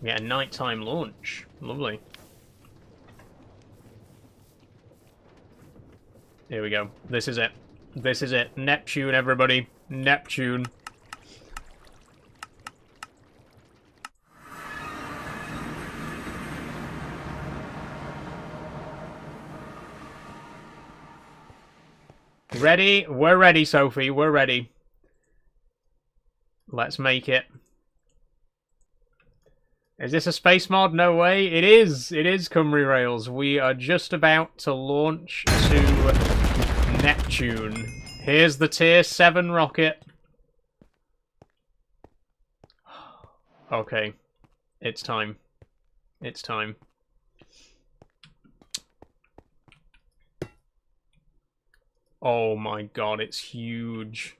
Get a nighttime launch. Lovely. Here we go. This is it. This is it. Neptune, everybody. Neptune. Ready? We're ready, Sophie. We're ready. Let's make it. Is this a space mod? No way. It is. It is Cymru Rails. We are just about to launch to Neptune. Here's the tier 7 rocket. Okay. It's time. It's time. Oh my god, it's huge.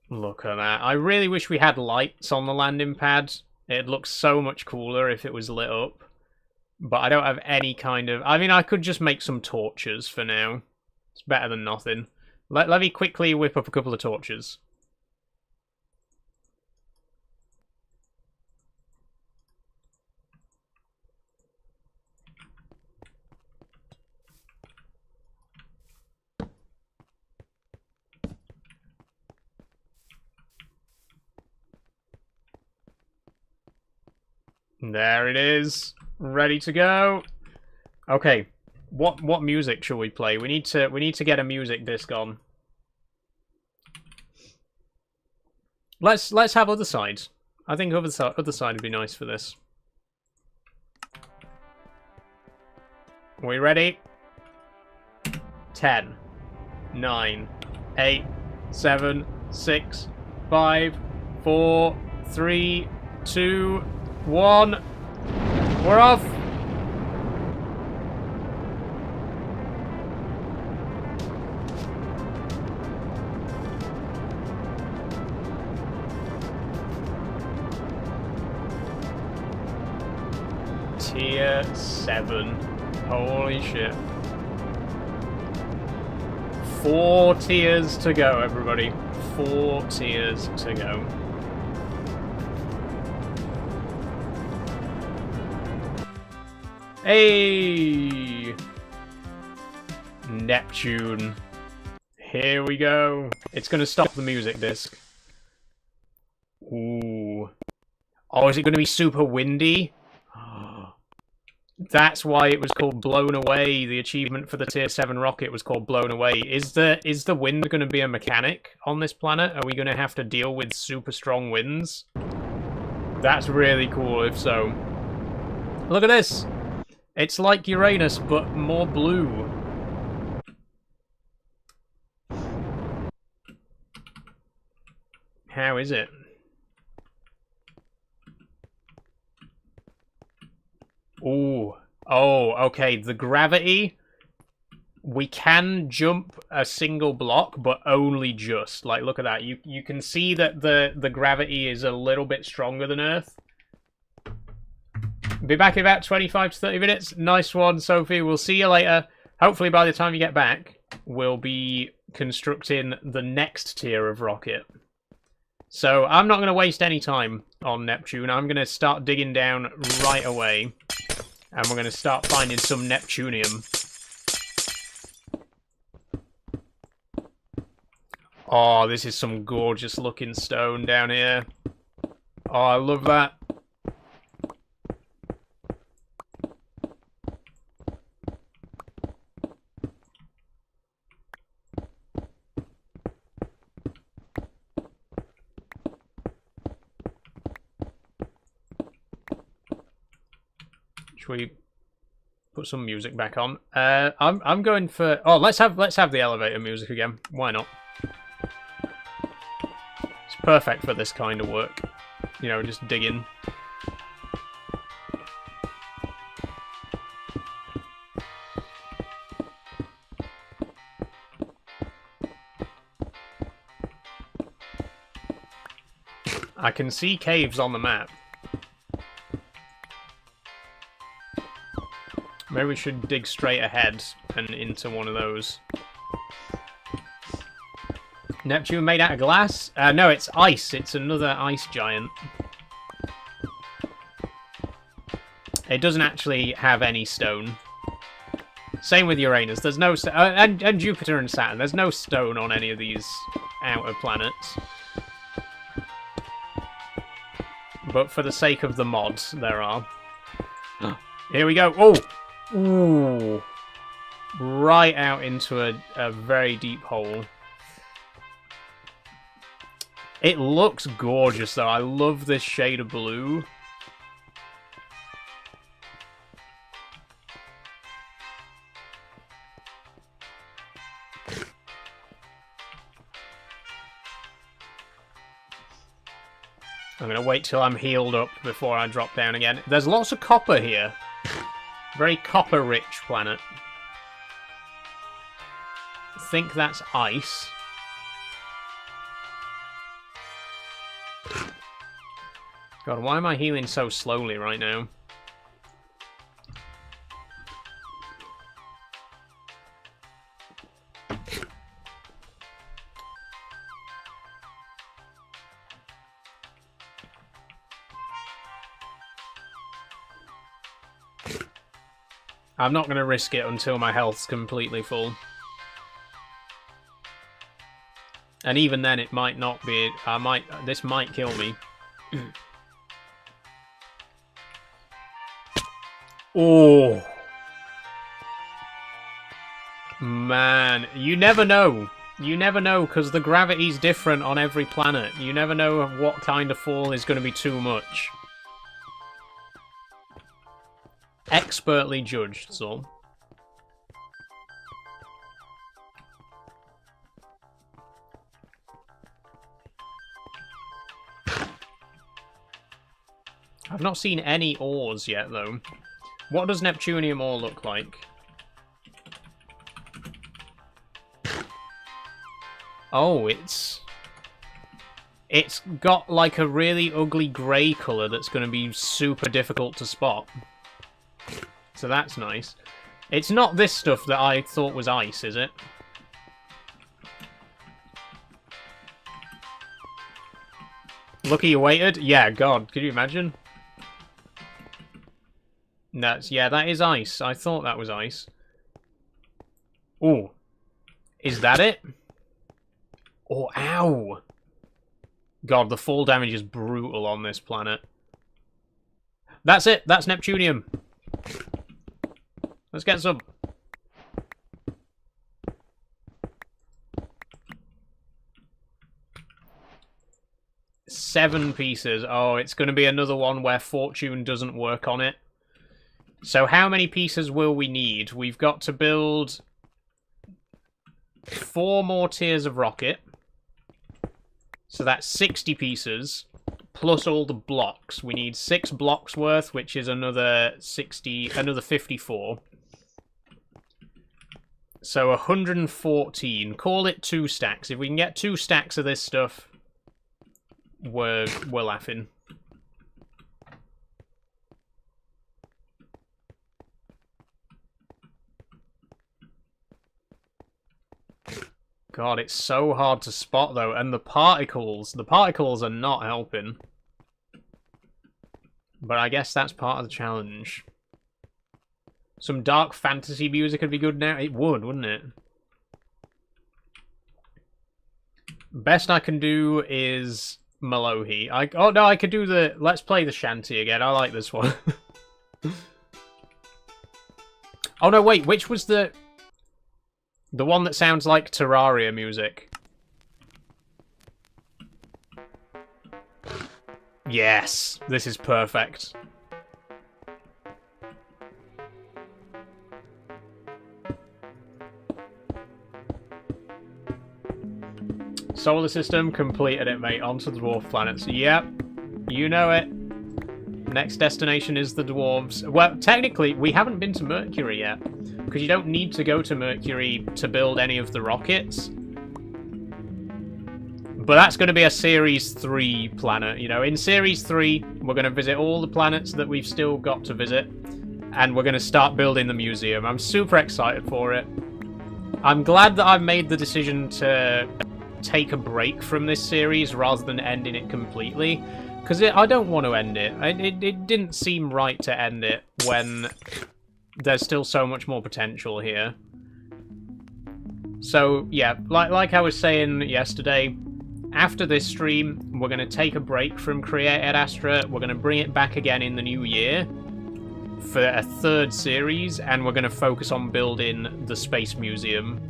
Look at that. I really wish we had lights on the landing pad. It'd look so much cooler if it was lit up. But I don't have any kind of... I mean, I could just make some torches for now. It's better than nothing. Let me quickly whip up a couple of torches. There it is. Ready to go. Okay. What music shall we play? We need to get a music disc on. Let's have other sides. I think other side would be nice for this. Are we ready? 10, 9, 8, 7, 6, 5, 4, 3, 2, 1. We're off. Tier 7. Holy shit. 4 tiers to go, everybody. 4 tiers to go. Hey! Neptune. Here we go. It's gonna stop the music disc. Ooh. Oh, is it gonna be super windy? That's why it was called Blown Away. The achievement for the Tier 7 rocket was called Blown Away. Is the wind going to be a mechanic on this planet? Are we going to have to deal with super strong winds? That's really cool if so. Look at this! It's like Uranus, but more blue. How is it? Ooh. Oh, okay. The gravity. We can jump a single block, but only just. Like, look at that. You can see that the gravity is a little bit stronger than Earth. Be back in about 25 to 30 minutes. Nice one, Sophie. We'll see you later. Hopefully by the time you get back, we'll be constructing the next tier of rocket. So I'm not going to waste any time on Neptune. I'm going to start digging down right away. And we're going to start finding some Neptunium. Oh, this is some gorgeous looking stone down here. Oh, I love that. Should we put some music back on? I'm going for. Oh, let's have the elevator music again. Why not? It's perfect for this kind of work. You know, just digging. I can see caves on the map. Maybe we should dig straight ahead and into one of those. Neptune made out of glass? No, it's ice. It's another ice giant. It doesn't actually have any stone. Same with Uranus. There's no and Jupiter and Saturn. There's no stone on any of these outer planets. But for the sake of the mods, there are. Here we go. Oh! Ooh. Right out into a very deep hole. It looks gorgeous, though. I love this shade of blue. I'm going to wait till I'm healed up before I drop down again. There's lots of copper here. Very copper-rich planet. I think that's ice. God, why am I healing so slowly right now? I'm not going to risk it until my health's completely full. And even then, it might not be. This might kill me. Oh. Man, you never know. You never know, because the gravity's different on every planet. You never know what kind of fall is going to be too much. Expertly judged, so. I've not seen any ores yet, though. What does Neptunium ore look like? Oh, it's got like a really ugly grey colour that's going to be super difficult to spot. So that's nice. It's not this stuff that I thought was ice, is it? Lucky you waited? Yeah, God, could you imagine? Yeah, that is ice. I thought that was ice. Ooh. Is that it? Oh, ow! God, the fall damage is brutal on this planet. That's it! That's Neptunium! Let's get some. Seven pieces. Oh, it's going to be another one where fortune doesn't work on it. So how many pieces will we need? We've got to build 4 more tiers of rocket. So that's 60 pieces, plus all the blocks. We need 6 blocks worth, which is another 54. So 114. Call it 2 stacks. If we can get 2 stacks of this stuff, we're laughing. God, it's so hard to spot, though. And the particles are not helping. But I guess that's part of the challenge. Some dark fantasy music would be good now. It would, wouldn't it? Best I can do is Malohi. Oh, no, I could do the... Let's play the shanty again. I like this one. Oh, no, wait. Which was the... The one that sounds like Terraria music. Yes, this is perfect. Solar system, completed it, mate. On to the dwarf planets. Yep, you know it. Next destination is the dwarves. Well, technically, we haven't been to Mercury yet. Because you don't need to go to Mercury to build any of the rockets. But that's going to be a Series 3 planet. You know, in Series 3, we're going to visit all the planets that we've still got to visit. And we're going to start building the museum. I'm super excited for it. I'm glad that I've made the decision to take a break from this series rather than ending it completely. Because I don't want to end it. It didn't seem right to end it when... There's still so much more potential here. So, yeah, like I was saying yesterday, after this stream, we're going to take a break from Created Astra. We're going to bring it back again in the new year for a 3rd series, and we're going to focus on building the Space Museum.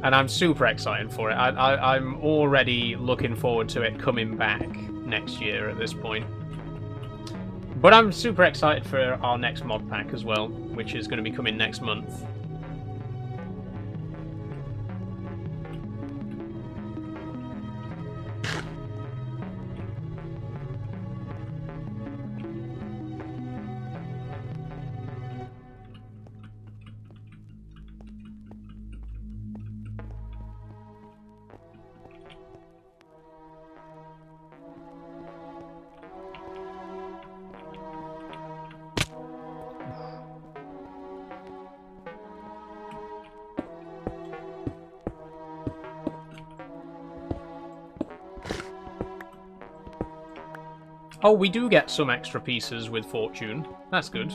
And I'm super excited for it. I'm already looking forward to it coming back next year at this point. But I'm super excited for our next mod pack as well, which is going to be coming next month. Oh, we do get some extra pieces with Fortune. That's good.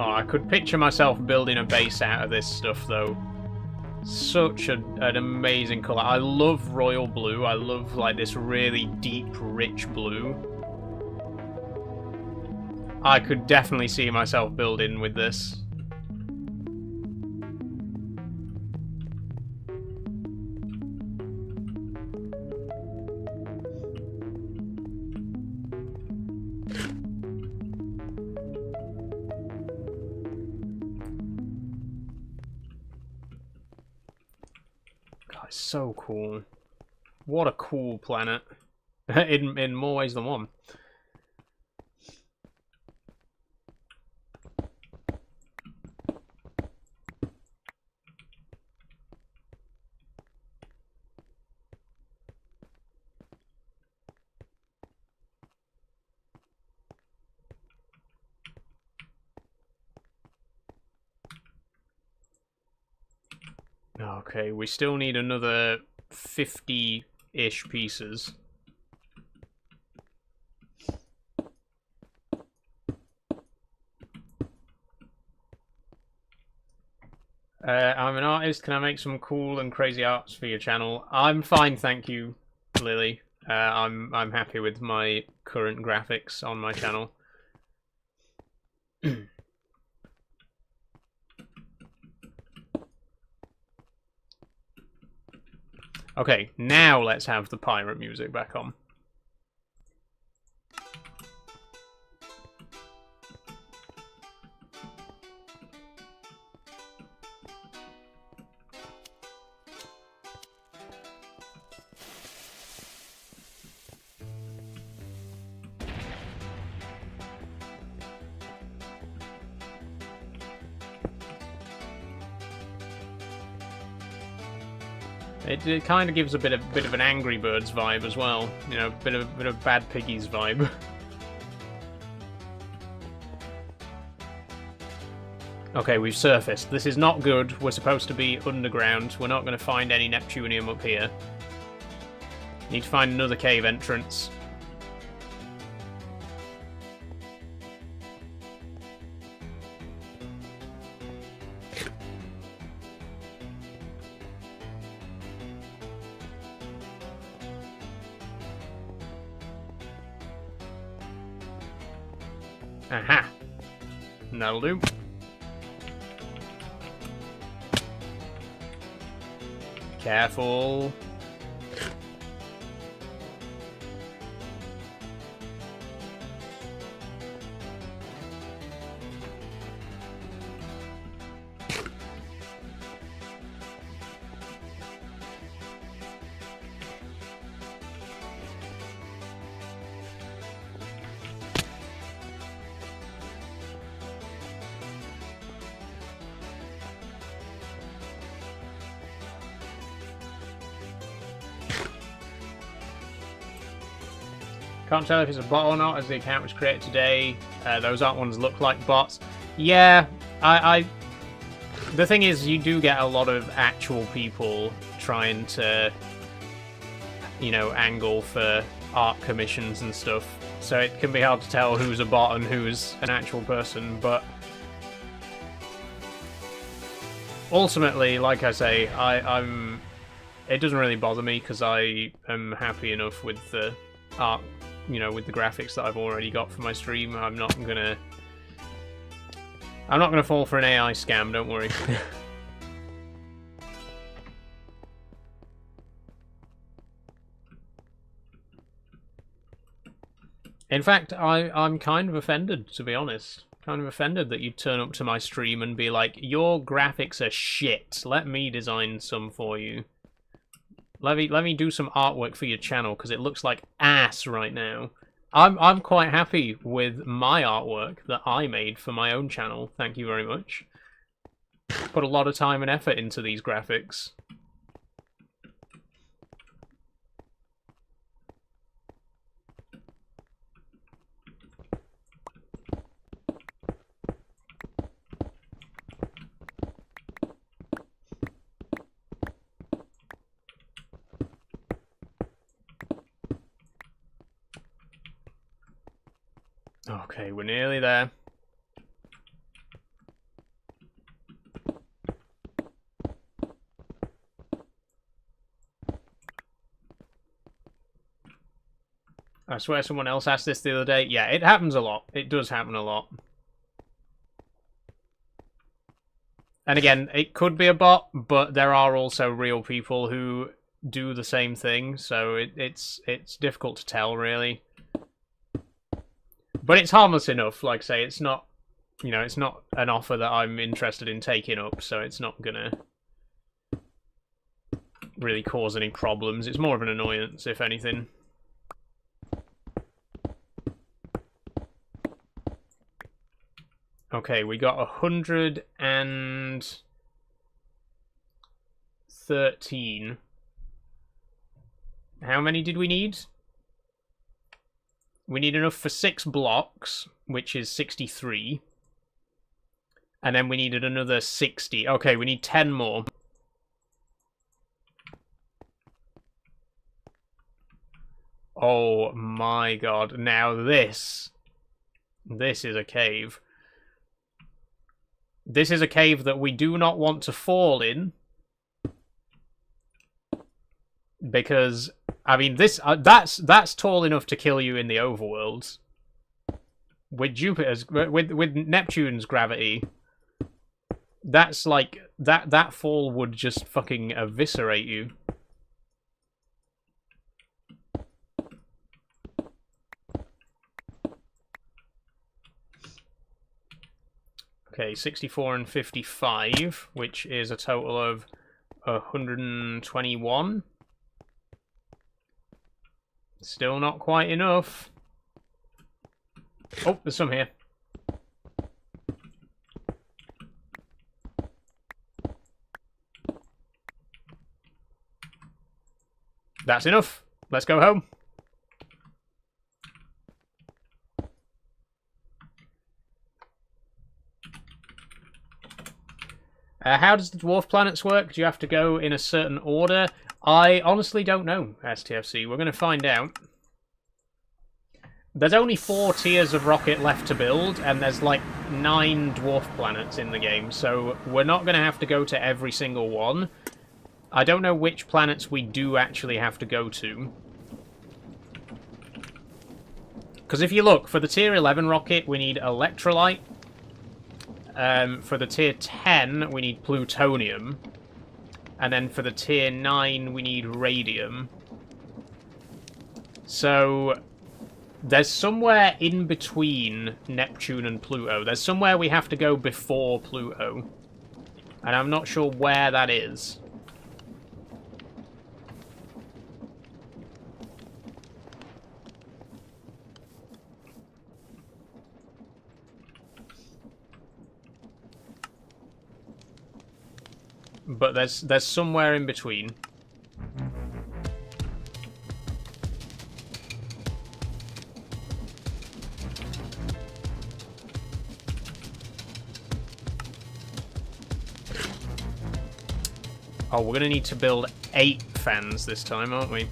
Oh, I could picture myself building a base out of this stuff, though. Such an amazing colour. I love royal blue. I love, like, this really deep, rich blue. I could definitely see myself building with this. So cool. What a cool planet. in more ways than one. Okay, we still need another 50-ish pieces. I'm an artist. Can I make some cool and crazy arts for your channel? I'm fine, thank you, Lily. I'm happy with my current graphics on my channel. Okay, now let's have the pirate music back on. It kind of gives a bit of an Angry Birds vibe as well, you know, bit of Bad Piggies vibe. Okay, we've surfaced. This is not good. We're supposed to be underground. We're not going to find any Neptunium up here. Need to find another cave entrance. Aha! That'll do. Careful. Can't tell if it's a bot or not, as the account was created today. Those art ones look like bots. Yeah, the thing is, you do get a lot of actual people trying to, you know, angle for art commissions and stuff. So it can be hard to tell who's a bot and who's an actual person, but ultimately, like I say, it doesn't really bother me because I am happy enough with the art, you know, with the graphics that I've already got for my stream. I'm not gonna fall for an AI scam, don't worry. In fact, I'm kind of offended, to be honest. Kind of offended that you'd turn up to my stream and be like, your graphics are shit, let me design some for you. Let me do some artwork for your channel, because it looks like ass right now. I'm quite happy with my artwork that I made for my own channel, thank you very much. Put a lot of time and effort into these graphics. Okay, we're nearly there. I swear someone else asked this the other day. Yeah, it happens a lot. It does happen a lot. And again, it could be a bot, but there are also real people who do the same thing, so it's difficult to tell, really. But it's harmless enough, like I say, it's not, you know, it's not an offer that I'm interested in taking up, so it's not gonna really cause any problems. It's more of an annoyance, if anything. Okay, we got 113. How many did we need? We need enough for 6 blocks, which is 63. And then we needed another 60. Okay, we need 10 more. Oh my god. Now this is a cave. This is a cave that we do not want to fall in. Because, I mean, that's tall enough to kill you in the overworlds. With Jupiter's, with Neptune's gravity, that's like, that fall would just fucking eviscerate you. Okay, 64 and 55, which is a total of 121. Still not quite enough. Oh, there's some here. That's enough. Let's go home. How does the dwarf planets work? Do you have to go in a certain order? I honestly don't know, STFC. We're going to find out. There's only 4 tiers of rocket left to build, and there's like 9 dwarf planets in the game, so we're not going to have to go to every single one. I don't know which planets we do actually have to go to. Because if you look, for the tier 11 rocket, we need electrolyte. For the tier 10, we need plutonium. And then for the tier 9, we need radium. So there's somewhere in between Neptune and Pluto. There's somewhere we have to go before Pluto. And I'm not sure where that is. But there's somewhere in between. Oh, we're going to need to build 8 fans this time, aren't we?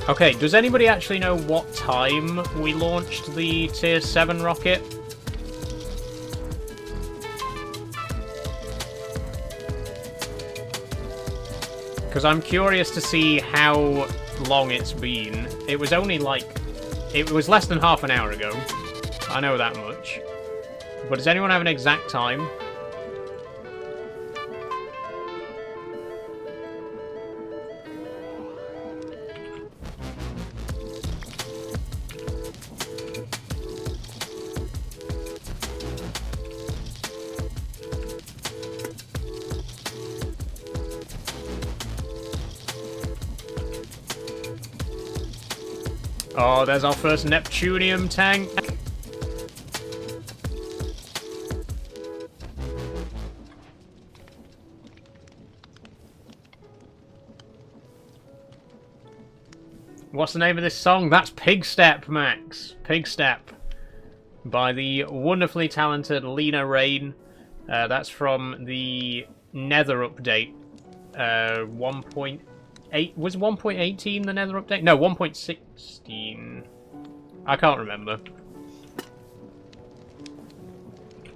Okay, does anybody actually know what time we launched the Tier 7 rocket? Because I'm curious to see how long it's been. It was only like... It was less than half an hour ago. I know that much. But does anyone have an exact time? Oh, there's our first Neptunium tank. What's the name of this song? That's Pig Step, Max. Pig Step. By the wonderfully talented Lena Rain. That's from the Nether update. 1.8. Was 1.18 the Nether update? No, 1.16. I can't remember.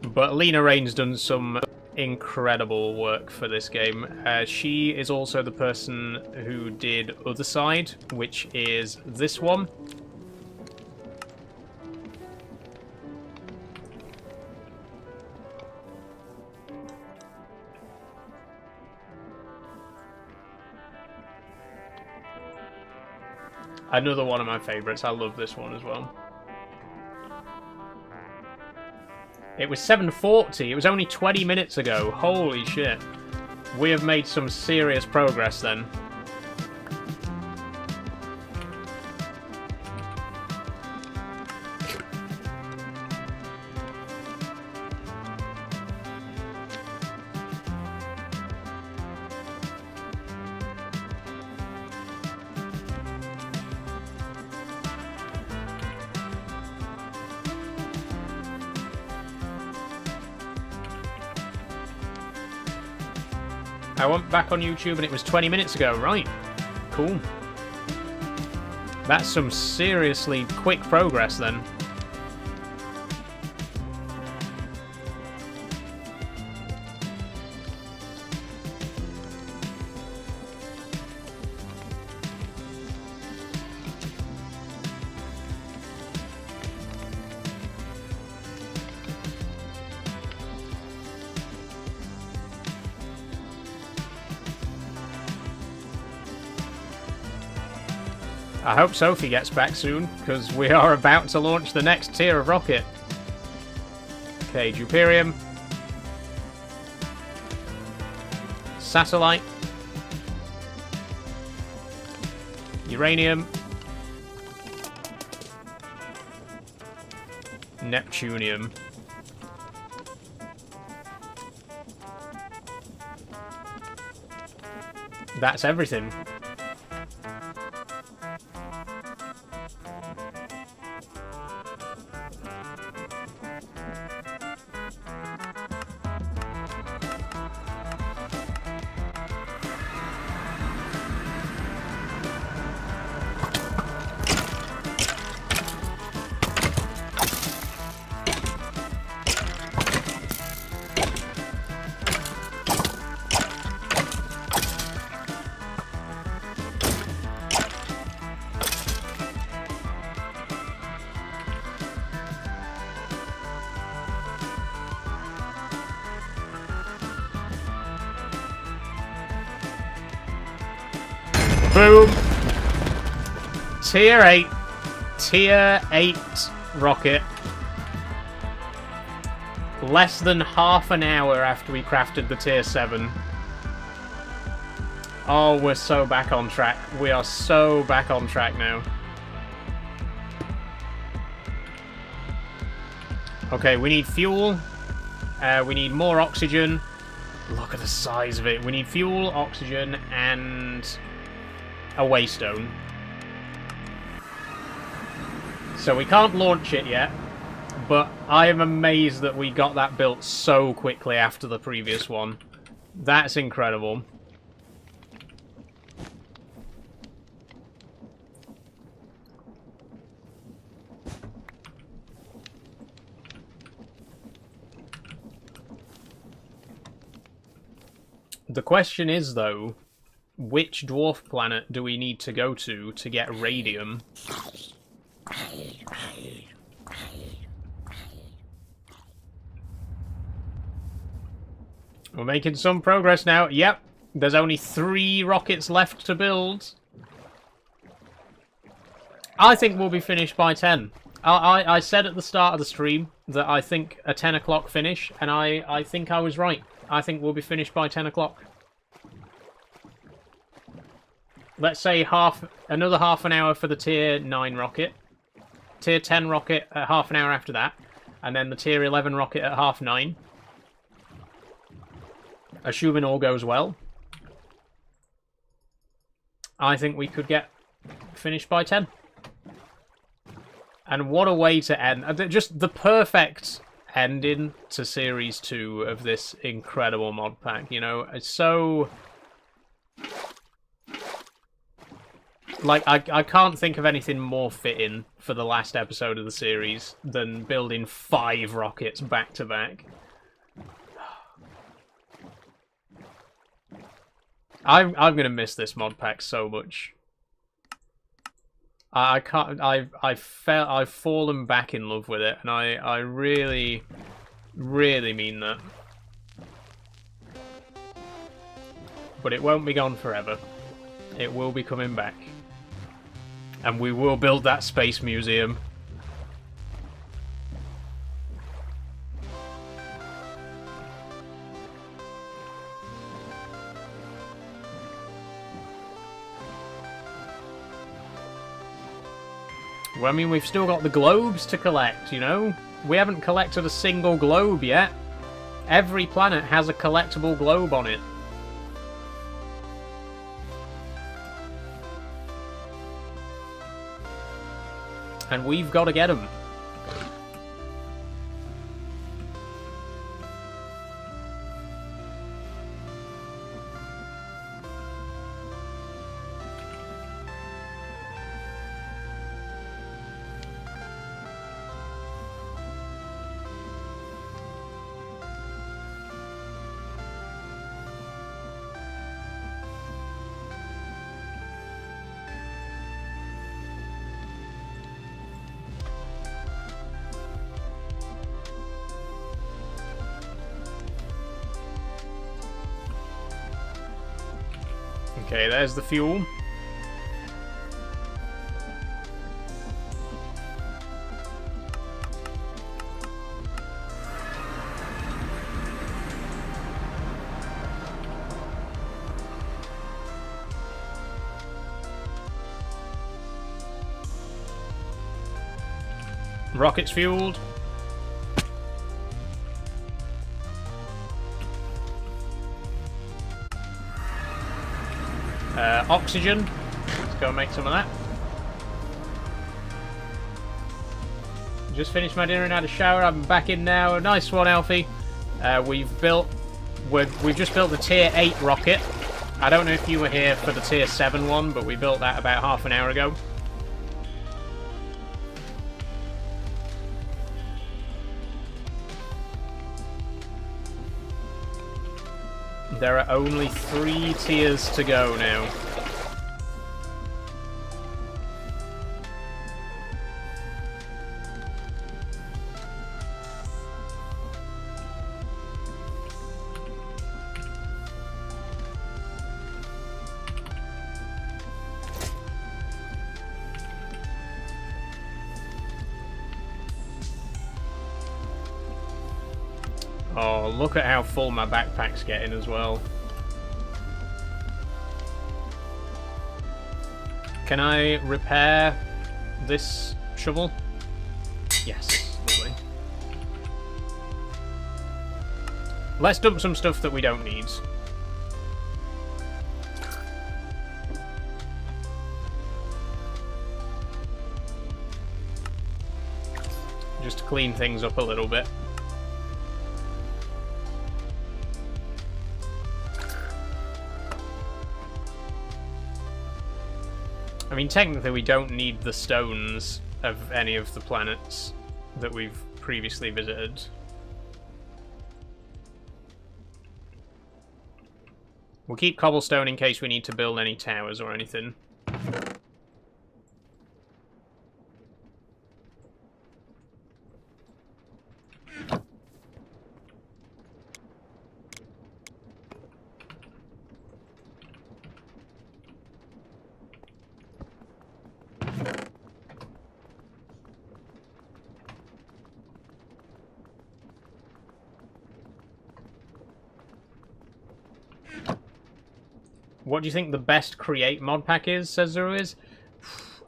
But Lena Rain's done some incredible work for this game. She is also the person who did Other Side, which is this one. Another one of my favourites. I love this one as well. It was 7:40. It was only 20 minutes ago. Holy shit. We have made some serious progress then. I went back on YouTube and it was 20 minutes ago. Right. Cool. That's some seriously quick progress then. I hope Sophie gets back soon, because we are about to launch the next tier of rocket. Okay, Juperium. Satellite. Uranium. Neptunium. That's everything. Boom! Tier 8. Tier 8 rocket. Less than half an hour after we crafted the Tier 7. Oh, we're so back on track. We are so back on track now. Okay, we need fuel. We need more oxygen. Look at the size of it. We need fuel, oxygen, and a waystone. So we can't launch it yet, but I am amazed that we got that built so quickly after the previous one. That's incredible. The question is, though, which dwarf planet do we need to go to get radium? We're making some progress now. Yep, there's only 3 rockets left to build. I think we'll be finished by 10. I said at the start of the stream that I think a 10 o'clock finish, and I think I was right. I think we'll be finished by 10 o'clock. let's say another half an hour for the tier 9 rocket, tier 10 rocket at half an hour after that, and then the tier 11 rocket at 9:30. Assuming all goes well, I think we could get finished by 10. And what a way to end. Just the perfect ending to Series 2 of this incredible mod pack, you know? It's so... like, I can't think of anything more fitting for the last episode of the series than building 5 rockets back-to-back. I'm gonna miss this mod pack so much. I can't. I've fallen back in love with it, and I really, really mean that. But it won't be gone forever. It will be coming back, and we will build that space museum. Well, I mean, we've still got the globes to collect, you know? We haven't collected a single globe yet. Every planet has a collectible globe on it. And we've got to get them. Okay, there's the fuel. Rockets fueled. Oxygen. Let's go and make some of that. Just finished my dinner and had a shower. I'm back in now. Nice one, Alfie. We've just built the tier 8 rocket. I don't know if you were here for the tier 7 one, but we built that about half an hour ago. There are only 3 tiers to go now. Oh, look at how full my backpack's getting as well. Can I repair this shovel? Yes, lovely. Let's dump some stuff that we don't need. Just to clean things up a little bit. I mean, technically we don't need the stones of any of the planets that we've previously visited. We'll keep cobblestone in case we need to build any towers or anything. What do you think the best create mod pack is, says Zeruiz?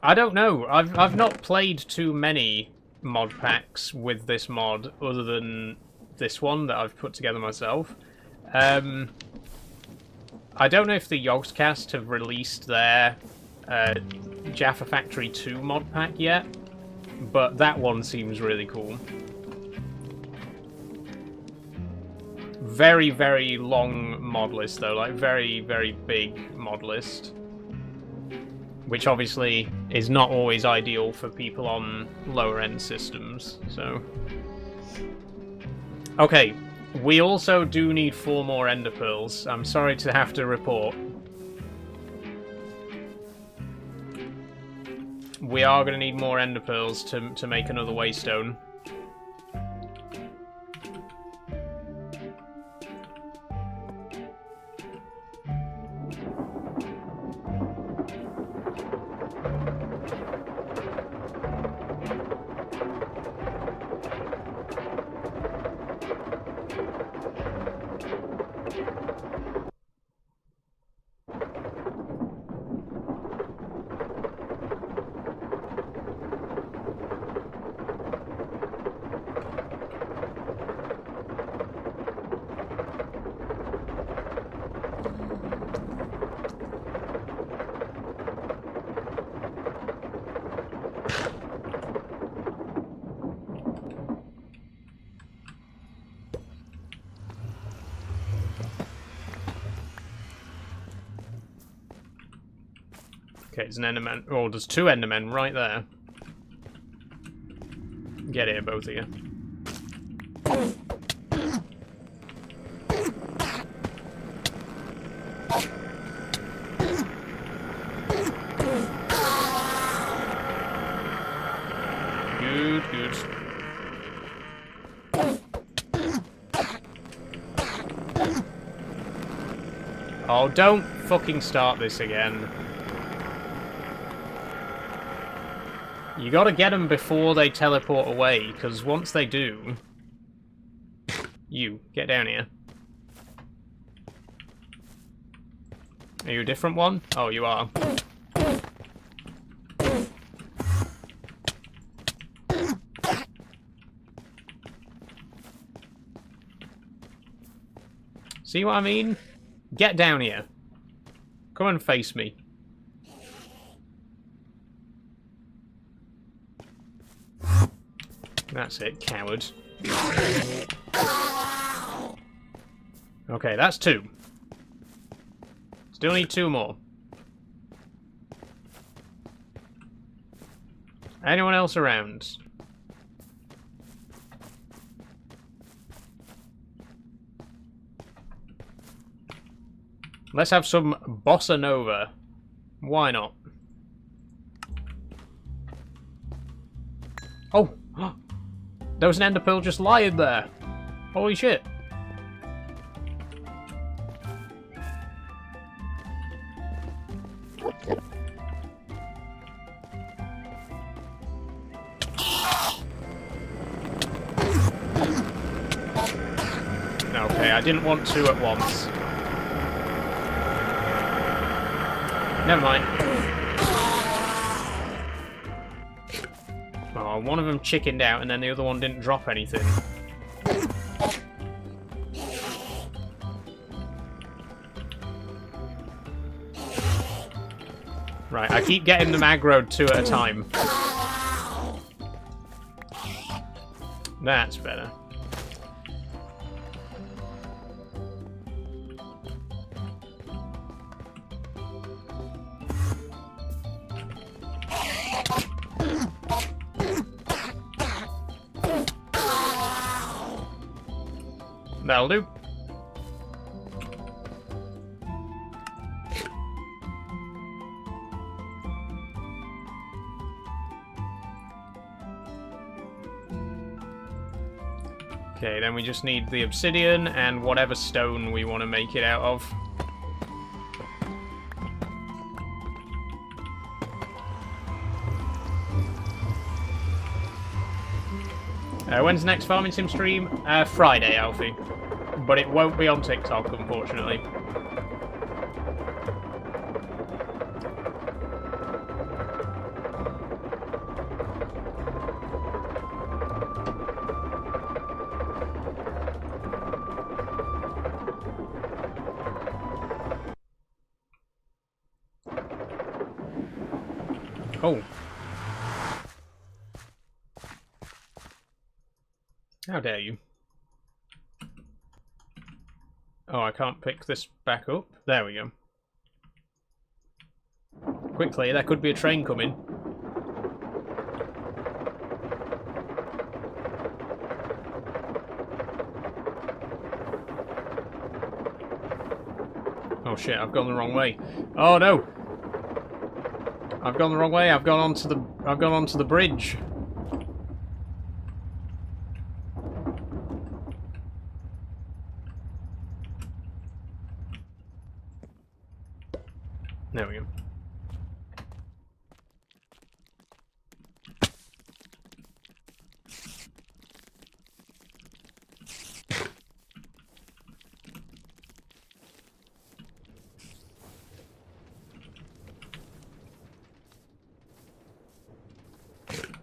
I don't know. I've not played too many mod packs with this mod other than this one that I've put together myself. I don't know if the Yogscast have released their Jaffa Factory 2 mod pack yet, but that one seems really cool. Very, very long mod list though, like very, very big mod list. Which obviously is not always ideal for people on lower end systems, so... Okay, we also do need 4 more Ender Pearls. I'm sorry to have to report. We are going to need more Ender Pearls to make another Waystone. Okay, there's an Enderman. Oh, there's 2 Endermen right there. Get here, both of you. Good, good. Oh, don't fucking start this again. You gotta get them before they teleport away, because once they do... You, get down here. Are you a different one? Oh, you are. See what I mean? Get down here. Come and face me. That's it, coward. Okay, that's 2. Still need 2 more. Anyone else around? Let's have some bossa nova. Why not? Oh! There was an ender pearl just lying there. Holy shit. Okay, I didn't want 2 at once. Never mind. Oh, one of them chickened out and then the other one didn't drop anything. Right, I keep getting them aggroed 2 at a time. That's better. That'll do. Okay, then we just need the obsidian and whatever stone we want to make it out of. When's the next Farming Sim stream? Friday, Alfie. But it won't be on TikTok, unfortunately. Oh. How dare you? Oh, I can't pick this back up. There we go. Quickly, there could be a train coming. Oh shit, I've gone the wrong way. Oh no! I've gone the wrong way. I've gone onto the bridge. There we go.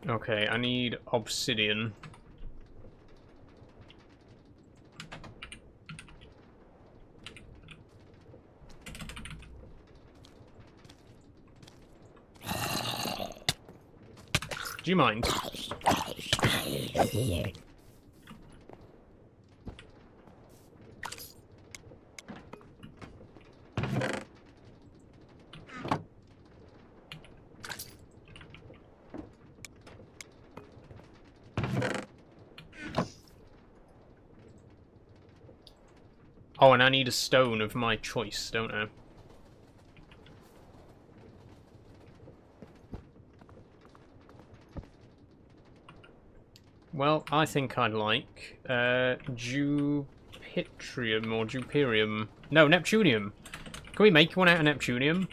Okay, I need obsidian. Do you mind? Oh, and I need a stone of my choice, don't I? Well, I think I'd like Jupitrium or Jupirium. No, Neptunium. Can we make one out of Neptunium?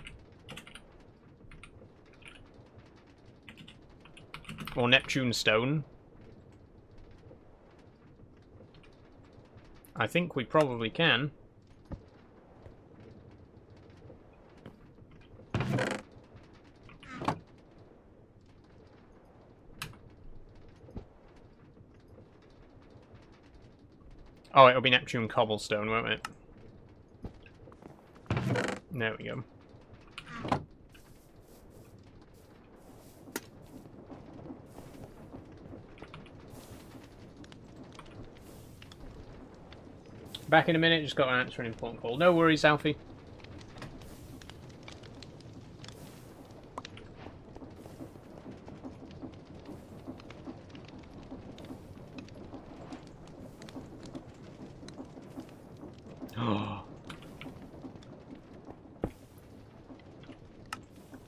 Or Neptune stone? I think we probably can. Oh, it'll be Neptune cobblestone, won't it? There we go. Back in a minute, just got to answer an important call. No worries, Alfie.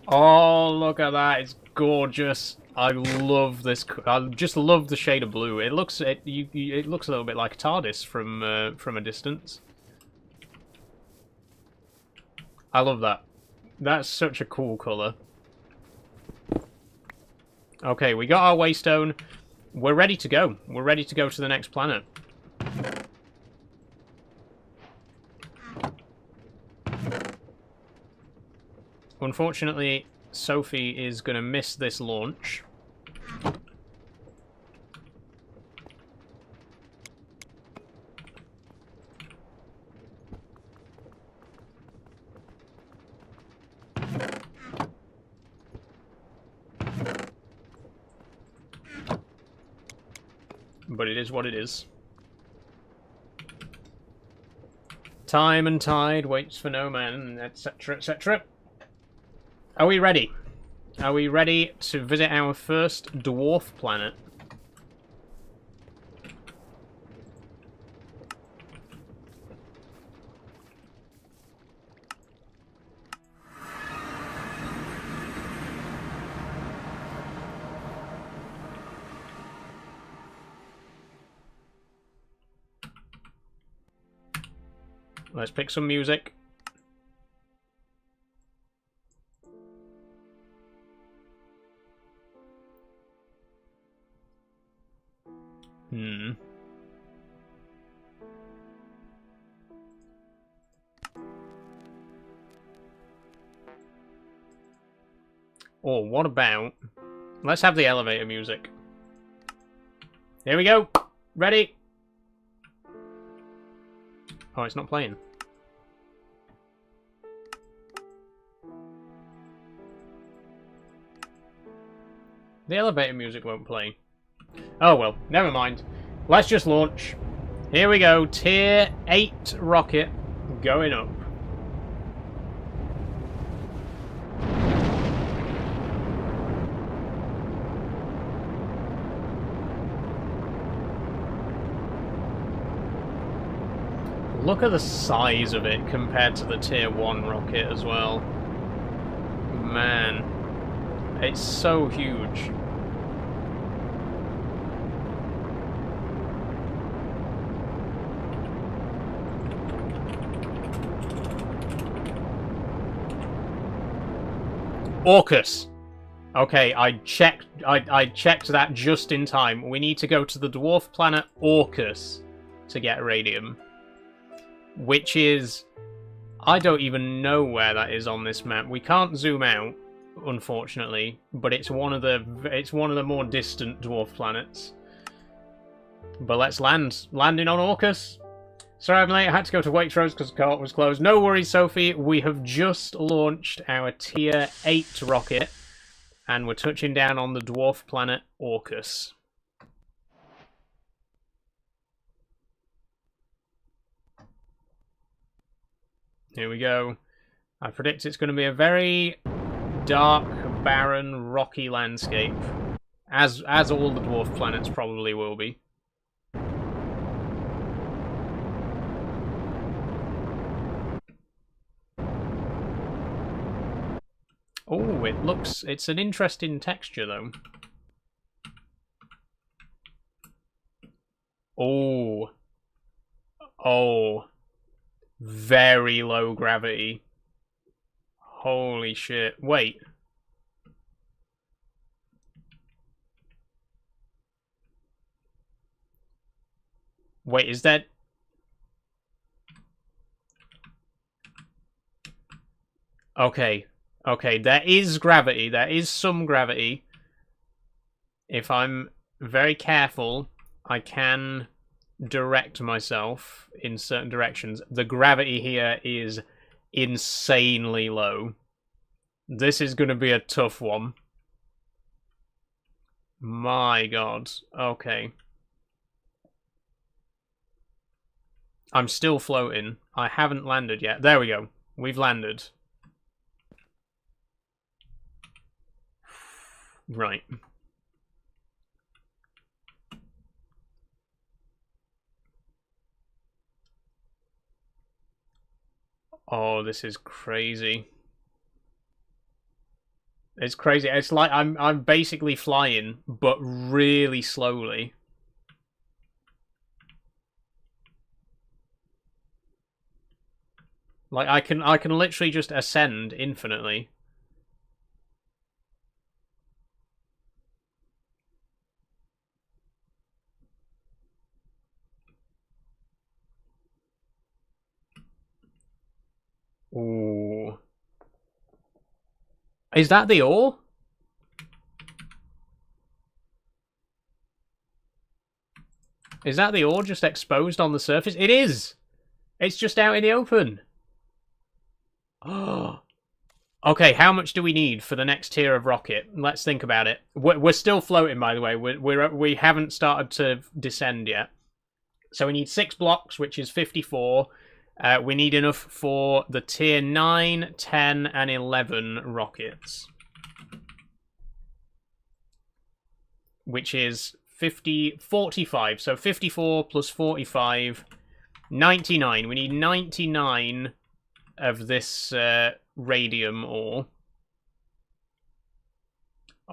Oh, look at that. It's gorgeous. I love this. I just love the shade of blue. It looks it looks a little bit like a TARDIS from a distance. I love that. That's such a cool color. Okay, we got our waystone. We're ready to go. We're ready to go to the next planet. Unfortunately, Sophie is going to miss this launch. But it is what it is. Time and tide waits for no man, etc., etc. Are we ready? Are we ready to visit our first dwarf planet? Let's pick some music. Or what about... Let's have the elevator music. Here we go. Ready? Oh, it's not playing. The elevator music won't play. Oh well, never mind. Let's just launch. Here we go, Tier 8 rocket going up. Look at the size of it compared to the Tier 1 rocket as well. Man, it's so huge. Orcus. Okay, I checked that just in time. We need to go to the dwarf planet Orcus to get radium. Which is... I don't even know where that is on this map. We can't zoom out, unfortunately, but it's one of the more distant dwarf planets. But let's land. Landing on Orcus. Sorry I'm late, I had to go to Waitrose because the cart was closed. No worries, Sophie. We have just launched our Tier 8 rocket, and we're touching down on the dwarf planet Orcus. Here we go. I predict it's going to be a very dark, barren, rocky landscape, as all the dwarf planets probably will be. Oh, it's an interesting texture though. Oh. Oh. Very low gravity. Holy shit. Wait. Wait, is that... Okay. Okay, there is gravity. There is some gravity. If I'm very careful, I can direct myself in certain directions. The gravity here is insanely low. This is going to be a tough one. My god. Okay. I'm still floating. I haven't landed yet. There we go. We've landed. Right. Oh, this is crazy. It's crazy. It's like I'm basically flying, but really slowly. Like I can literally just ascend infinitely. Ooh. Is that the ore? Is that the ore just exposed on the surface? It is! It's just out in the open. Oh. Okay, how much do we need for the next tier of rocket? Let's think about it. We're still floating, by the way. We haven't started to descend yet. So we need 6 blocks, which is 54. We need enough for the tier 9, 10, and 11 rockets. Which is 45. So 54 plus 45, 99. We need 99 of this radium ore.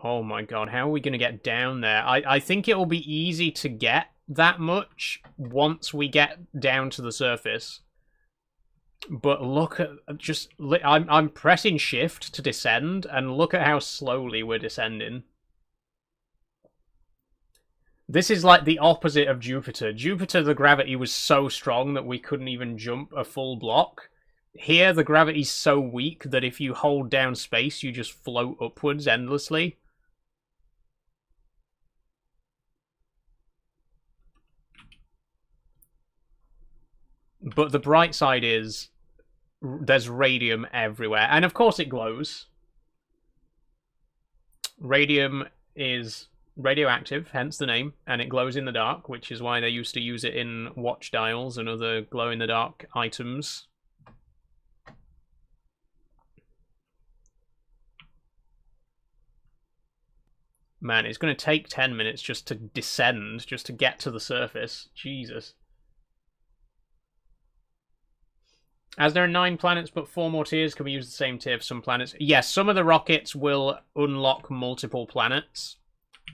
Oh my god, how are we going to get down there? I think it will be easy to get that much once we get down to the surface. But look at I'm pressing shift to descend, and look at how slowly we're descending. This is like the opposite of Jupiter. Jupiter, the gravity was so strong that we couldn't even jump a full block. Here, the gravity's so weak that if you hold down space, you just float upwards endlessly. But the bright side is there's radium everywhere. And of course it glows. Radium is radioactive, hence the name, and it glows in the dark, which is why they used to use it in watch dials and other glow-in-the-dark items. Man, it's going to take 10 minutes just to descend, just to get to the surface. Jesus. As there are 9 planets but 4 more tiers, can we use the same tier for some planets? Yes, some of the rockets will unlock multiple planets.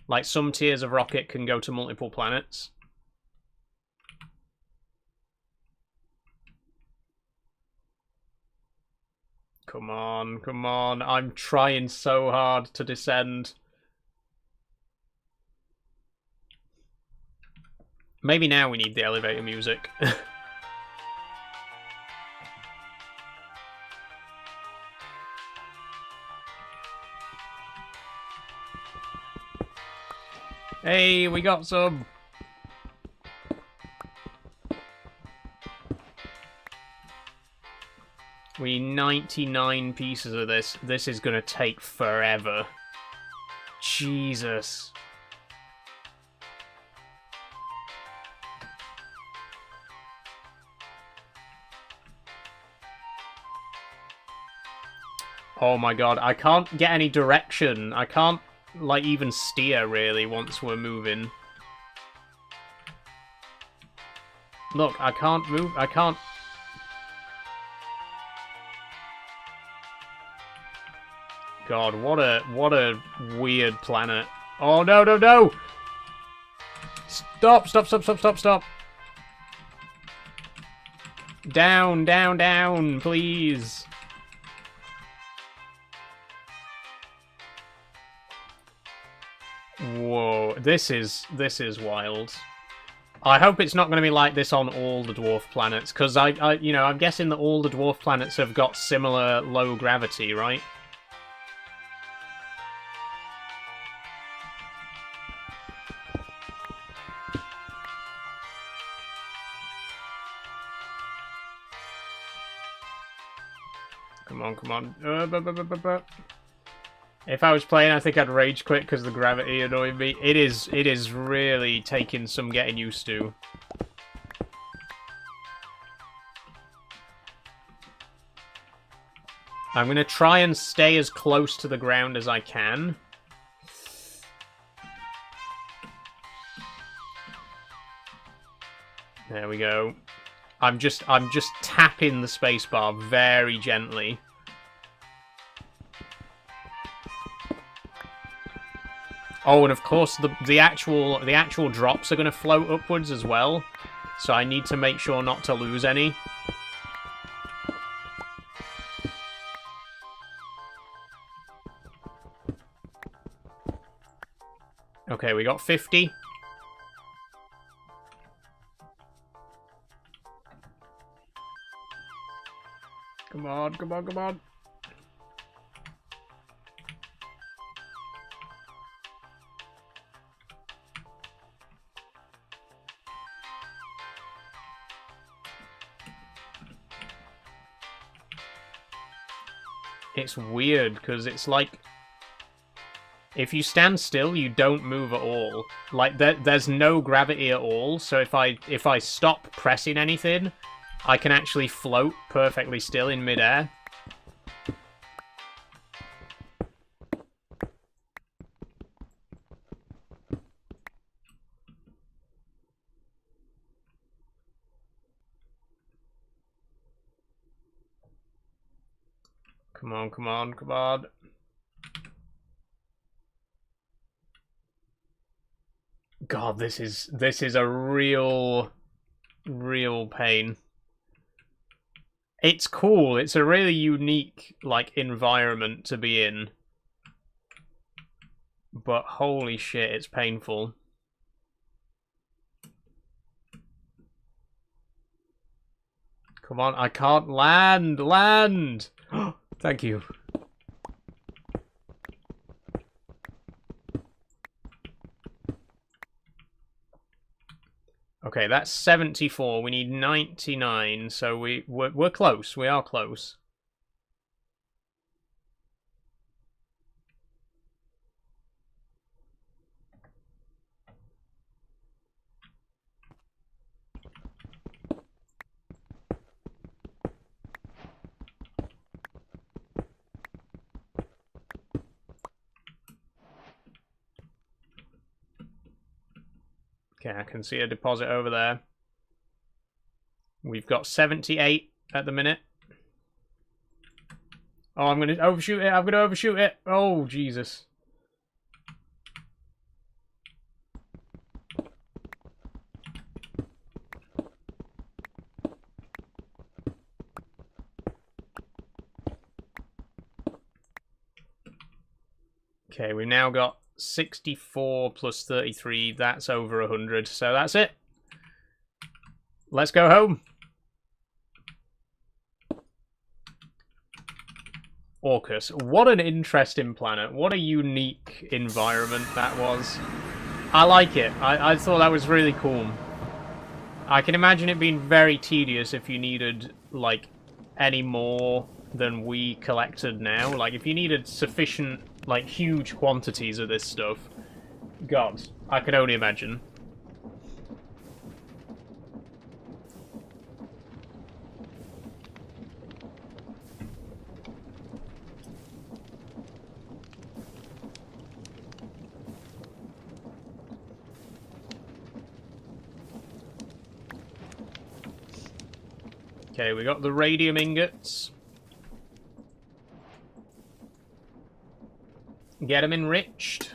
Like, some tiers of rocket can go to multiple planets. Come on, come on. I'm trying so hard to descend. Maybe now we need the elevator music. Hey, we got some. We need 99 pieces of this. This is gonna take forever. Jesus. Oh my god, I can't get any direction. I can't, like, even steer, really, once we're moving. Look, I can't move. I can't... God, what a weird planet. Oh, no, no, no! Stop, stop, stop, stop, stop, stop! Down, down, down, please! Whoa, this is wild. I hope it's not going to be like this on all the dwarf planets, because you know, I'm guessing that all the dwarf planets have got similar low gravity, right? Come on, come on. If I was playing, I think I'd rage quit because the gravity annoyed me. It is really taking some getting used to. I'm going to try and stay as close to the ground as I can. There we go. I'm just tapping the spacebar very gently. Oh, and of course the actual drops are going to float upwards as well, so I need to make sure not to lose any. Okay, we got 50. Come on, come on, come on. It's weird, because it's like... If you stand still, you don't move at all. Like, there's no gravity at all, so if I stop pressing anything, I can actually float perfectly still in midair. Come on, come on, come on. God, this is a real pain. It's cool. It's a really unique, like, environment to be in. But holy shit, it's painful. Come on, I can't land! Land! Thank you. Okay, that's 74. We need 99, so we're close. We are close. Okay, I can see a deposit over there. We've got 78 at the minute. Oh, I'm going to overshoot it. I'm going to overshoot it. Oh, Jesus. Okay, we've now got 64 plus 33. That's over 100. So that's it. Let's go home. Orcus. What an interesting planet. What a unique environment that was. I like it. I thought that was really cool. I can imagine it being very tedious if you needed, like, any more than we collected now. Like, if you needed sufficient, like, huge quantities of this stuff. God, I can only imagine. Okay, we got the radium ingots. Get them enriched.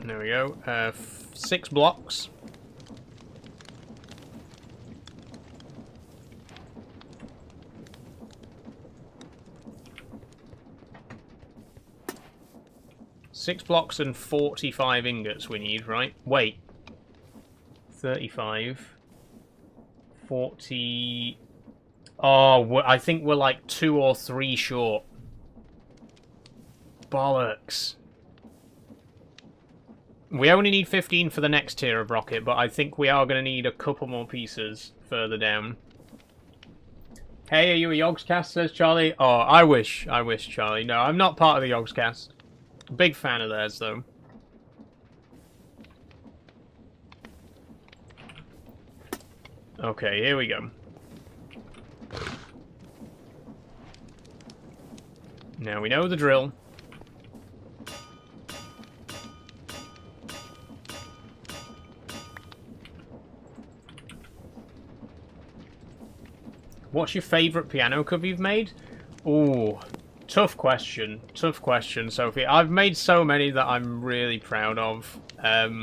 There we go. 6 blocks. Six blocks and 45 ingots we need, right? Wait. 35. 40... Oh, I think we're like 2 or 3 short. Bollocks. We only need 15 for the next tier of rocket, but I think we are going to need a couple more pieces further down. Hey, are you a Yogscast, says Charlie? Oh, I wish, Charlie. No, I'm not part of the Yogscast. Big fan of theirs, though. Okay, here we go. Now we know the drill. What's your favourite piano cover you've made? Ooh, tough question. Tough question, Sophie. I've made so many that I'm really proud of. I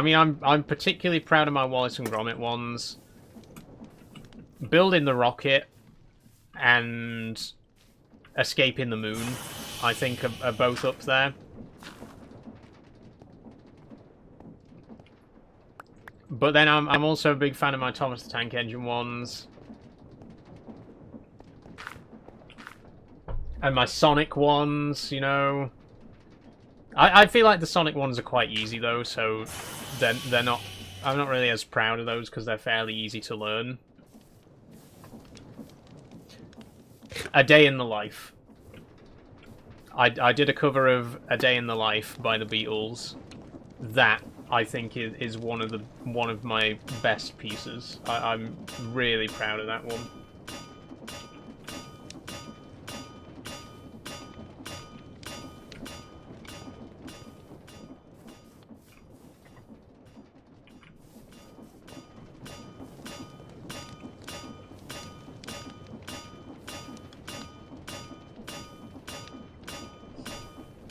mean, I'm particularly proud of my Wallace and Gromit ones. Building the rocket and escaping the moon, I think, are both up there. But then I'm also a big fan of my Thomas the Tank Engine ones. And my Sonic ones, you know. I feel like the Sonic ones are quite easy though, so they're not... I'm not really as proud of those because they're fairly easy to learn. A Day in the Life. I did a cover of A Day in the Life by the Beatles. That, I think, is one of my best pieces. I'm really proud of that one.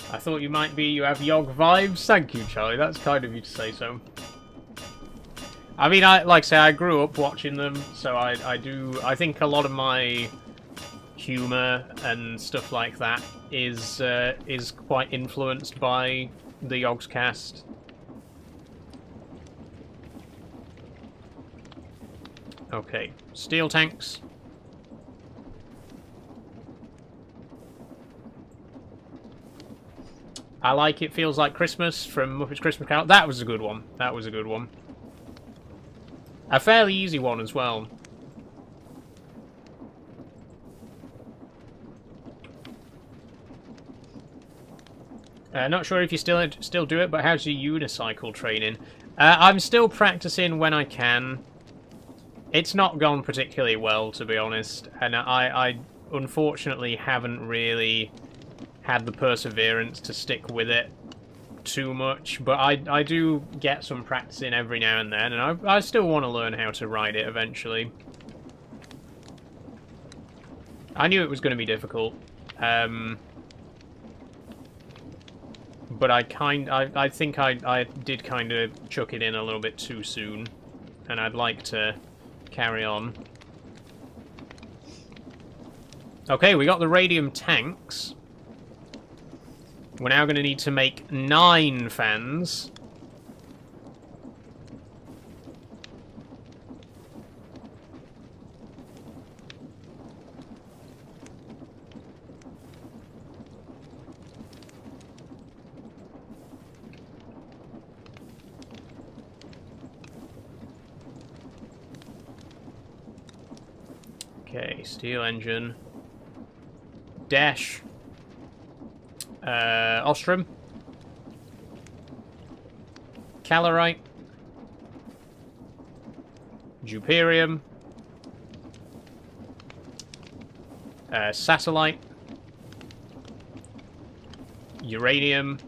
I thought you might be, you have Yog vibes. Thank you, Charlie. That's kind of you to say so. I mean, like I say, I grew up watching them, so I think a lot of my humor and stuff like that is quite influenced by the Yogscast. Okay, steel tanks. I like It Feels Like Christmas from Muppets Christmas Carol. That was a good one. That was a good one. A fairly easy one as well. Not sure if you still do it, but how's your unicycle training? I'm still practicing when I can. It's not gone particularly well, to be honest, and I unfortunately haven't really had the perseverance to stick with it too much, but I do get some practice in every now and then, and I still want to learn how to ride it eventually. I knew it was going to be difficult, but I think I did kind of chuck it in a little bit too soon, and I'd like to carry on. Okay, we got the radium tanks. We're now going to need to make 9 fans. Okay, steel engine. Dash. Ostrom. Calorite. Juperium. Satellite. Uranium.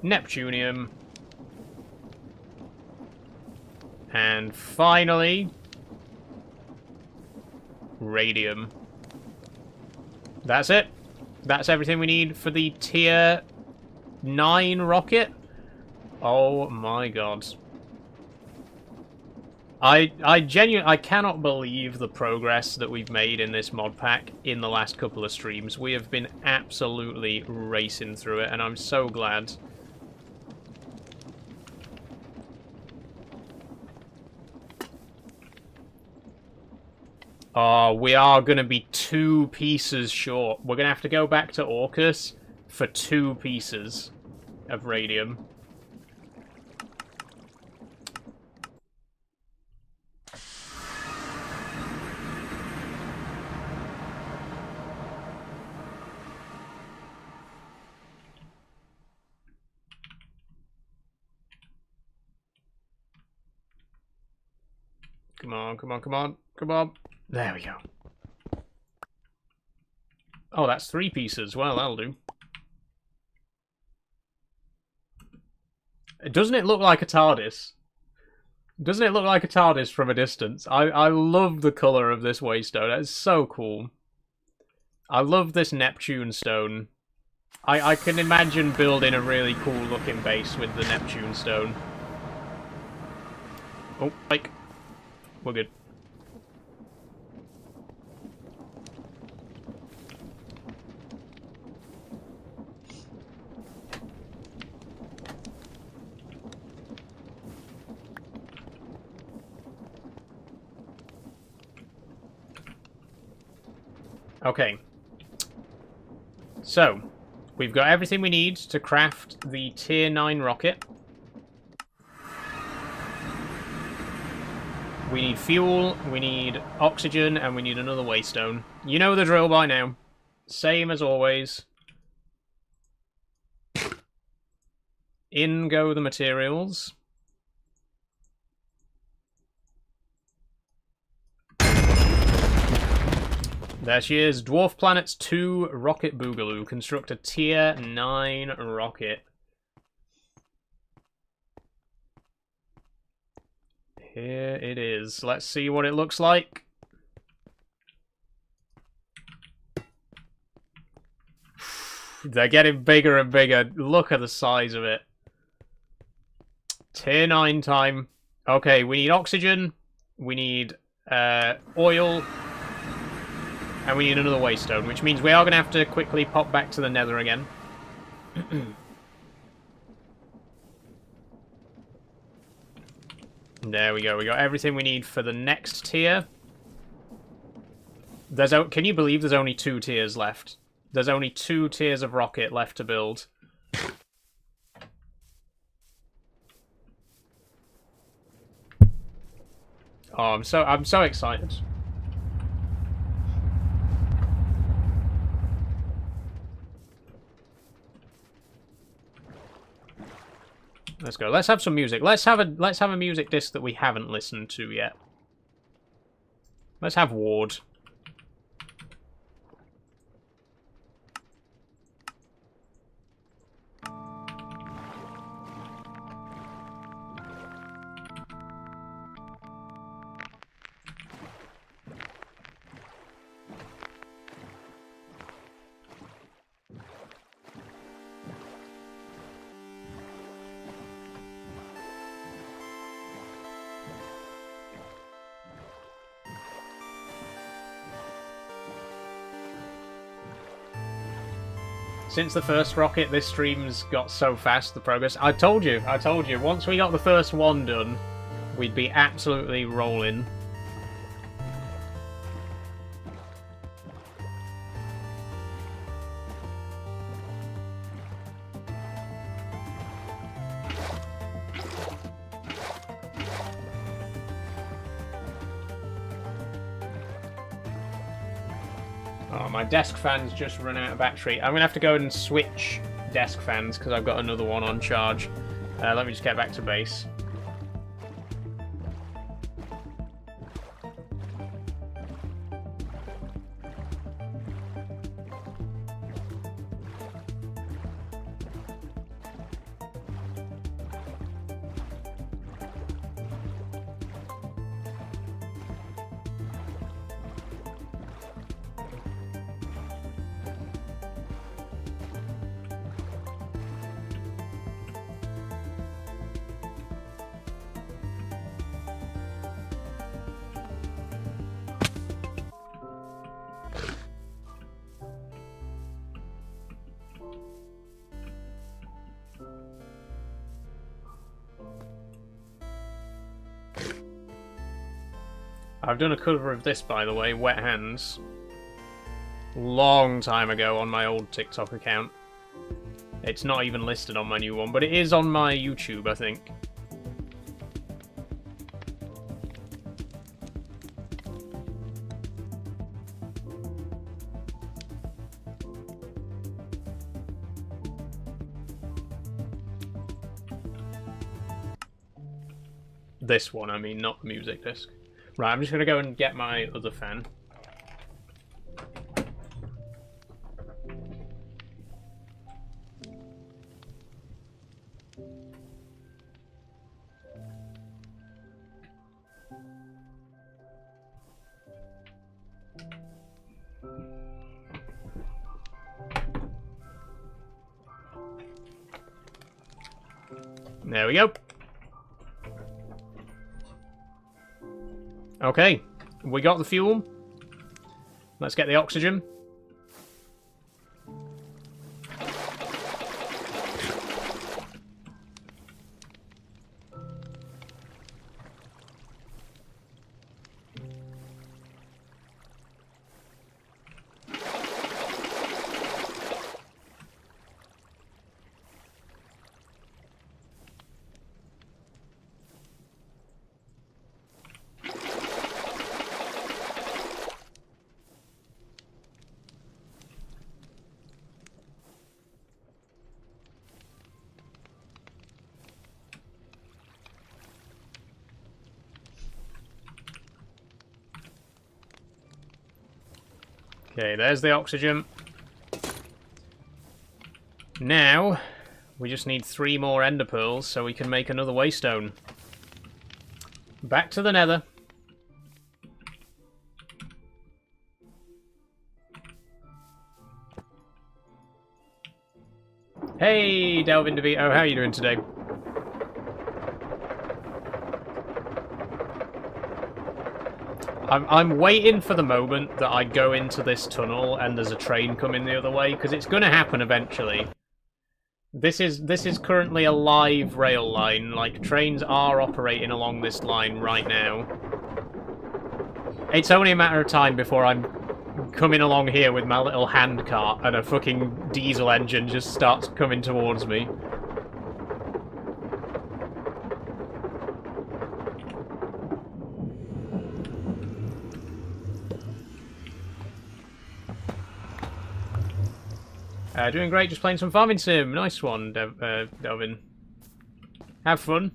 Neptunium. And finally, radium. That's it. That's everything we need for the tier 9 rocket. Oh my god. I genuinely cannot believe the progress that we've made in this mod pack in the last couple of streams. We have been absolutely racing through it, and I'm so glad. Oh, we are going to be 2 pieces short. We're going to have to go back to Orcus for 2 pieces of radium. Come on, come on, come on, come on. There we go. Oh, that's 3 pieces. Well, that'll do. Doesn't it look like a TARDIS? Doesn't it look like a TARDIS from a distance? I love the colour of this waystone. It's so cool. I love this Neptune stone. I can imagine building a really cool looking base with the Neptune stone. Oh, like, we're good. Okay. So, we've got everything we need to craft the tier 9 rocket. We need fuel, we need oxygen, and we need another waystone. You know the drill by now. Same as always. In go the materials. There she is. Dwarf Planets 2 Rocket Boogaloo. Construct a tier 9 rocket. Here it is. Let's see what it looks like. They're getting bigger and bigger. Look at the size of it. Tier 9 time. Okay, we need oxygen. We need oil. And we need another waystone, which means we are going to have to quickly pop back to the nether again. There we go. We got everything we need for the next tier. Can you believe there's only 2 tiers left? There's only 2 tiers of rocket left to build. Oh, I'm so excited. Let's go. Let's have some music. Let's have a music disc that we haven't listened to yet. Let's have Ward. Since the first rocket, this stream's got so fast, the progress. I told you. Once we got the first one done, we'd be absolutely rolling. My desk fan's just run out of battery. I'm going to have to go and switch desk fans because I've got another one on charge. Let me just get back to base. I've done a cover of this, by the way, Wet Hands. Long time ago on my old TikTok account. It's not even listed on my new one, but it is on my YouTube, I think. This one, I mean, not the music disc. Right, I'm just going to go and get my other fan. There we go. Okay, we got the fuel. Let's get the oxygen. Okay, there's the oxygen. Now, we just need 3 more ender pearls so we can make another waystone. Back to the nether. Hey, Delvin DeVito, how are you doing today? I'm waiting for the moment that I go into this tunnel and there's a train coming the other way, because it's going to happen eventually. This is currently a live rail line. Like, trains are operating along this line right now. It's only a matter of time before I'm coming along here with my little hand cart and a fucking diesel engine just starts coming towards me. Doing great, just playing some farming sim. Nice one, Delvin. Have fun.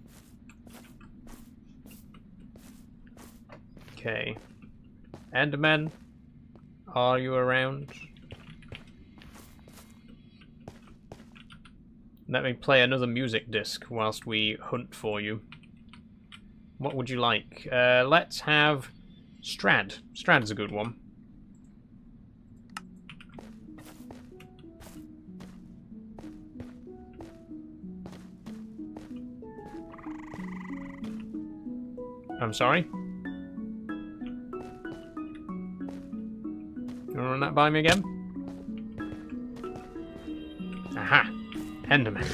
Okay. Enderman, are you around? Let me play another music disc whilst we hunt for you. What would you like? Let's have Strad. Strad's a good one. I'm sorry? You wanna run that by me again? Aha! Enderman.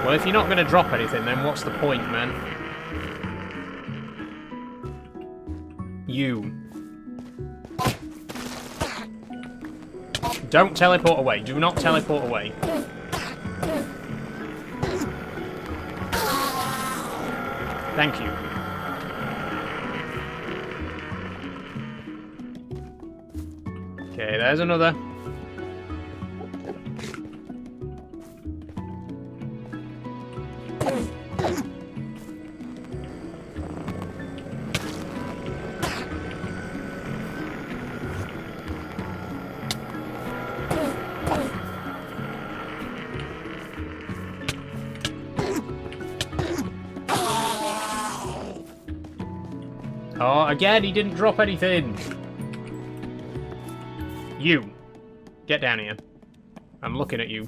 Well, if you're not gonna drop anything, then what's the point, man? You. Don't teleport away. Do not teleport away. Thank you. Okay, there's another. Oh, again, he didn't drop anything. You. Get down here. I'm looking at you.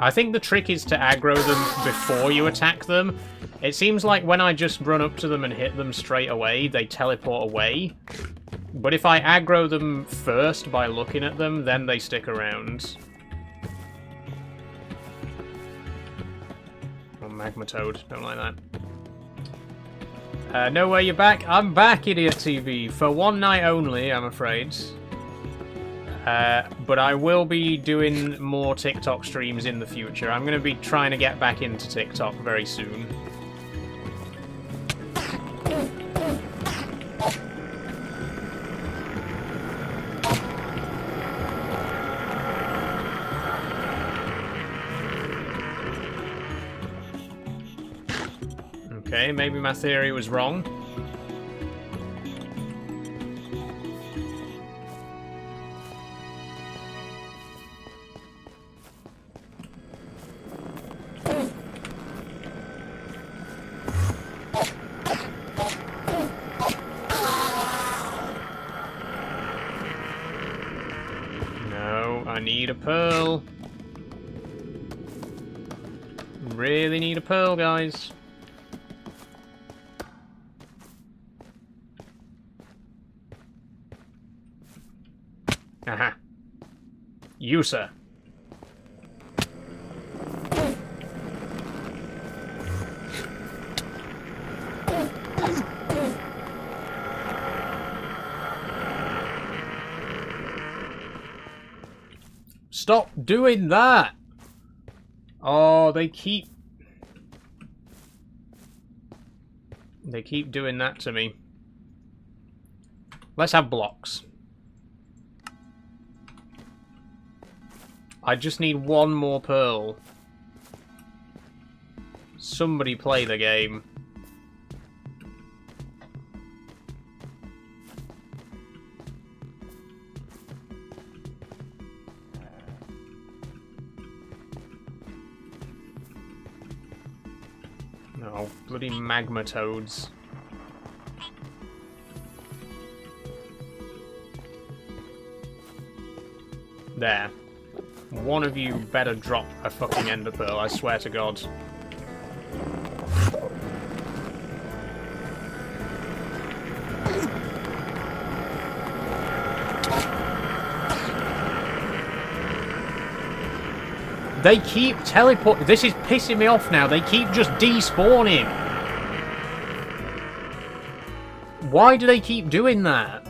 I think the trick is to aggro them before you attack them. It seems like when I just run up to them and hit them straight away, they teleport away. But if I aggro them first by looking at them, then they stick around. Oh, Magma Toad. Don't like that. No way you're back? I'm back, Idiot TV. For one night only, I'm afraid. But I will be doing more TikTok streams in the future. I'm going to be trying to get back into TikTok very soon. Okay, maybe my theory was wrong. No, I need a pearl. Really need a pearl, guys. Aha. You, sir. Stop doing that! Oh, they keep doing that to me. Let's have blocks. I just need one more pearl. Somebody play the game. Oh, bloody magma toads. There. One of you better drop a fucking ender pearl, I swear to God. They keep teleporting. This is pissing me off now. They keep just despawning. Why do they keep doing that?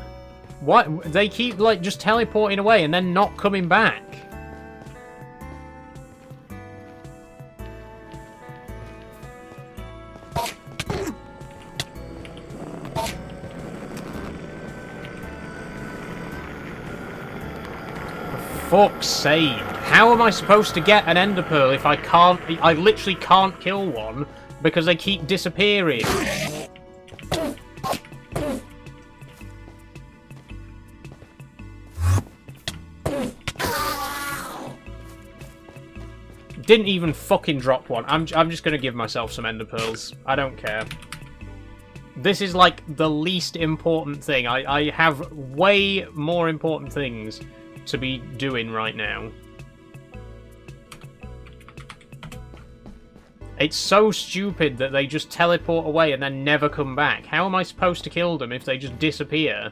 Why they keep like just teleporting away and then not coming back? For fuck's sake. How am I supposed to get an ender pearl if I can't... I literally can't kill one because they keep disappearing. Didn't even fucking drop one. I'm just gonna give myself some ender pearls. I don't care. This is like the least important thing. I have way more important things to be doing right now. It's so stupid that they just teleport away and then never come back. How am I supposed to kill them if they just disappear?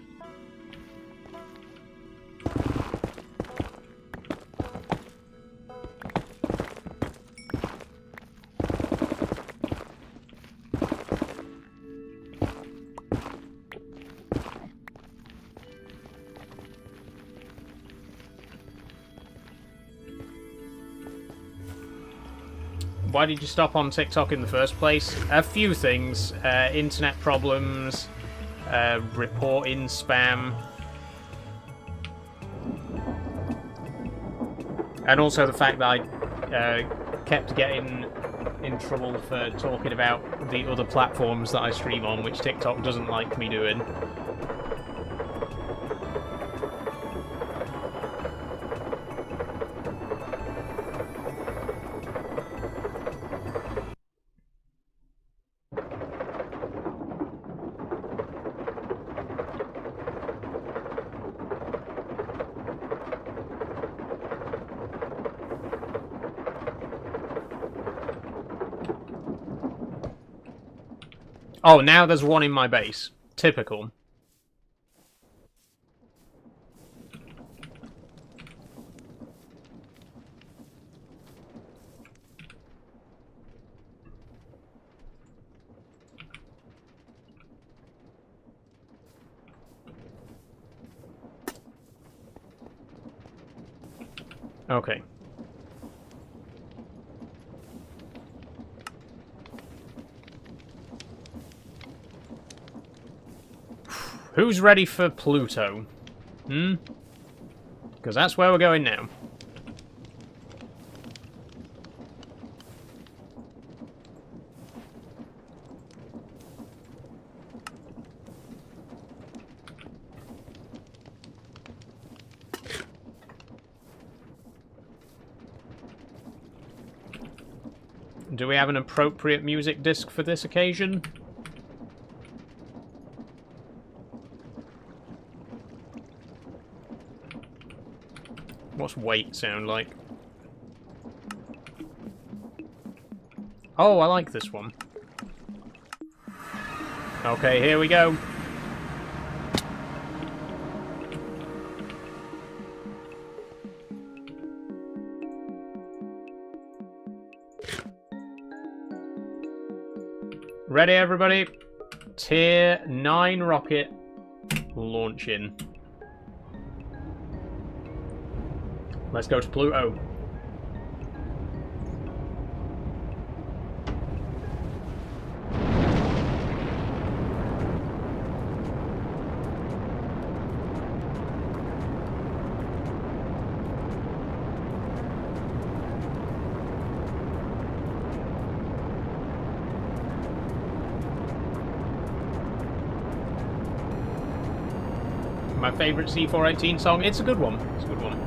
Why did you stop on TikTok in the first place? A few things. Internet problems, reporting spam, and also the fact that I kept getting in trouble for talking about the other platforms that I stream on, which TikTok doesn't like me doing. Oh, now there's one in my base. Typical. Okay. Who's ready for Pluto? Because that's where we're going now. Do we have an appropriate music disc for this occasion? What's weight sound like? Oh, I like this one. Okay, here we go. Ready, everybody? Tier 9 rocket launching. Let's go to Pluto. My favorite C418 song. It's a good one. It's a good one.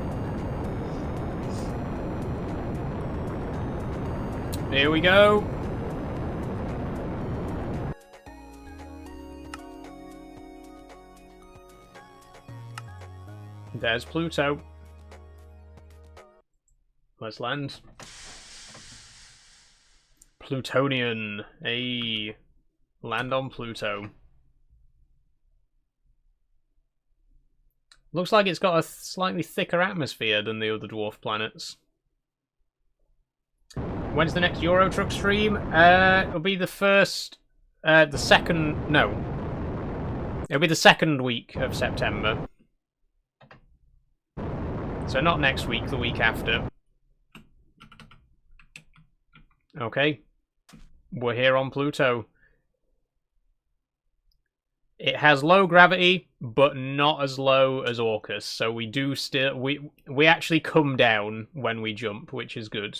Here we go. There's Pluto. Let's land. Plutonian. Hey. Land on Pluto. Looks like it's got a slightly thicker atmosphere than the other dwarf planets. When's the next Euro Truck stream? It'll be the second... No. It'll be the second week of September. So not next week, the week after. Okay. We're here on Pluto. It has low gravity, but not as low as Orcus. So we do still... We actually come down when we jump, which is good.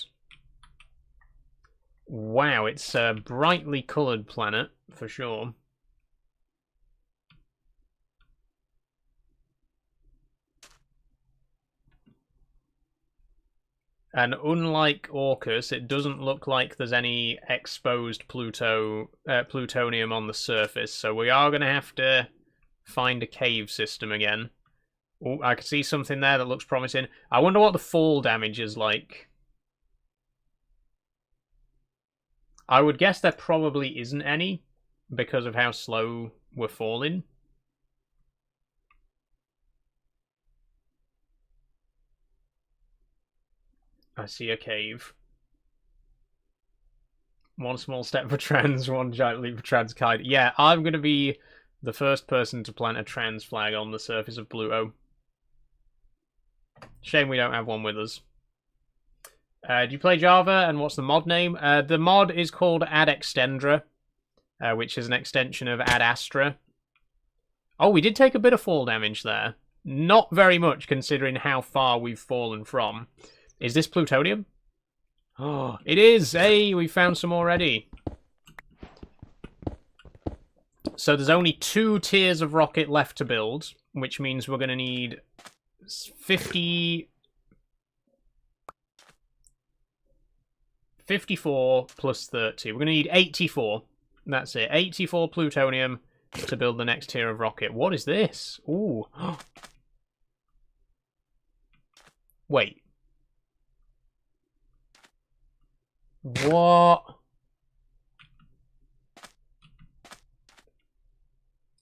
Wow, it's a brightly coloured planet, for sure. And unlike Orcus, it doesn't look like there's any exposed plutonium on the surface, so we are going to have to find a cave system again. Oh, I can see something there that looks promising. I wonder what the fall damage is like. I would guess there probably isn't any, because of how slow we're falling. I see a cave. One small step for trans, one giant leap for transkite. Yeah, I'm going to be the first person to plant a trans flag on the surface of Pluto. Shame we don't have one with us. Do you play Java, and what's the mod name? The mod is called Ad Extendra, which is an extension of Ad Astra. Oh, we did take a bit of fall damage there. Not very much, considering how far we've fallen from. Is this plutonium? Oh, it is! Hey, we found some already. So there's only 2 tiers of rocket left to build, which means we're going to need 54 plus 30. We're going to need 84. That's it. 84 plutonium to build the next tier of rocket. What is this? Ooh. Wait. What?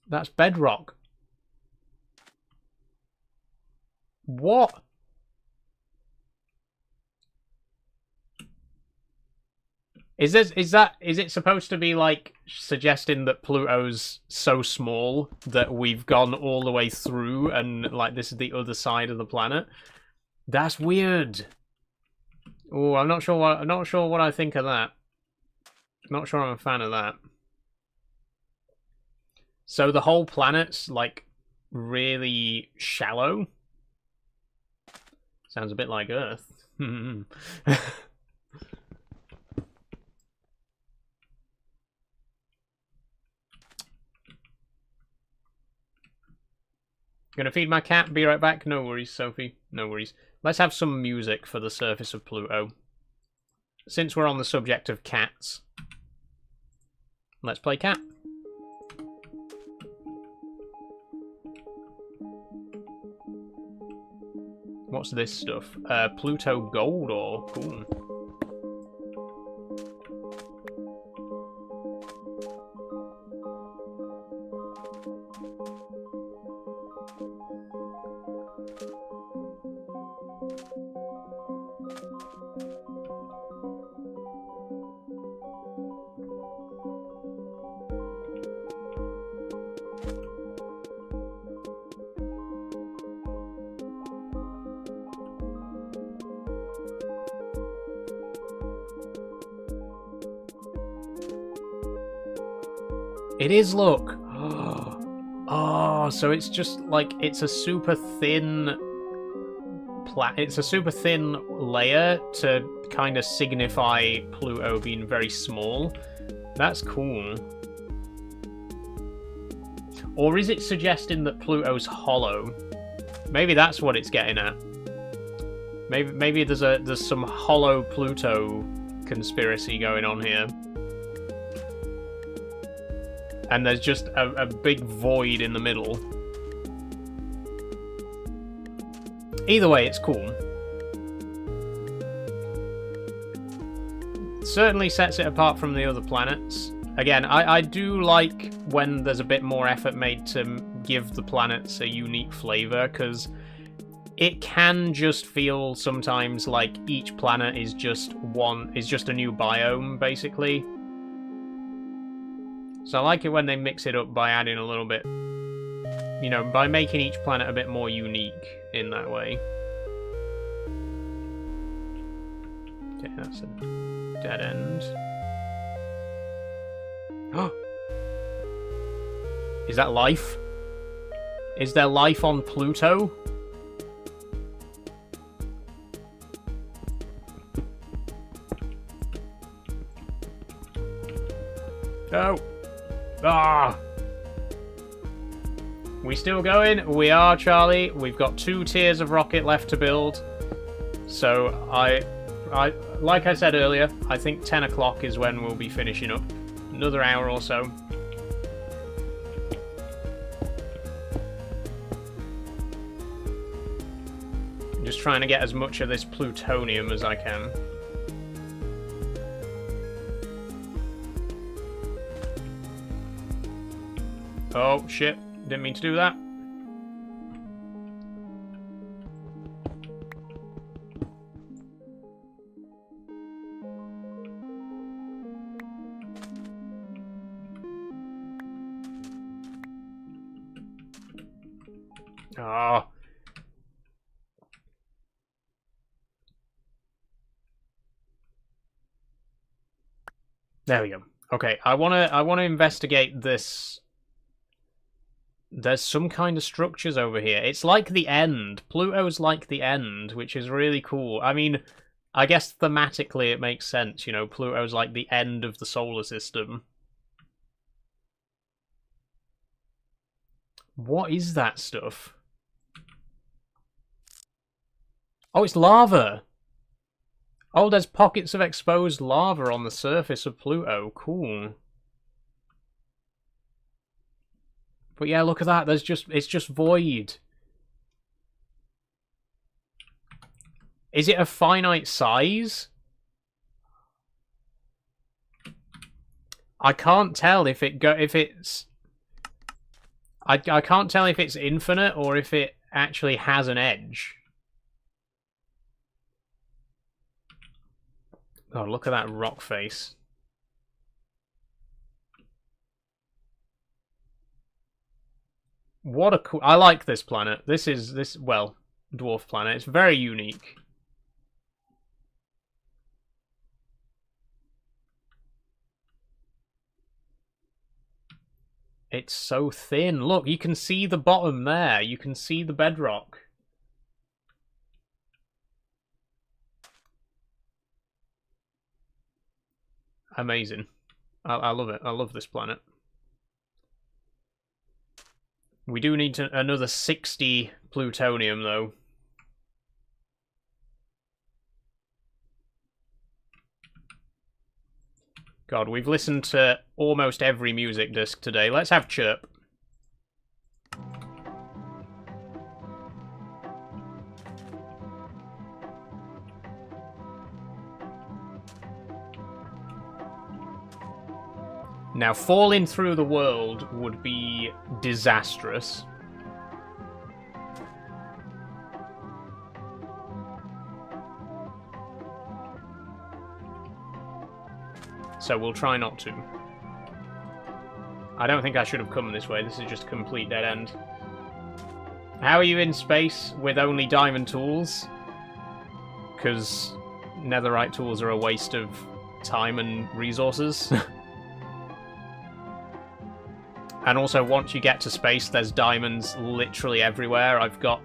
That's bedrock. What? Is it supposed to be like suggesting that Pluto's so small that we've gone all the way through and like this is the other side of the planet? That's weird. Oh, I'm not sure what I think of that. Not sure I'm a fan of that. So the whole planet's like really shallow. Sounds a bit like Earth. Gonna feed my cat, be right back. No worries, Sophie. No worries. Let's have some music for the surface of Pluto. Since we're on the subject of cats, let's play cat. What's this stuff? Pluto gold ore. Cool. It is, look. Oh, so it's just like it's a super thin layer to kind of signify Pluto being very small. That's cool. Or is it suggesting that Pluto's hollow? Maybe that's what it's getting at. Maybe there's some hollow Pluto conspiracy going on here. And there's just a big void in the middle. Either way, it's cool. Certainly sets it apart from the other planets. Again, I do like when there's a bit more effort made to give the planets a unique flavour, because it can just feel sometimes like each planet is just a new biome, basically. So I like it when they mix it up by adding a little bit, you know, by making each planet a bit more unique in that way. Okay, that's a dead end. Oh! Is that life? Is there life on Pluto? No! Ah! We still going? We are, Charlie. We've got 2 tiers of rocket left to build. So like I said earlier, I think 10 o'clock is when we'll be finishing up. Another hour or so. I'm just trying to get as much of this plutonium as I can. Oh, shit. Didn't mean to do that. Oh. There we go. Okay, I wanna investigate this. There's some kind of structures over here. It's like the end. Pluto's like the end, which is really cool. I mean, I guess thematically it makes sense, you know, Pluto's like the end of the solar system. What is that stuff? Oh, it's lava! Oh, there's pockets of exposed lava on the surface of Pluto. Cool. But yeah, look at that. It's just void. Is it a finite size? I can't tell if it's I can't tell if it's infinite or if it actually has an edge. Oh, look at that rock face. What a cool... I like this planet. Well, dwarf planet. It's very unique. It's so thin. Look, you can see the bottom there. You can see the bedrock. Amazing. I love it. I love this planet. We do need another 60 plutonium, though. God, we've listened to almost every music disc today. Let's have Chirp. Now, falling through the world would be disastrous. So we'll try not to. I don't think I should have come this way. This is just a complete dead end. How are you in space with only diamond tools? Because netherite tools are a waste of time and resources. And also, once you get to space, there's diamonds literally everywhere. I've got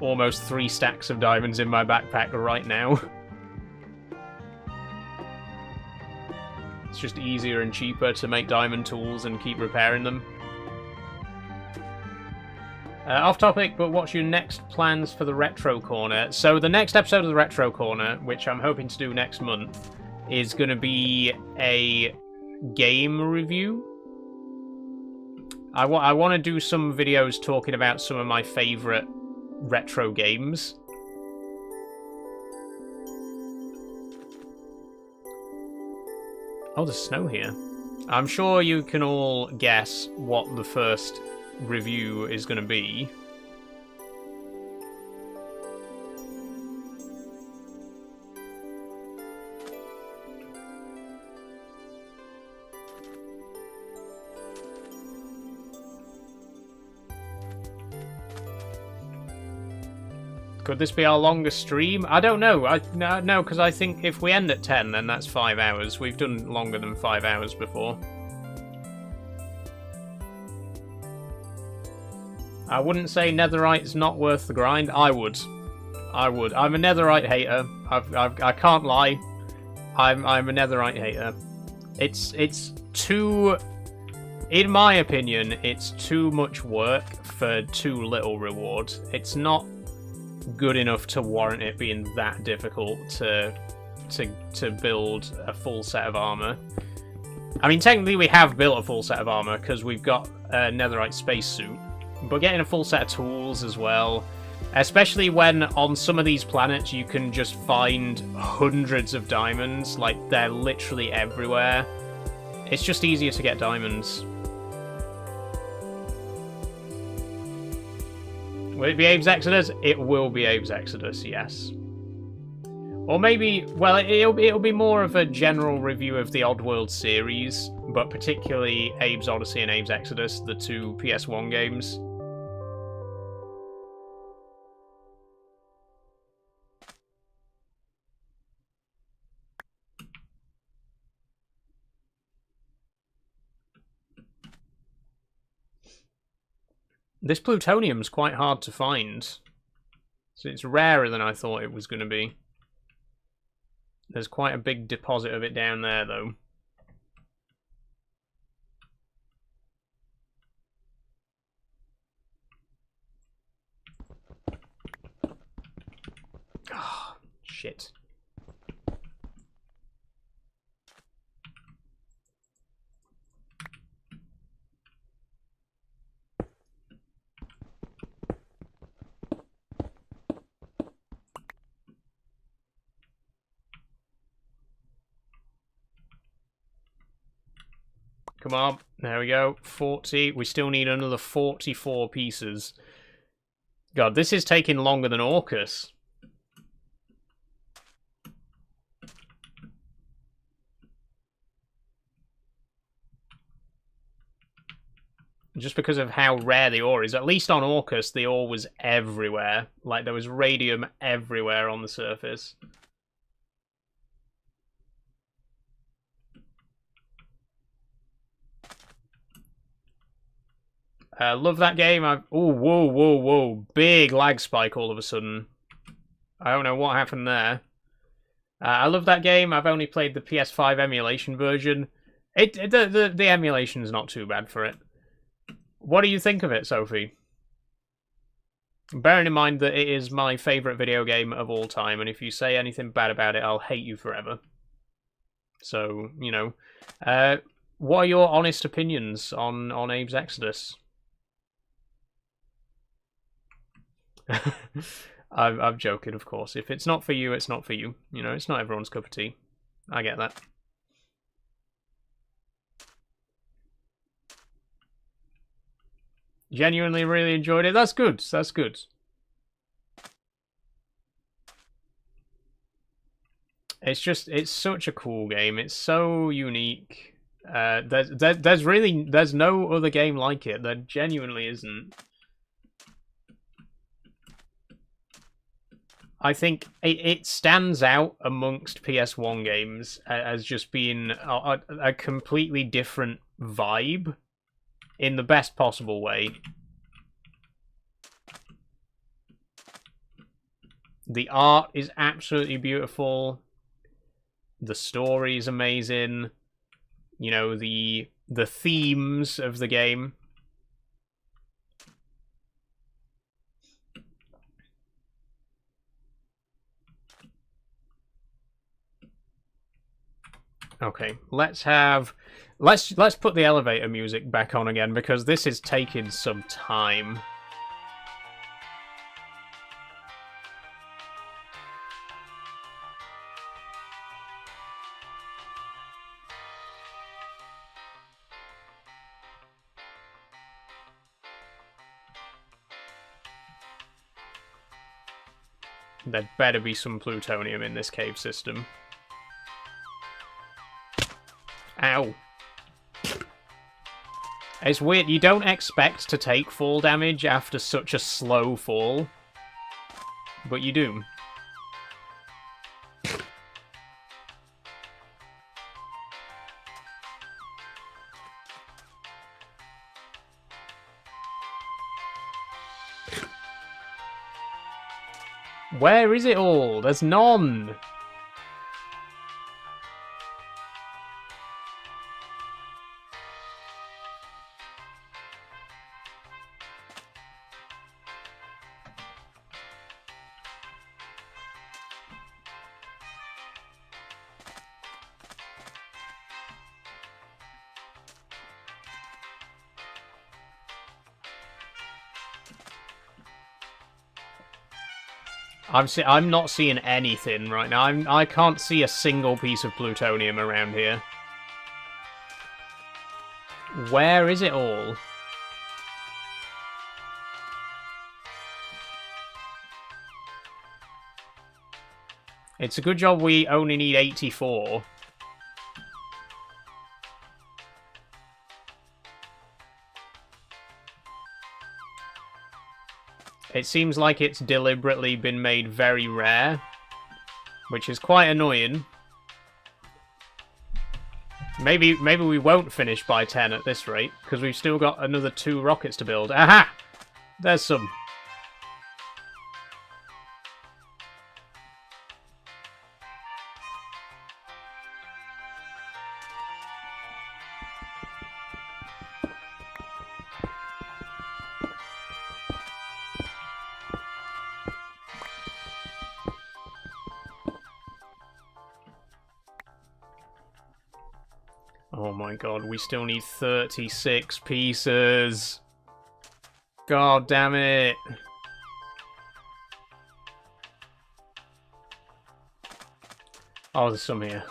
almost 3 stacks of diamonds in my backpack right now. It's just easier and cheaper to make diamond tools and keep repairing them. Off topic, but what's your next plans for the Retro Corner? So the next episode of the Retro Corner, which I'm hoping to do next month, is going to be a game review. I want to do some videos talking about some of my favourite retro games. Oh, there's snow here. I'm sure you can all guess what the first review is going to be. Could this be our longest stream? I don't know. No, because I think if we end at 10, then that's 5 hours. We've done longer than 5 hours before. I wouldn't say netherite's not worth the grind. I would. I'm a netherite hater. I can't lie. I'm a netherite hater. It's too... In my opinion, it's too much work for too little reward. It's not good enough to warrant it being that difficult to build a full set of armor. I mean, technically we have built a full set of armor because we've got a netherite spacesuit, but getting a full set of tools as well, especially when on some of these planets you can just find hundreds of diamonds, like they're literally everywhere. It's just easier to get diamonds. Will it be Abe's Exodus? It will be Abe's Exodus, yes. Or maybe, well, it'll be more of a general review of the Oddworld series, but particularly Abe's Odyssey and Abe's Exodus, the two PS1 games. This plutonium's quite hard to find, so it's rarer than I thought it was going to be. There's quite a big deposit of it down there, though. Ah, shit. Come on, there we go, 40. We still need another 44 pieces. God, this is taking longer than Orcus. Just because of how rare the ore is. At least on Orcus, the ore was everywhere. Like, there was radium everywhere on the surface. Love that game. Oh, whoa. Big lag spike all of a sudden. I don't know what happened there. I love that game. I've only played the PS5 emulation version. The emulation's not too bad for it. What do you think of it, Sophie? Bearing in mind that it is my favourite video game of all time, and if you say anything bad about it, I'll hate you forever. So, you know. What are your honest opinions on Abe's Exodus? I'm joking, of course. If it's not for you, it's not for you. You know, it's not everyone's cup of tea. I get that. Genuinely really enjoyed it. That's good. That's good. It's such a cool game. It's so unique. There's no other game like it. There genuinely isn't. I think it stands out amongst PS1 games as just being a completely different vibe in the best possible way. The art is absolutely beautiful. The story is amazing. You know, the themes of the game. Okay, let's put the elevator music back on again because this is taking some time. There'd better be some plutonium in this cave system. Ow. It's weird, you don't expect to take fall damage after such a slow fall. but you do. Where is it all? There's none. I'm not seeing anything right now. I can't see a single piece of plutonium around here. Where is it all? It's a good job we only need 84. It seems like it's deliberately been made very rare, which is quite annoying. Maybe we won't finish by 10 at this rate, because we've still got another 2 rockets to build. Aha! There's some. Oh my god, we still need 36 pieces. God damn it. Oh, there's some here.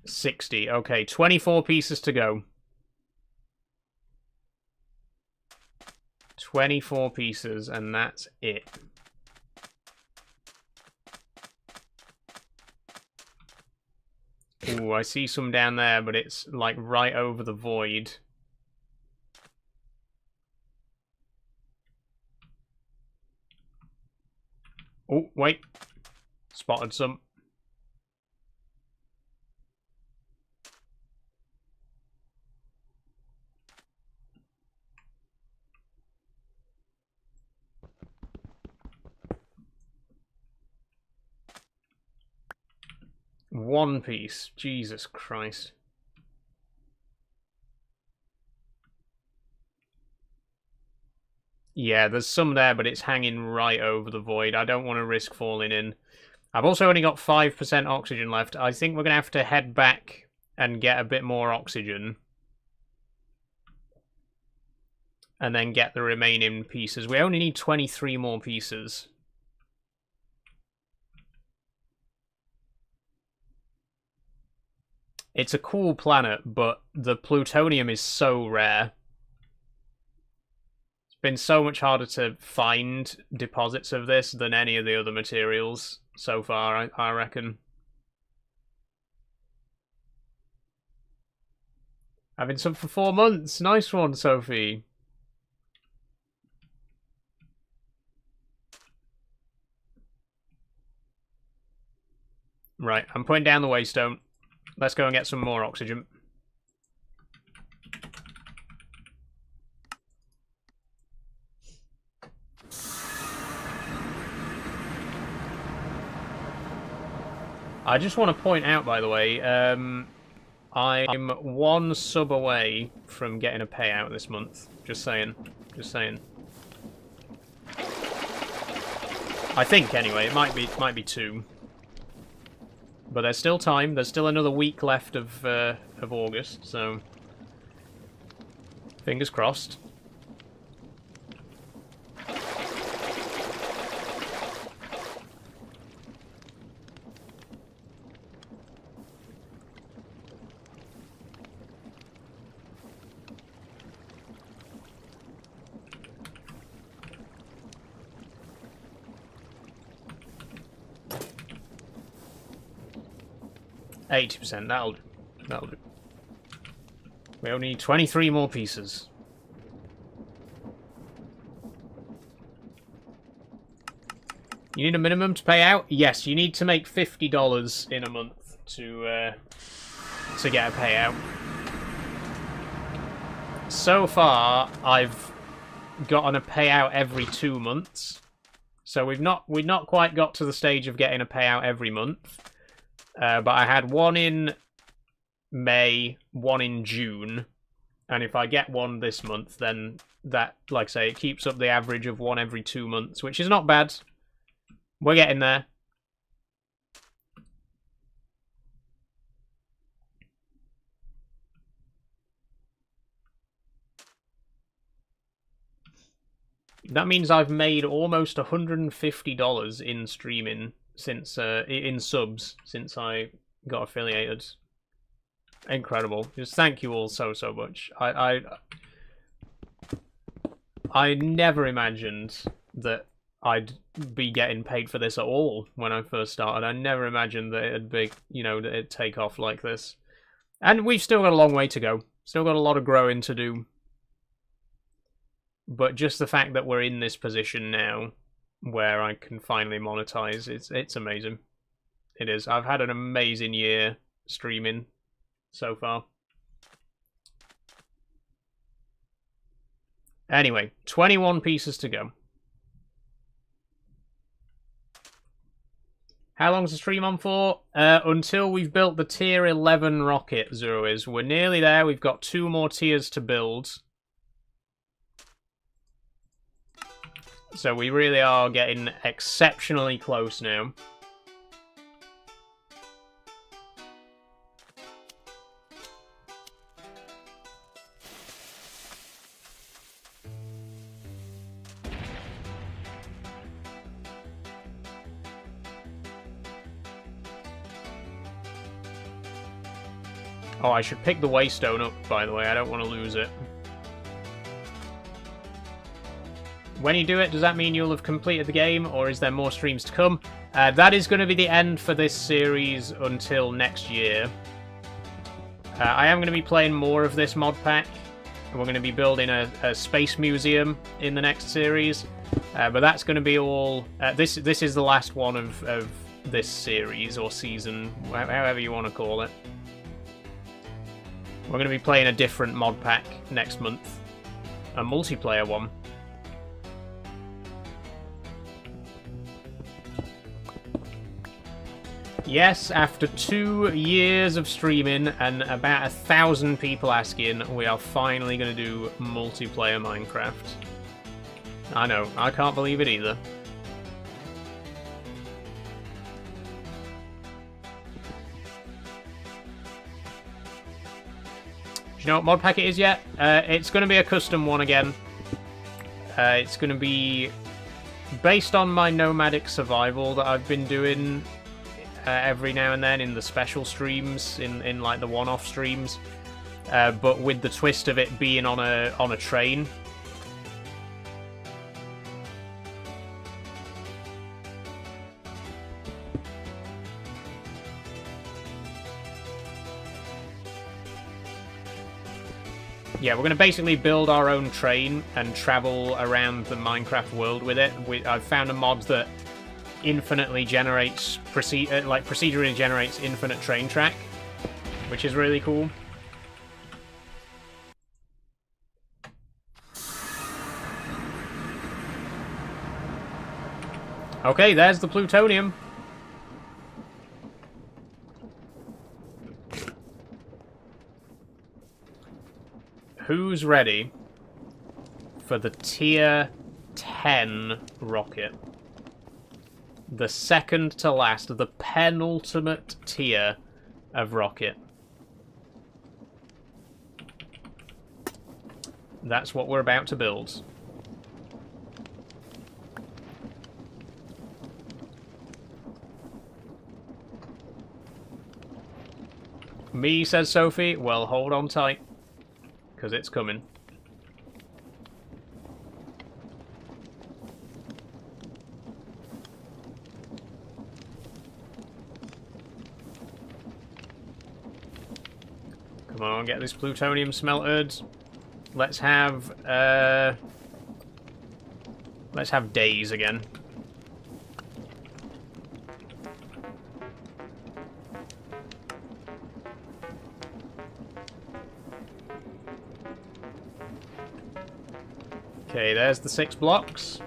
$60. Okay, 24 pieces to go. 24 pieces, and that's it. Ooh, I see some down there, but it's like right over the void. Oh, wait. Spotted some. One piece. Jesus Christ. Yeah, there's some there, but it's hanging right over the void. I don't want to risk falling in. I've also only got 5% oxygen left. I think we're going to have to head back and get a bit more oxygen. And then get the remaining pieces. We only need 23 more pieces. It's a cool planet, but the plutonium is so rare. It's been so much harder to find deposits of this than any of the other materials so far, I reckon. I've been sub for 4 months. Nice one, Sophie. Right, I'm putting down the waystone. Let's go and get some more oxygen. I just want to point out, by the way, I'm 1 sub away from getting a payout this month. Just saying. Just saying. I think, anyway. It might be 2. But there's still time. There's still another week left of August, so fingers crossed. 80%, that'll do. That'll do. We only need 23 more pieces. You need a minimum to pay out? Yes, you need to make $50 in a month to get a payout. So far, I've gotten a payout every 2 months. So we've not quite got to the stage of getting a payout every month. But I had one in May, one in June, and if I get one this month, then that, like I say, it keeps up the average of one every 2 months, which is not bad. We're getting there. That means I've made almost $150 in streaming since in subs since I got affiliated. Incredible. Just thank you all so much. I never imagined that I'd be getting paid for this at all when I first started. I never imagined that it'd be, you know, that it'd take off like this. And we've still got a long way to go. Still got a lot of growing to do. But just the fact that we're in this position now where I can finally monetize, it's amazing. It is. I've had an amazing year streaming so far. Anyway, 21 pieces to go. How long's the stream on for? Until we've built the tier 11 rocket, Zero is. We're nearly there. We've got 2 more tiers to build. So we really are getting exceptionally close now. Oh, I should pick the waystone up, by the way. I don't want to lose it. When you do it, does that mean you'll have completed the game, or is there more streams to come? That is going to be the end for this series until next year. I am going to be playing more of this mod pack. We're going to be building a space museum in the next series. But that's going to be all... This is the last one of this series, or season, however you want to call it. We're going to be playing a different mod pack next month. A multiplayer one. Yes, after 2 years of streaming and about 1,000 people asking, we are finally going to do multiplayer Minecraft. I know, I can't believe it either. Do you know what mod pack it is yet? It's going to be a custom one again. It's going to be based on my nomadic survival that I've been doing every now and then in the special streams, in like the one-off streams, but with the twist of it being on a train. Yeah, we're going to basically build our own train and travel around the Minecraft world with it. I've found a mod that infinitely generates, procedurally generates infinite train track, which is really cool. Okay, there's the plutonium. Who's ready for the tier 10 rocket? The second to last, the penultimate tier of rocket. That's what we're about to build. Me, says Sophie. Well, hold on tight, because it's coming. Come on, get this plutonium smelted. Let's have days again. Okay, there's the 6 blocks.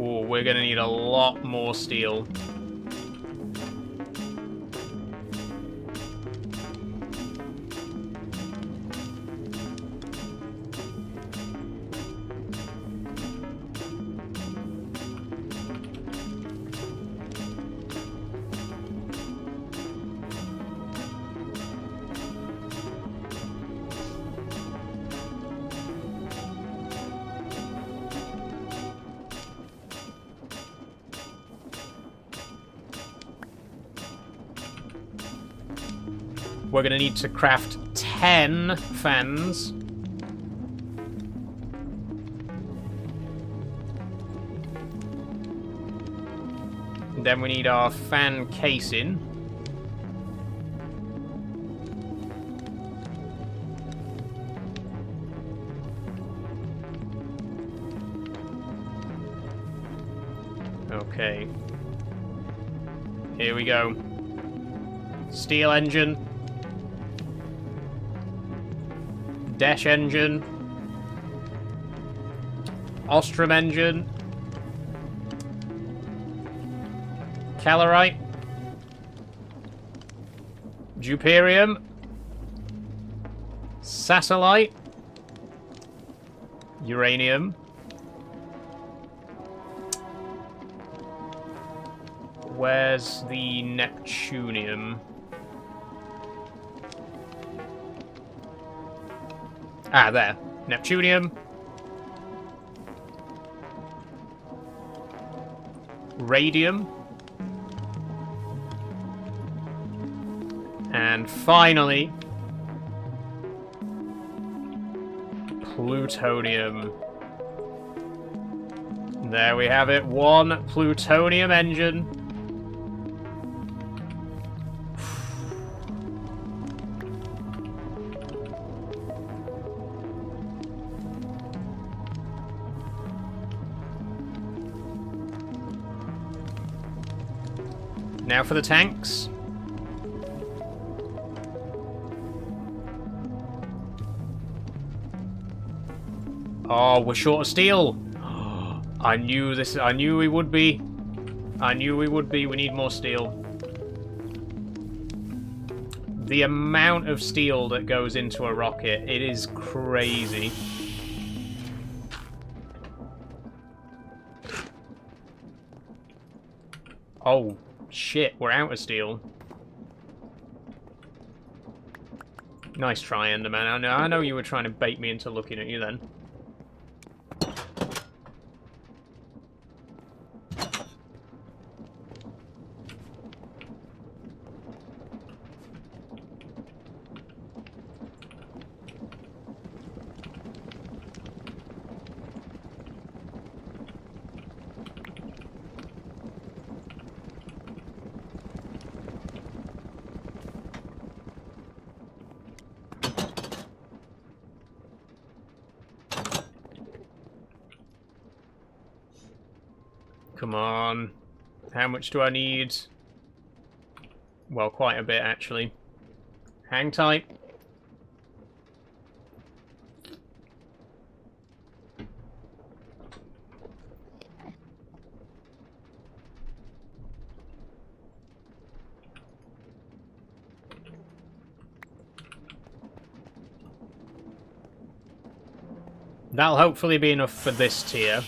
Oh, we're gonna need a lot more steel. We're going to need to craft 10 fans. And then we need our fan casing. Okay. Here we go. Steel engine. Dash engine. Ostrom engine. Calorite. Duperium. Satellite. Uranium. Where's the Neptunium? Ah, there. Neptunium. Radium. And finally, plutonium. There we have it. 1 plutonium engine. Now for the tanks. Oh, we're short of steel. I knew this. I knew we would be. I knew we would be. We need more steel. The amount of steel that goes into a rocket, it is crazy. Oh, shit, we're out of steel. Nice try, Enderman. I know you were trying to bait me into looking at you then. Come on. How much do I need? Well, quite a bit, actually. Hang tight. That'll hopefully be enough for this tier.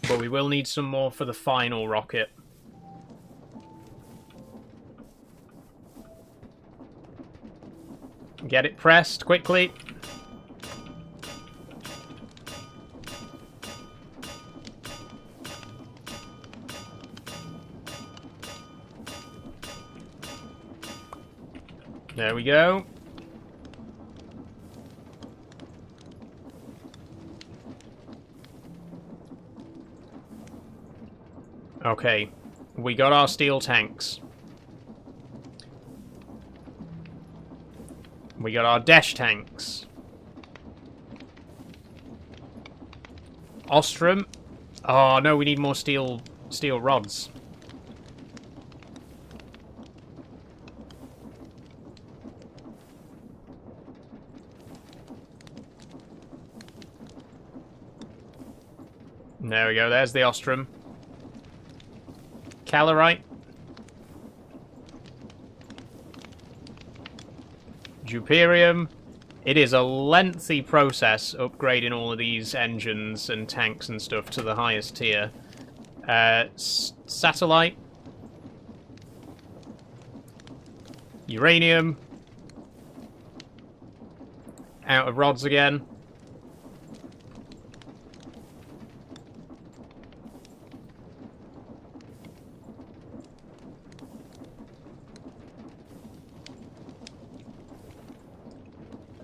But we will need some more for the final rocket. Get it pressed quickly. There we go. Okay, we got our steel tanks. We got our dash tanks. Ostrom. Oh no, we need more steel rods. There we go, there's the Ostrom. Calorite. Juperium. It is a lengthy process upgrading all of these engines and tanks and stuff to the highest tier. Satellite. Uranium. Out of rods again.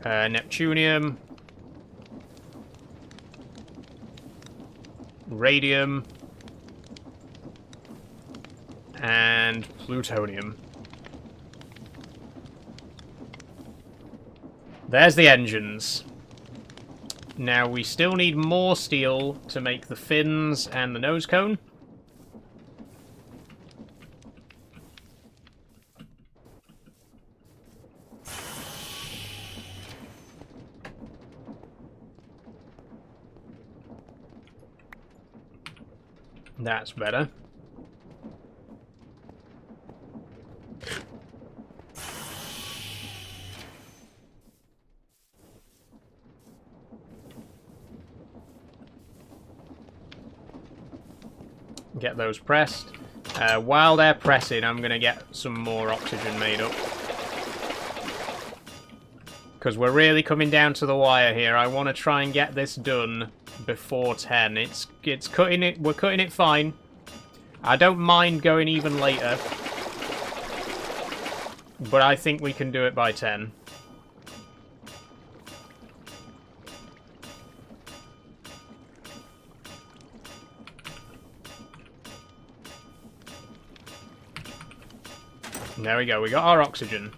Neptunium. Radium. And plutonium. There's the engines. Now we still need more steel to make the fins and the nose cone. That's better. Get those pressed. While they're pressing, I'm going to get some more oxygen made up. Because we're really coming down to the wire here. I want to try and get this done before 10. It's cutting it. We're cutting it fine. I don't mind going even later, but I think we can do it by 10. There we go. We got our oxygen.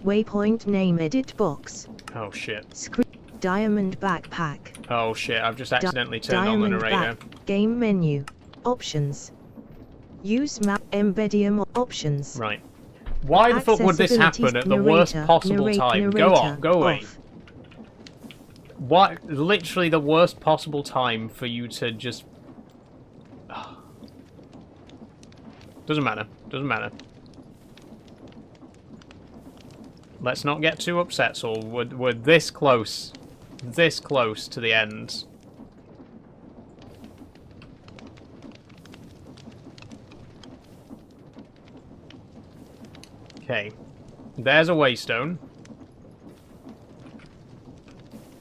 Waypoint name edit box. Oh shit. Diamond backpack. Oh shit, I've just accidentally turned on the narrator. Game menu. Options. Use map embedium options. Right. Why the fuck would this happen at the worst possible time? Go on, go away. What? Literally the worst possible time for you to just... Doesn't matter. Doesn't matter. Let's not get too upset, so we're this close to the end. Okay, there's a waystone.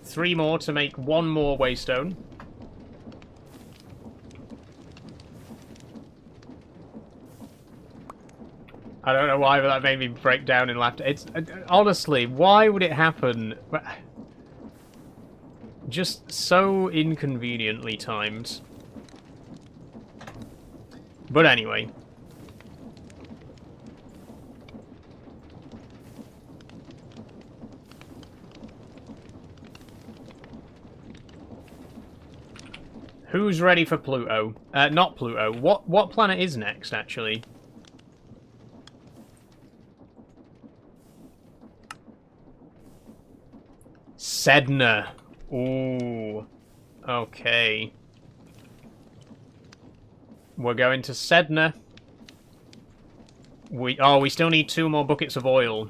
3 more to make 1 more waystone. I don't know why, but that made me break down in laughter. It's honestly, why would it happen? Just so inconveniently timed. But anyway. Who's ready for Pluto? Not Pluto. What planet is next, actually? Sedna. Ooh. Okay. We're going to Sedna. We still need 2 more buckets of oil.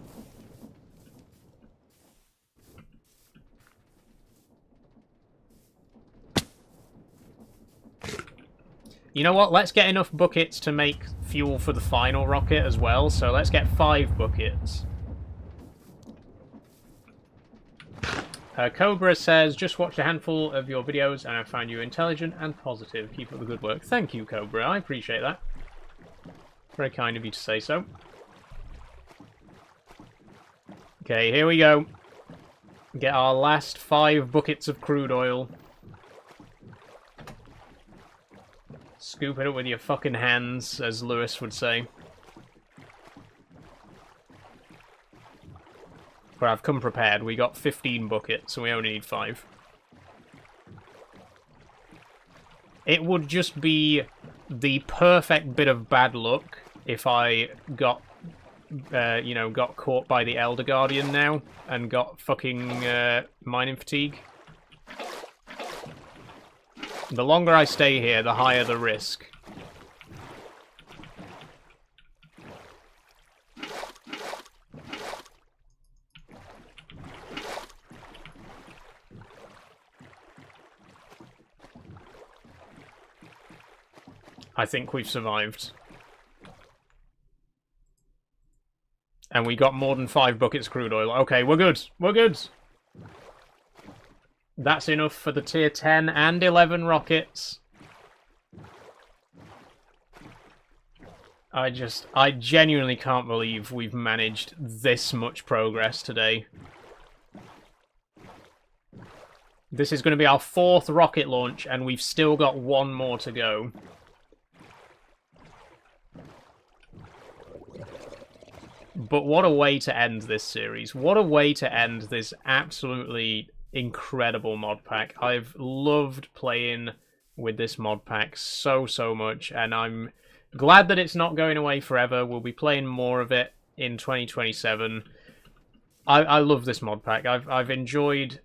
You know what? Let's get enough buckets to make fuel for the final rocket as well. So let's get 5 buckets. Cobra says, just watched a handful of your videos and I find you intelligent and positive. Keep up the good work. Thank you, Cobra. I appreciate that. Very kind of you to say so. Okay, here we go. Get our last 5 buckets of crude oil. Scoop it up with your fucking hands, as Lewis would say. But I've come prepared. We got 15 buckets, so we only need 5. It would just be the perfect bit of bad luck if I got, you know, got caught by the Elder Guardian now and got fucking mining fatigue. The longer I stay here, the higher the risk. I think we've survived. And we got more than 5 buckets of crude oil. Okay, we're good. We're good. That's enough for the tier 10 and 11 rockets. I genuinely can't believe we've managed this much progress today. This is going to be our 4th rocket launch, and we've still got 1 more to go. But what a way to end this series. What a way to end this absolutely incredible mod pack. I've loved playing with this mod pack so much, and I'm glad that it's not going away forever. We'll be playing more of it in 2027. I love this mod pack. I've enjoyed...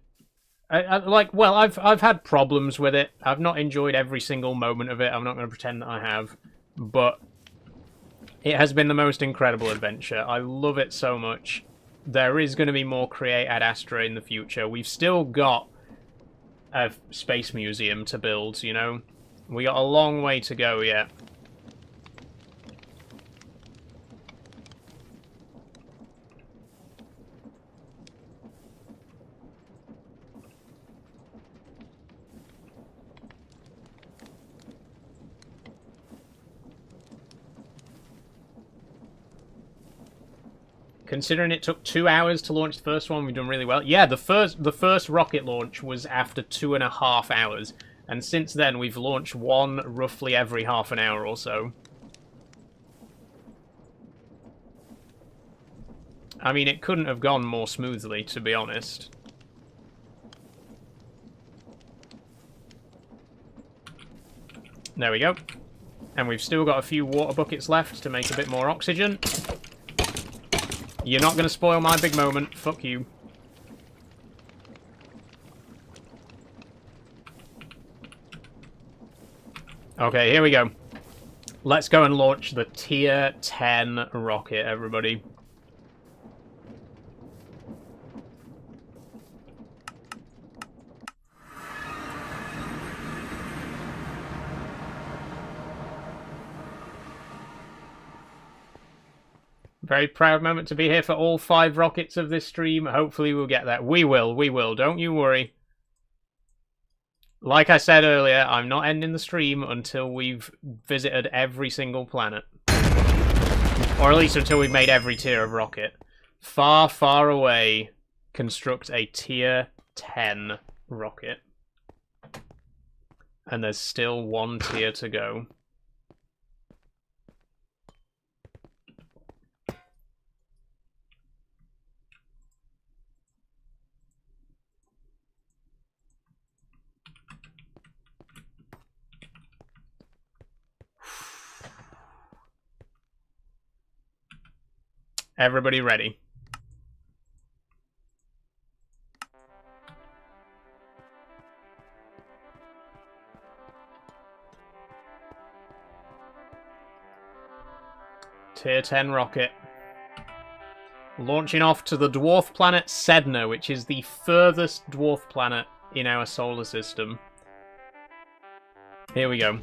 I've had problems with it. I've not enjoyed every single moment of it. I'm not going to pretend that I have. But it has been the most incredible adventure. I love it so much. There is going to be more Create Ad Astra in the future. We've still got a space museum to build, you know? We got a long way to go yet. Considering it took 2 hours to launch the first one, we've done really well. Yeah, the first rocket launch was after 2.5 hours. And since then, we've launched one roughly every half an hour or so. I mean, it couldn't have gone more smoothly, to be honest. There we go. And we've still got a few water buckets left to make a bit more oxygen. You're not going to spoil my big moment. Fuck you. Okay, here we go. Let's go and launch the tier 10 rocket, everybody. Very proud moment to be here for all 5 rockets of this stream. Hopefully we'll get that. We will. Don't you worry. Like I said earlier, I'm not ending the stream until we've visited every single planet. Or at least until we've made every tier of rocket. Far, far away, construct a tier 10 rocket. And there's still 1 tier to go. Everybody ready? Tier 10 rocket. Launching off to the dwarf planet Sedna, which is the furthest dwarf planet in our solar system. Here we go.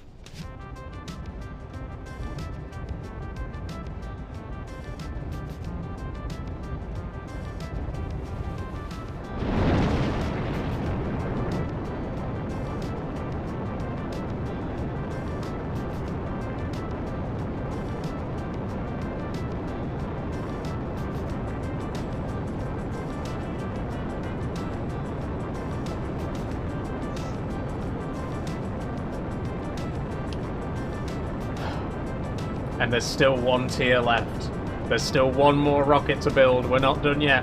And there's still one tier left. There's still one more rocket to build. We're not done yet.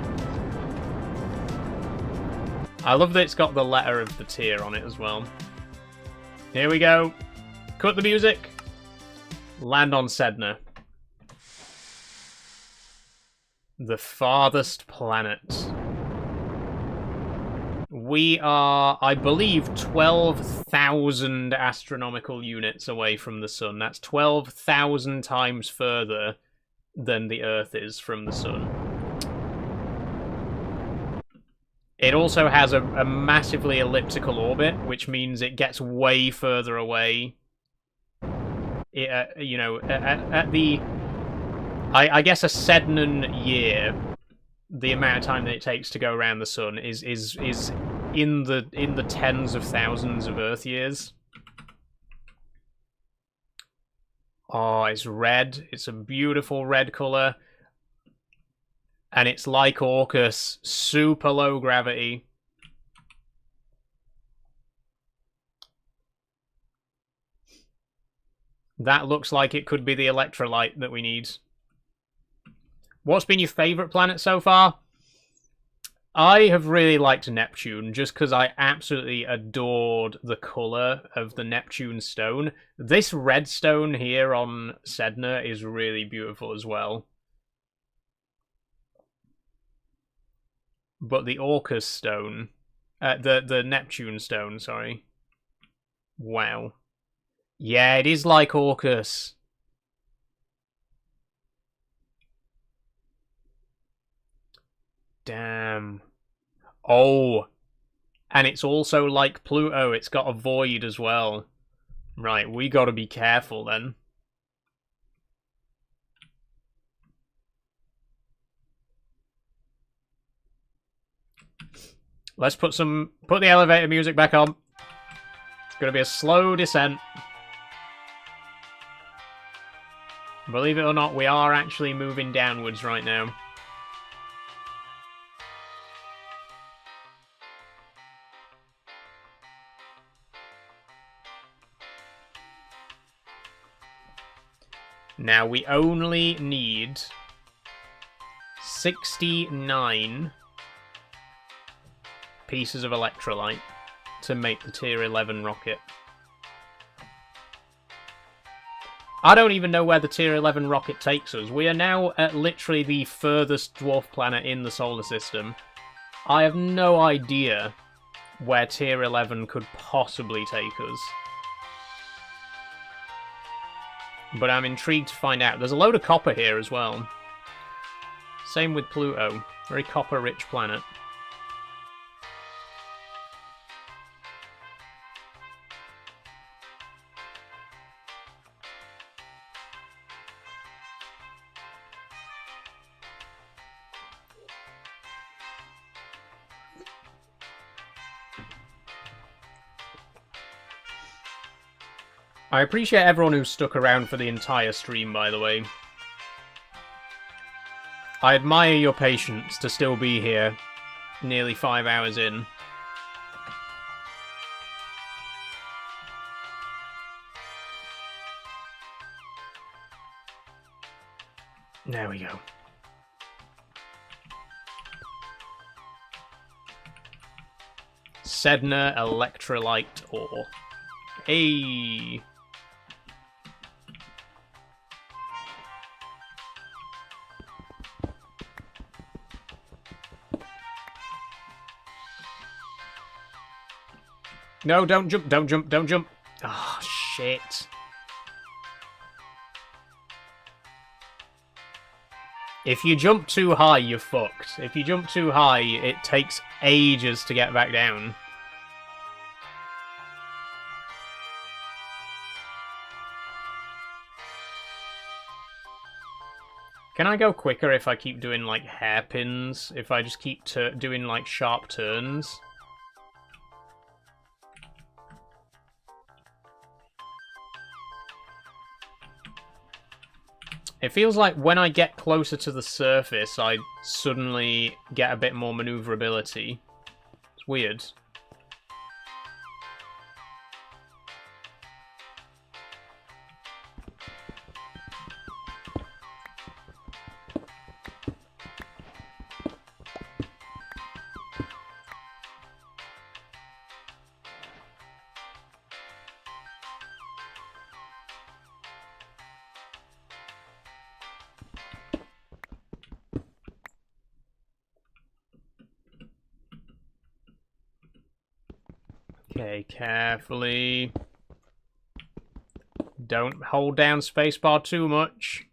I love that it's got the letter of the tier on it as well. Here we go. Cut the music. Land on Sedna. The farthest planet. We are, I believe, 12,000 astronomical units away from the sun. That's 12,000 times further than the Earth is from the sun. It also has a massively elliptical orbit, which means it gets way further away. You know, at the... I guess a Sednan year, the amount of time that it takes to go around the sun is in the tens of thousands of Earth years. Oh, it's red. It's a beautiful red color. And it's like Orcus, super low gravity. That looks like it could be the electrolyte that we need. What's been your favourite planet so far? I have really liked Neptune, just because I absolutely adored the colour of the Neptune stone. This red stone here on Sedna is really beautiful as well. But the Orcus stone, the Neptune stone, sorry. Wow. Yeah, it is like Orcus. Damn. Oh. And it's also like Pluto. It's got a void as well. Right, we gotta be careful then. Let's put the elevator music back on. It's gonna be a slow descent. Believe it or not, we are actually moving downwards right now. Now, we only need 69 pieces of electrolyte to make the Tier 11 rocket. I don't even know where the Tier 11 rocket takes us. We are now at literally the furthest dwarf planet in the solar system. I have no idea where Tier 11 could possibly take us. But I'm intrigued to find out. There's a load of copper here as well. Same with Pluto. Very copper-rich planet. I appreciate everyone who's stuck around for the entire stream, by the way. I admire your patience to still be here, nearly 5 hours in. There we go. Sedna electrolyte ore. Hey! No, don't jump, don't jump, don't jump. Oh, shit. If you jump too high, you're fucked. If you jump too high, it takes ages to get back down. Can I go quicker if I keep doing, like, hairpins? If I just keep doing, like, sharp turns? It feels like when I get closer to the surface, I suddenly get a bit more maneuverability. It's weird. Okay, carefully. Don't hold down spacebar too much.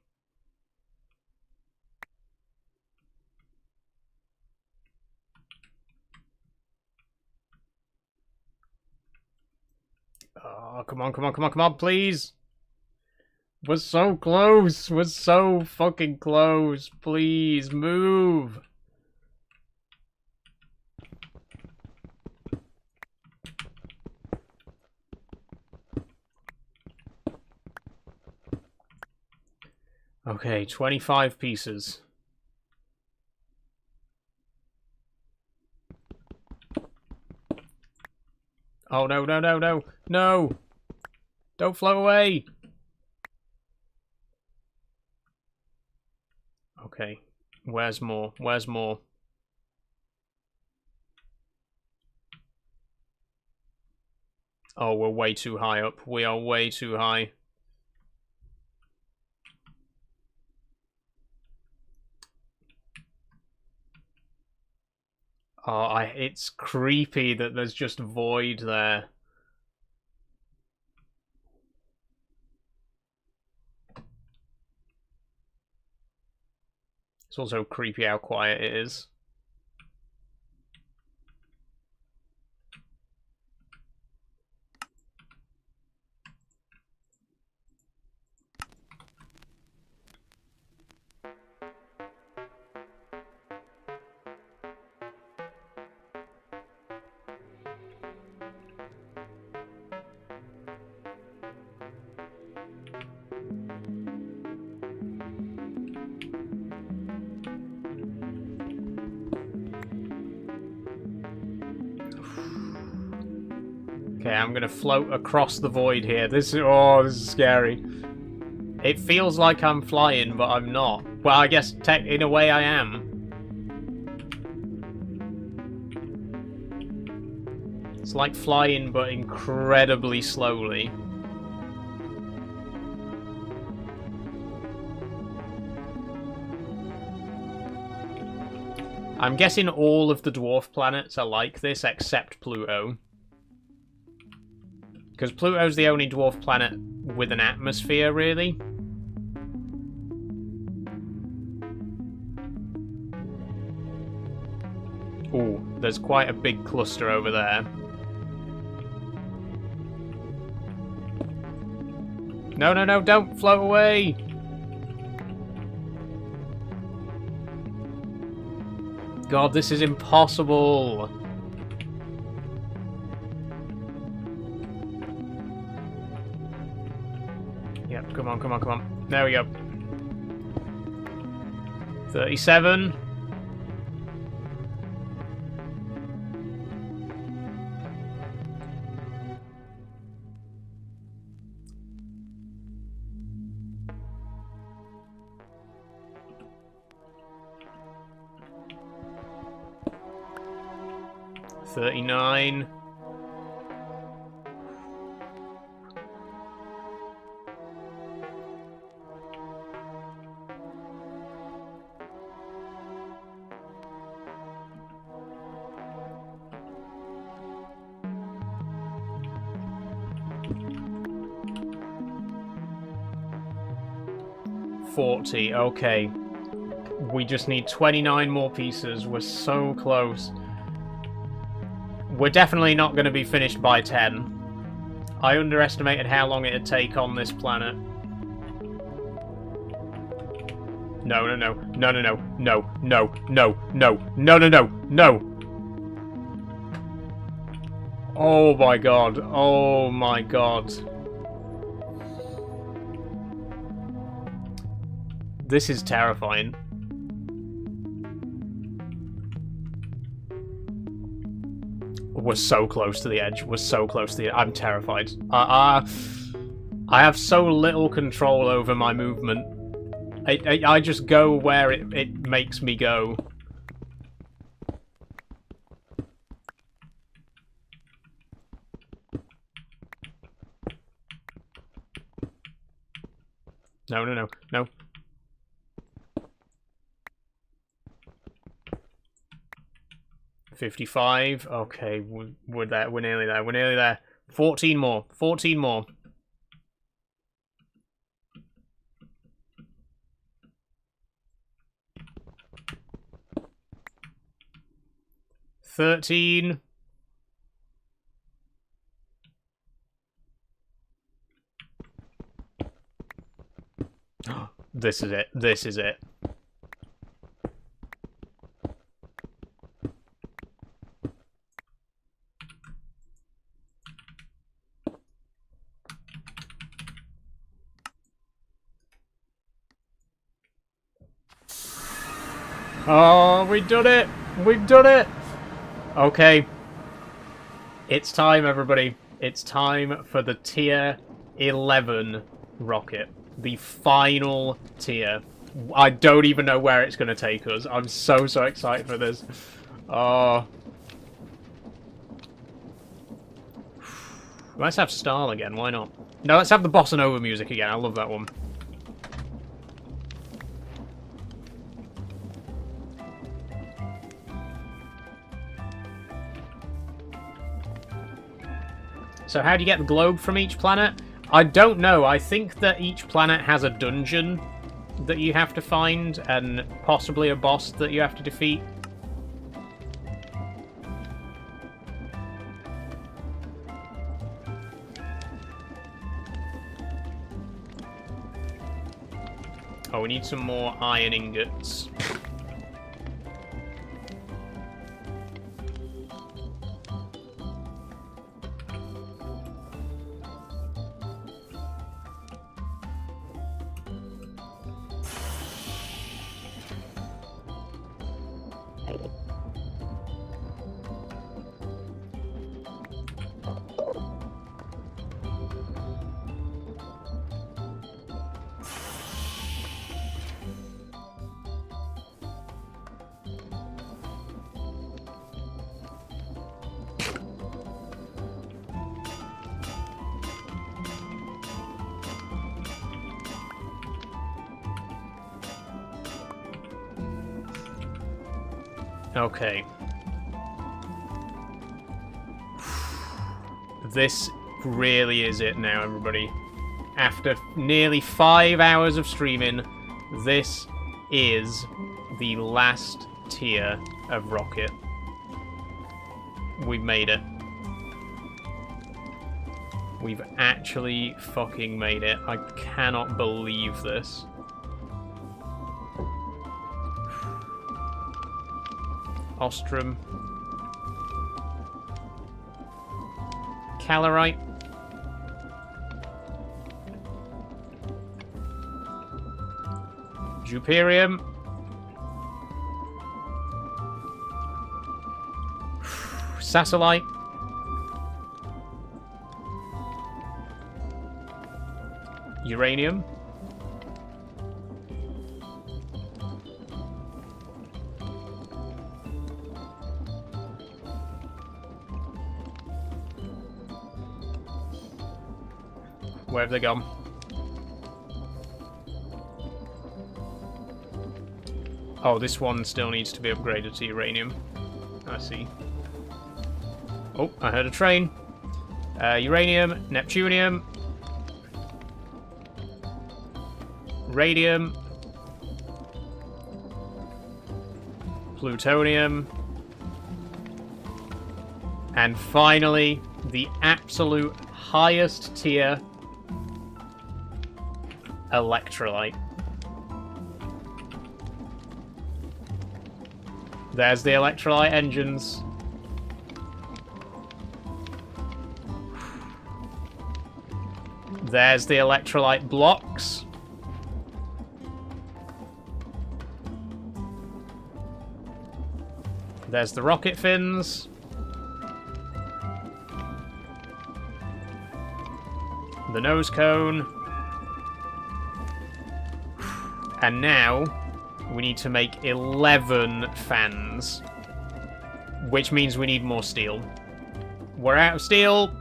Oh, come on, come on, come on, come on, please. We're so close. We're so fucking close. Please, move. Okay, 25 pieces. Oh, no, no, no, no. No! Don't float away! Okay. Where's more? Where's more? Oh, we're way too high up. We are way too high. Oh, it's creepy that there's just void there. It's also creepy how quiet it is. Okay, I'm gonna float across the void here. This is scary. It feels like I'm flying, but I'm not. Well, I guess in a way I am. It's like flying, but incredibly slowly. I'm guessing all of the dwarf planets are like this, except Pluto. Because Pluto's the only dwarf planet with an atmosphere, really. Ooh, there's quite a big cluster over there. No, no, no, don't float away! God, this is impossible! Yep, come on, come on, come on. There we go. 37. $39. $40. Okay. We just need 29 more pieces. We're so close. We're definitely not going to be finished by 10. I underestimated how long it'd take on this planet. No, no, no. No, no, no. No, no, no, no. No, no, no. No. Oh my god. Oh my god. This is terrifying. We're so close to the edge. We're so close to the edge. I'm terrified. I have so little control over my movement. I just go where it makes me go. No, no, no, no. 55. Okay, we're there. We're nearly there. We're nearly there. 14 more. 14 more. $13. This is it. This is it. Oh, we've done it! We've done it! Okay. It's time, everybody. It's time for the Tier 11 rocket. The final tier. I don't even know where it's going to take us. I'm so excited for this. Oh. Let's have Star again. Why not? No, let's have the Bossa Nova music again. I love that one. So how do you get the globe from each planet? I don't know. I think that each planet has a dungeon that you have to find, and possibly a boss that you have to defeat. Oh, we need some more iron ingots. Okay. This really is it now, everybody. After nearly 5 hours of streaming, this is the last tier of rocket. We've made it. We've actually fucking made it. I cannot believe this. Ostrom. Calorite. Juperium. Sasolite. Uranium. Where have they gone? Oh, this one still needs to be upgraded to uranium. I see. Oh, I heard a train. Uranium, Neptunium, radium, plutonium, and finally, the absolute highest tier electrolyte. There's the electrolyte engines. There's the electrolyte blocks. There's the rocket fins. The nose cone. And now, we need to make 11 fans. Which means we need more steel. We're out of steel.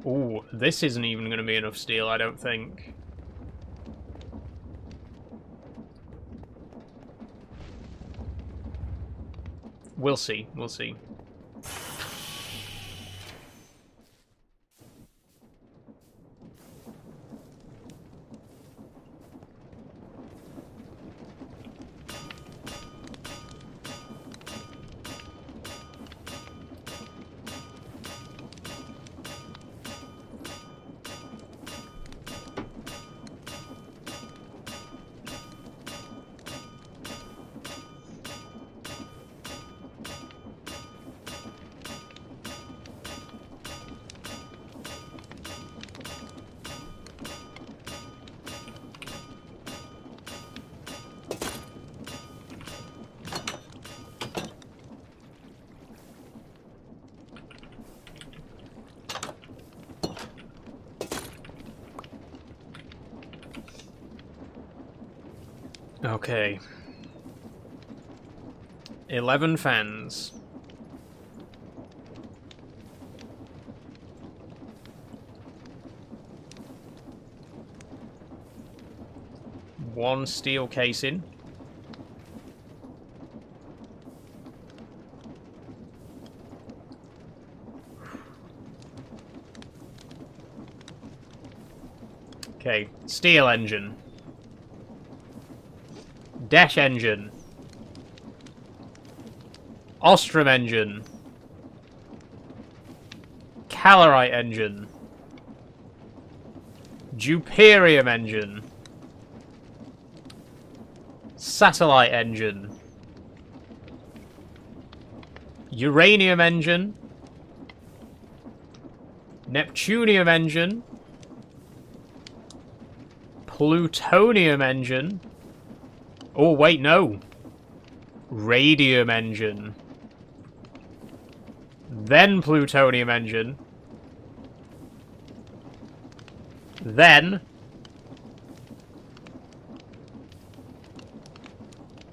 Ooh, this isn't even going to be enough steel, I don't think. We'll see, we'll see. Okay. 11 fans. One steel casing. Okay, steel engine. Dash engine. Ostrom engine. Calorite engine. Duperium engine. Satellite engine. Uranium engine. Neptunium engine. Plutonium engine. Oh, wait, no. Radium engine. Then plutonium engine. Then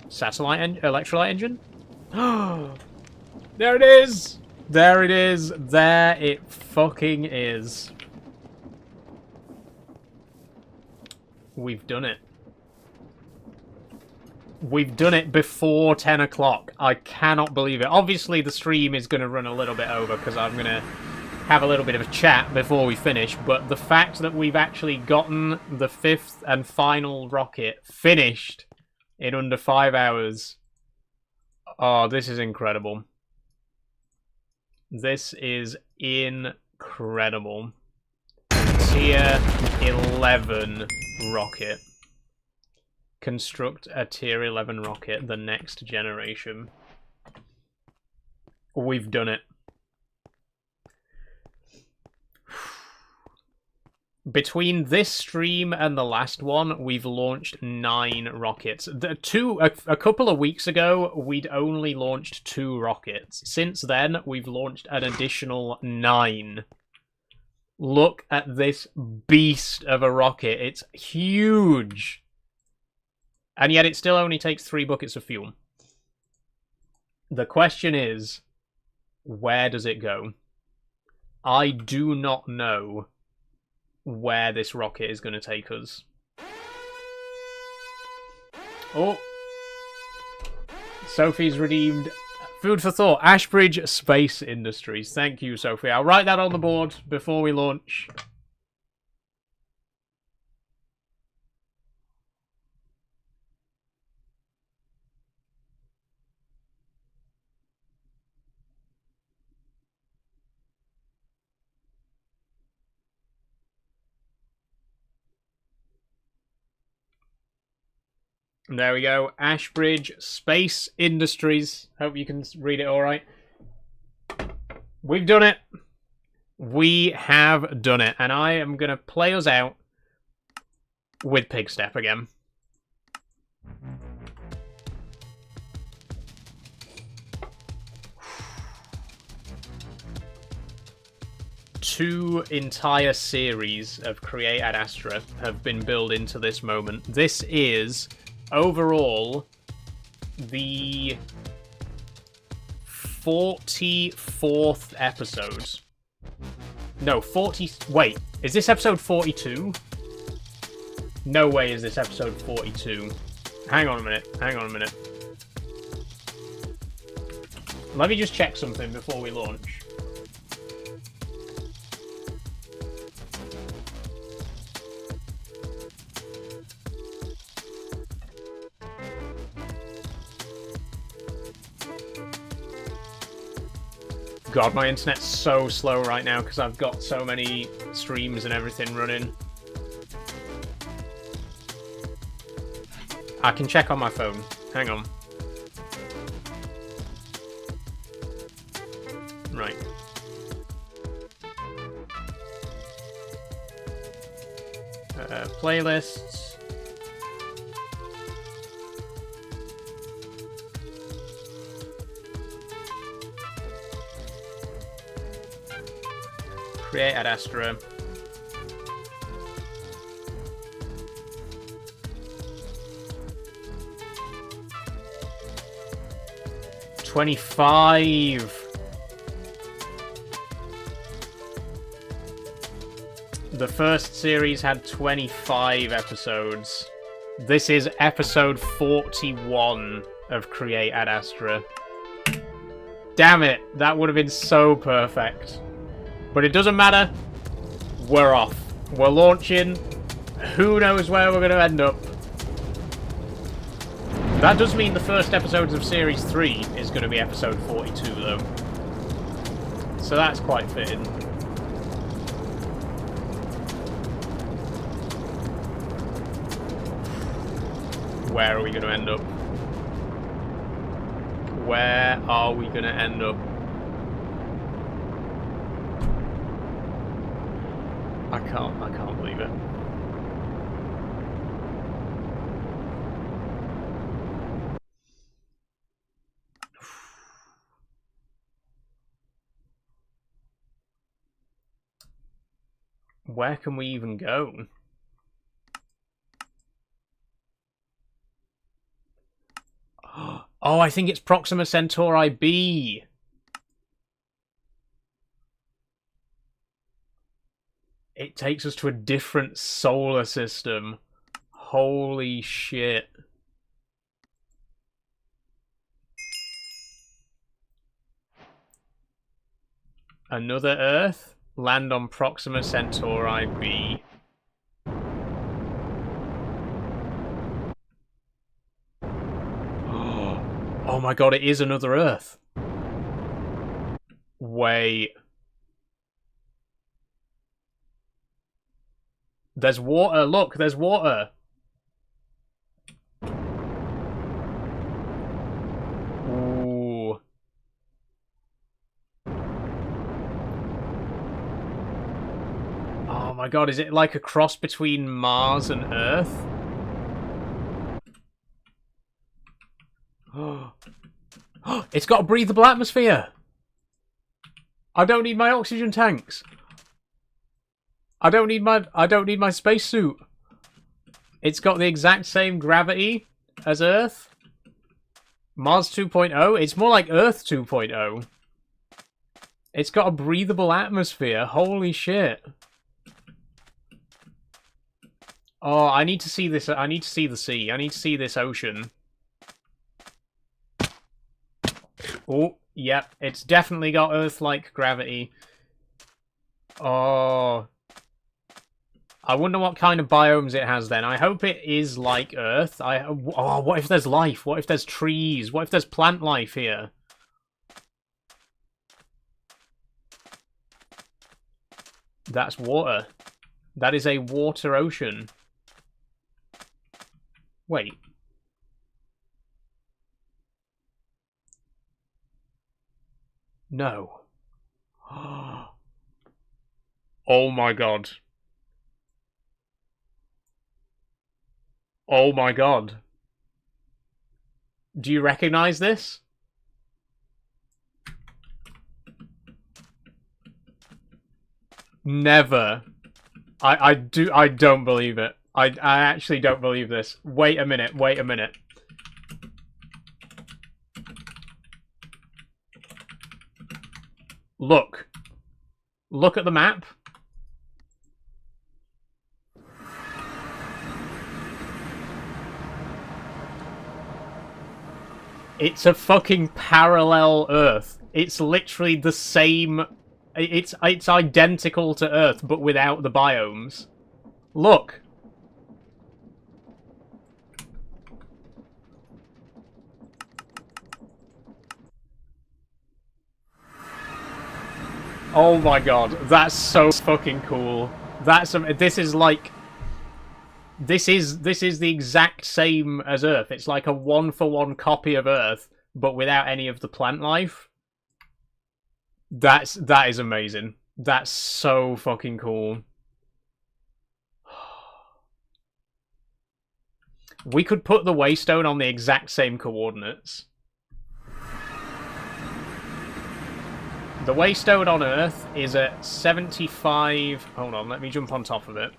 satellite electrolyte engine. There it is. There it is. There it fucking is. We've done it. We've done it before 10 o'clock. I cannot believe it. Obviously, the stream is going to run a little bit over because I'm going to have a little bit of a chat before we finish. But the fact that we've actually gotten the 5th and final rocket finished in under 5 hours. Oh, this is incredible. This is incredible. Tier 11 rocket. Construct a Tier 11 rocket, the next generation. We've done it. Between this stream and the last one, we've launched 9 rockets. A couple of weeks ago, we'd only launched 2 rockets. Since then, we've launched an additional 9. Look at this beast of a rocket. It's huge. And yet it still only takes 3 buckets of fuel. The question is, where does it go? I do not know where this rocket is going to take us. Oh. Sophie's redeemed food for thought. Ashbridge Space Industries. Thank you, Sophie. I'll write that on the board before we launch. There we go. Ashbridge Space Industries. Hope you can read it all right. We've done it. We have done it. And I am going to play us out with Pig Step again. Two entire series of Create ad Astra have been built into this moment. This is overall the 44th episode No, 40... Wait, is this episode 42? No way is this episode 42. Hang on a minute. Hang on a minute. Let me just check something before we launch. God, my internet's so slow right now because I've got so many streams and everything running. I can check on my phone. Hang on. Right. Playlists. Create at Astra. $25. The first series had 25 episodes. This is episode 41 of Create at Astra. Damn it, that would have been so perfect. But it doesn't matter. We're off. We're launching. Who knows where we're going to end up. That does mean the first episodes of Series 3 is going to be episode 42, though. So that's quite fitting. Where are we going to end up? Where are we going to end up? I can't believe it. Where can we even go? Oh, I think it's Proxima Centauri B. It takes us to a different solar system. Holy shit. Another Earth? Land on Proxima Centauri B. Oh my god, it is another Earth. Wait. There's water. Look, there's water. Ooh. Oh my god, is it like a cross between Mars and Earth? It's got a breathable atmosphere. I don't need my oxygen tanks. I don't need my spacesuit. It's got the exact same gravity as Earth. Mars 2.0. It's more like Earth 2.0. It's got a breathable atmosphere. Holy shit. Oh, I need to see this. I need to see the sea. I need to see this ocean. Oh, yep. It's definitely got Earth-like gravity. Oh. I wonder what kind of biomes it has then. I hope it is like Earth. Oh, what if there's life? What if there's trees? What if there's plant life here? That's water. That is a water ocean. Wait. No. Oh my god. Oh my god. Do you recognize this? Never. I don't believe it. I actually don't believe this. Wait a minute, wait a minute. Look. Look at the map. It's a fucking parallel Earth. It's literally the same. It's identical to Earth, but without the biomes. Look. Oh my god, that's so fucking cool. This is like... This is the exact same as Earth. It's like a one-for-one copy of Earth, but without any of the plant life. That is amazing. That's so fucking cool. We could put the Waystone on the exact same coordinates. The Waystone on Earth is at 75... Hold on, let me jump on top of it.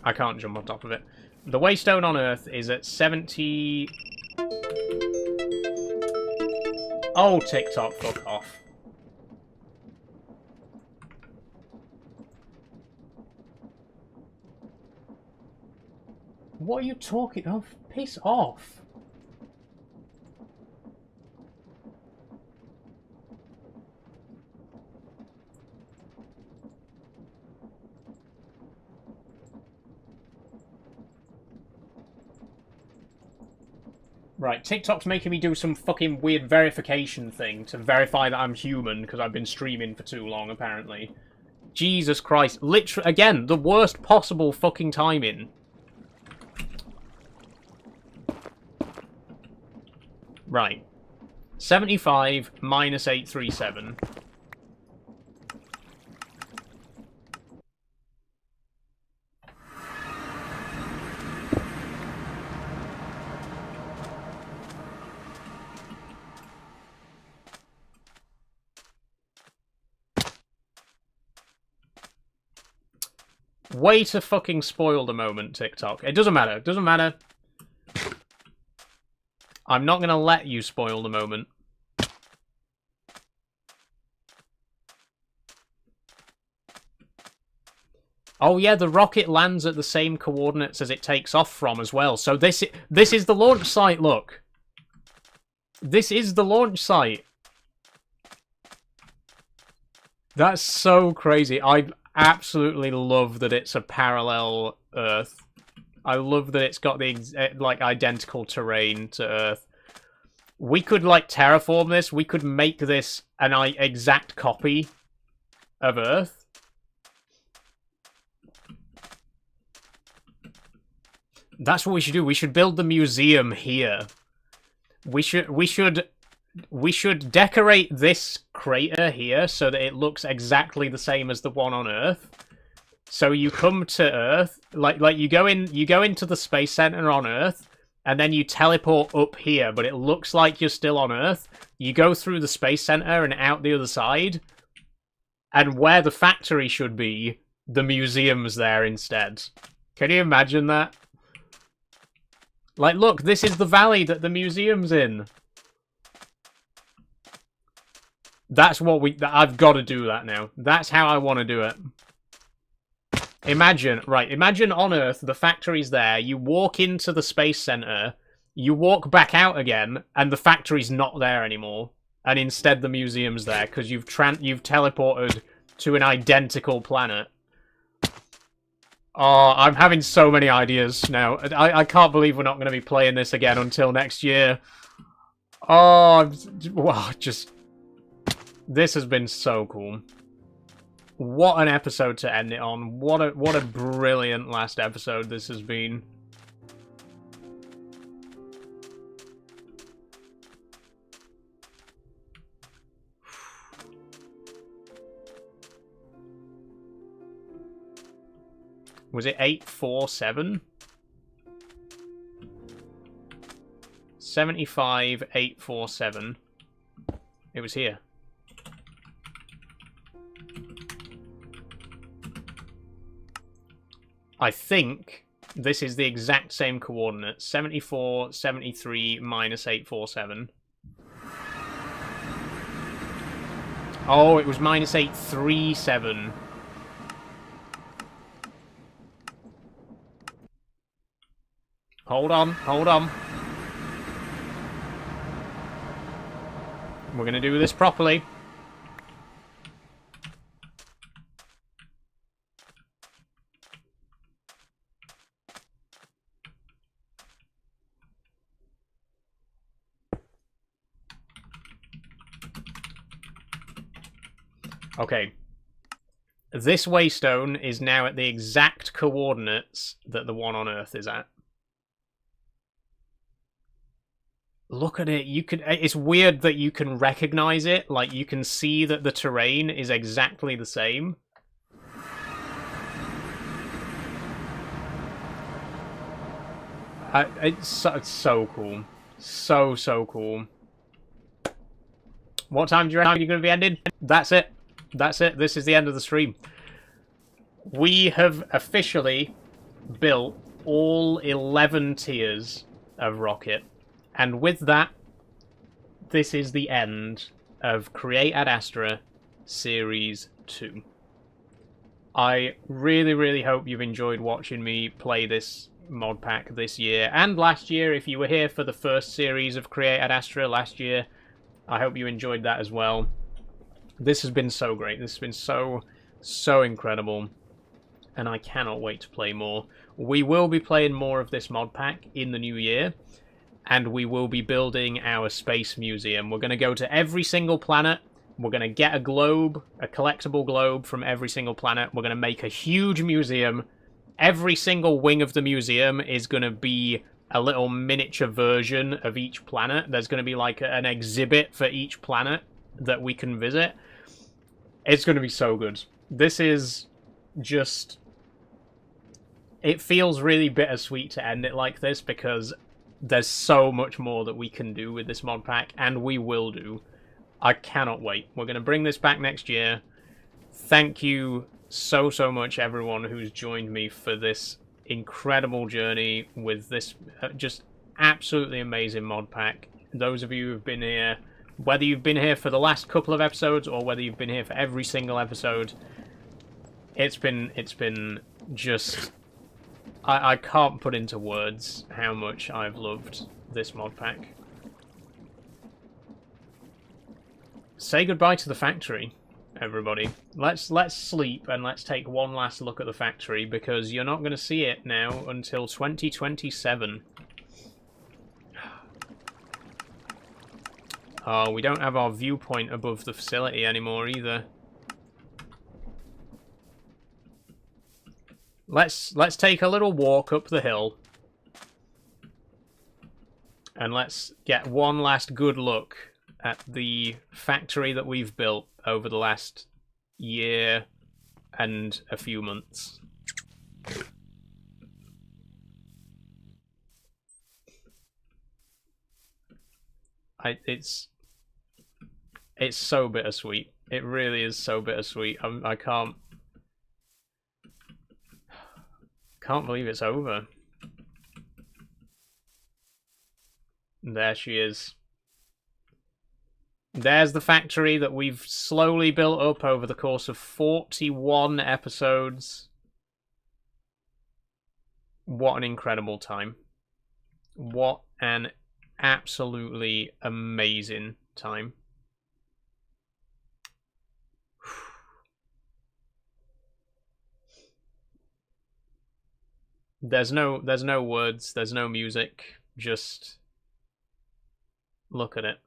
I can't jump on top of it. The Waystone on Earth is at 70... Oh, TikTok, fuck off. What are you talking of? Piss off. Right, TikTok's making me do some fucking weird verification thing to verify that I'm human because I've been streaming for too long, apparently. Jesus Christ. Literally, again, the worst possible fucking timing. Right. 75 minus 837. Way to fucking spoil the moment, TikTok. It doesn't matter. It doesn't matter. I'm not going to let you spoil the moment. Oh yeah, the rocket lands at the same coordinates as it takes off from as well. So this is the launch site, look. This is the launch site. That's so crazy. I absolutely love that it's a parallel Earth. I love that it's got the like identical terrain to Earth. We could like terraform this. We could make this an exact copy of Earth. That's what we should do. We should build the museum here. We should decorate this crater here so that it looks exactly the same as the one on Earth. So you come to Earth, like you go into the Space Center on Earth, and then you teleport up here, but it looks like you're still on Earth. You go through the Space Center and out the other side, and where the factory should be, the museum's there instead. Can you imagine that? Like, look, this is the valley that the museum's in. That's what I've got to do that now. That's how I want to do it. Imagine on Earth, the factory's there, you walk into the Space Center, you walk back out again, and the factory's not there anymore. And instead the museum's there, because you've teleported to an identical planet. Oh, I'm having so many ideas now. I can't believe we're not going to be playing this again until next year. Oh, wow, just... This has been so cool. What an episode to end it on. What a brilliant last episode this has been. Was it 847? 75, 847. It was here. I think this is the exact same coordinates. 74, 73, minus 847. Oh, it was -837. Hold on, hold on. We're gonna do this properly. Okay. This waystone is now at the exact coordinates that the one on Earth is at. Look at it. You can. It's weird that you can recognize it. Like, you can see that the terrain is exactly the same. It's so cool. So cool. What time do you reckon you're going to be ending? That's it. That's it. This is the end of the stream. We have officially built all 11 tiers of rocket. And with that, this is the end of Create at Astra Series 2. I really hope you've enjoyed watching me play this mod pack this year and last year. If you were here for the first series of Create at Astra last year, I hope you enjoyed that as well. This has been so great. This has been so incredible. And I cannot wait to play more. We will be playing more of this mod pack in the new year. And we will be building our space museum. We're going to go to every single planet. We're going to get a globe, a collectible globe from every single planet. We're going to make a huge museum. Every single wing of the museum is going to be a little miniature version of each planet. There's going to be like an exhibit for each planet that we can visit. It's going to be so good. This is just... It feels really bittersweet to end it like this because there's so much more that we can do with this mod pack, and we will do. I cannot wait. We're going to bring this back next year. Thank you so much, everyone who's joined me for this incredible journey with this just absolutely amazing mod pack. Those of you who've been here, whether you've been here for the last couple of episodes or whether you've been here for every single episode, it's been just... I can't put into words how much I've loved this mod pack. Say goodbye to the factory, everybody. Let's sleep and let's take one last look at the factory because you're not going to see it now until 2027. Oh, we don't have our viewpoint above the facility anymore either. Let's take a little walk up the hill. And let's get one last good look at the factory that we've built over the last year and a few months. It's so bittersweet. It really is so bittersweet. I can't believe it's over. There she is. There's the factory that we've slowly built up over the course of 41 episodes. What an incredible time. What an absolutely amazing time. There's no words, there's no music, just look at it.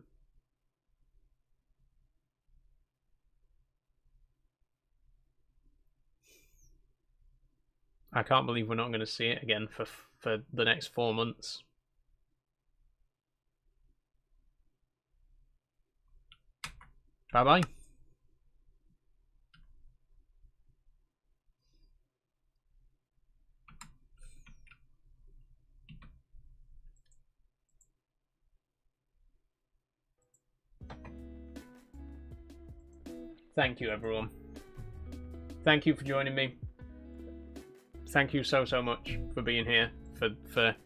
I can't believe we're not going to see it again for the next 4 months. Bye-bye. Thank you, everyone. Thank you for joining me. Thank you so much for being here for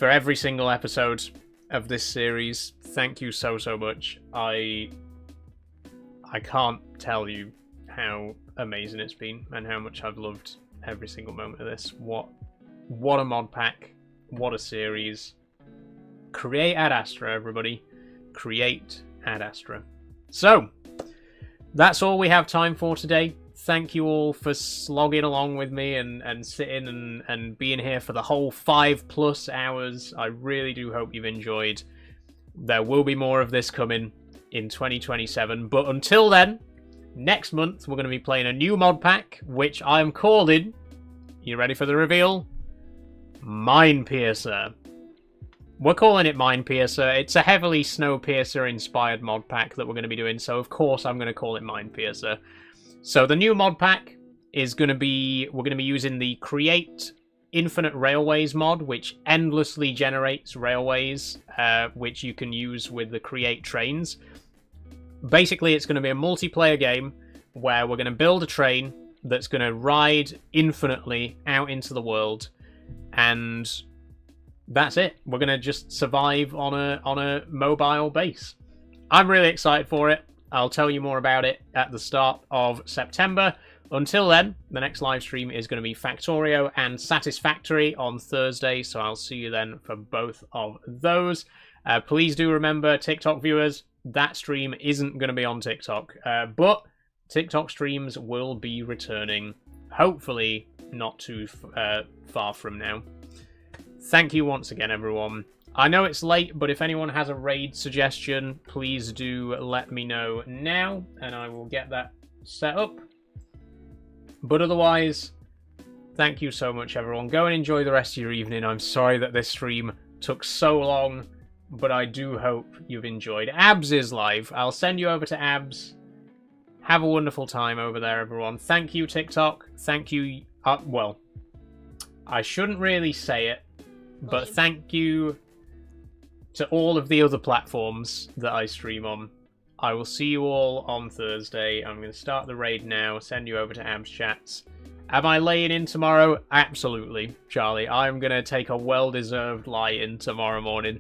every single episode of this series. Thank you so much. I can't tell you how amazing it's been and how much I've loved every single moment of this. What a mod pack. What a series. Create Ad Astra, everybody. Create Ad Astra. So, that's all we have time for today. Thank you all for slogging along with me and sitting and being here for the whole 5+ hours. I really do hope you've enjoyed. There will be more of this coming in 2027. But until then, next month we're going to be playing a new mod pack, which I'm calling, you ready for the reveal? Mine Piercer. We're calling it Mine Piercer. It's a heavily Snowpiercer inspired mod pack that we're going to be doing, so of course I'm going to call it Mine Piercer. So the new mod pack is going to be, we're going to be using the Create Infinite Railways mod, which endlessly generates railways, which you can use with the Create Trains. Basically, it's going to be a multiplayer game where we're going to build a train that's going to ride infinitely out into the world, and that's it. We're going to just survive on a mobile base. I'm really excited for it. I'll tell you more about it at the start of September. Until then, the next live stream is going to be Factorio and Satisfactory on Thursday, so I'll see you then for both of those. Please do remember, TikTok viewers, that stream isn't going to be on TikTok, but TikTok streams will be returning, hopefully not too far from now. Thank you once again, everyone. I know it's late, but if anyone has a raid suggestion, please do let me know now, and I will get that set up. But otherwise, thank you so much, everyone. Go and enjoy the rest of your evening. I'm sorry that this stream took so long, but I do hope you've enjoyed. Abs is live. I'll send you over to Abs. Have a wonderful time over there, everyone. Thank you, TikTok. Thank you. Well, I shouldn't really say it, but thank you to all of the other platforms that I stream on. I will see you all on Thursday. I'm going to start the raid now, send you over to Abs Chats. Am I laying in tomorrow? Absolutely, Charlie. I'm going to take a well-deserved lie-in tomorrow morning.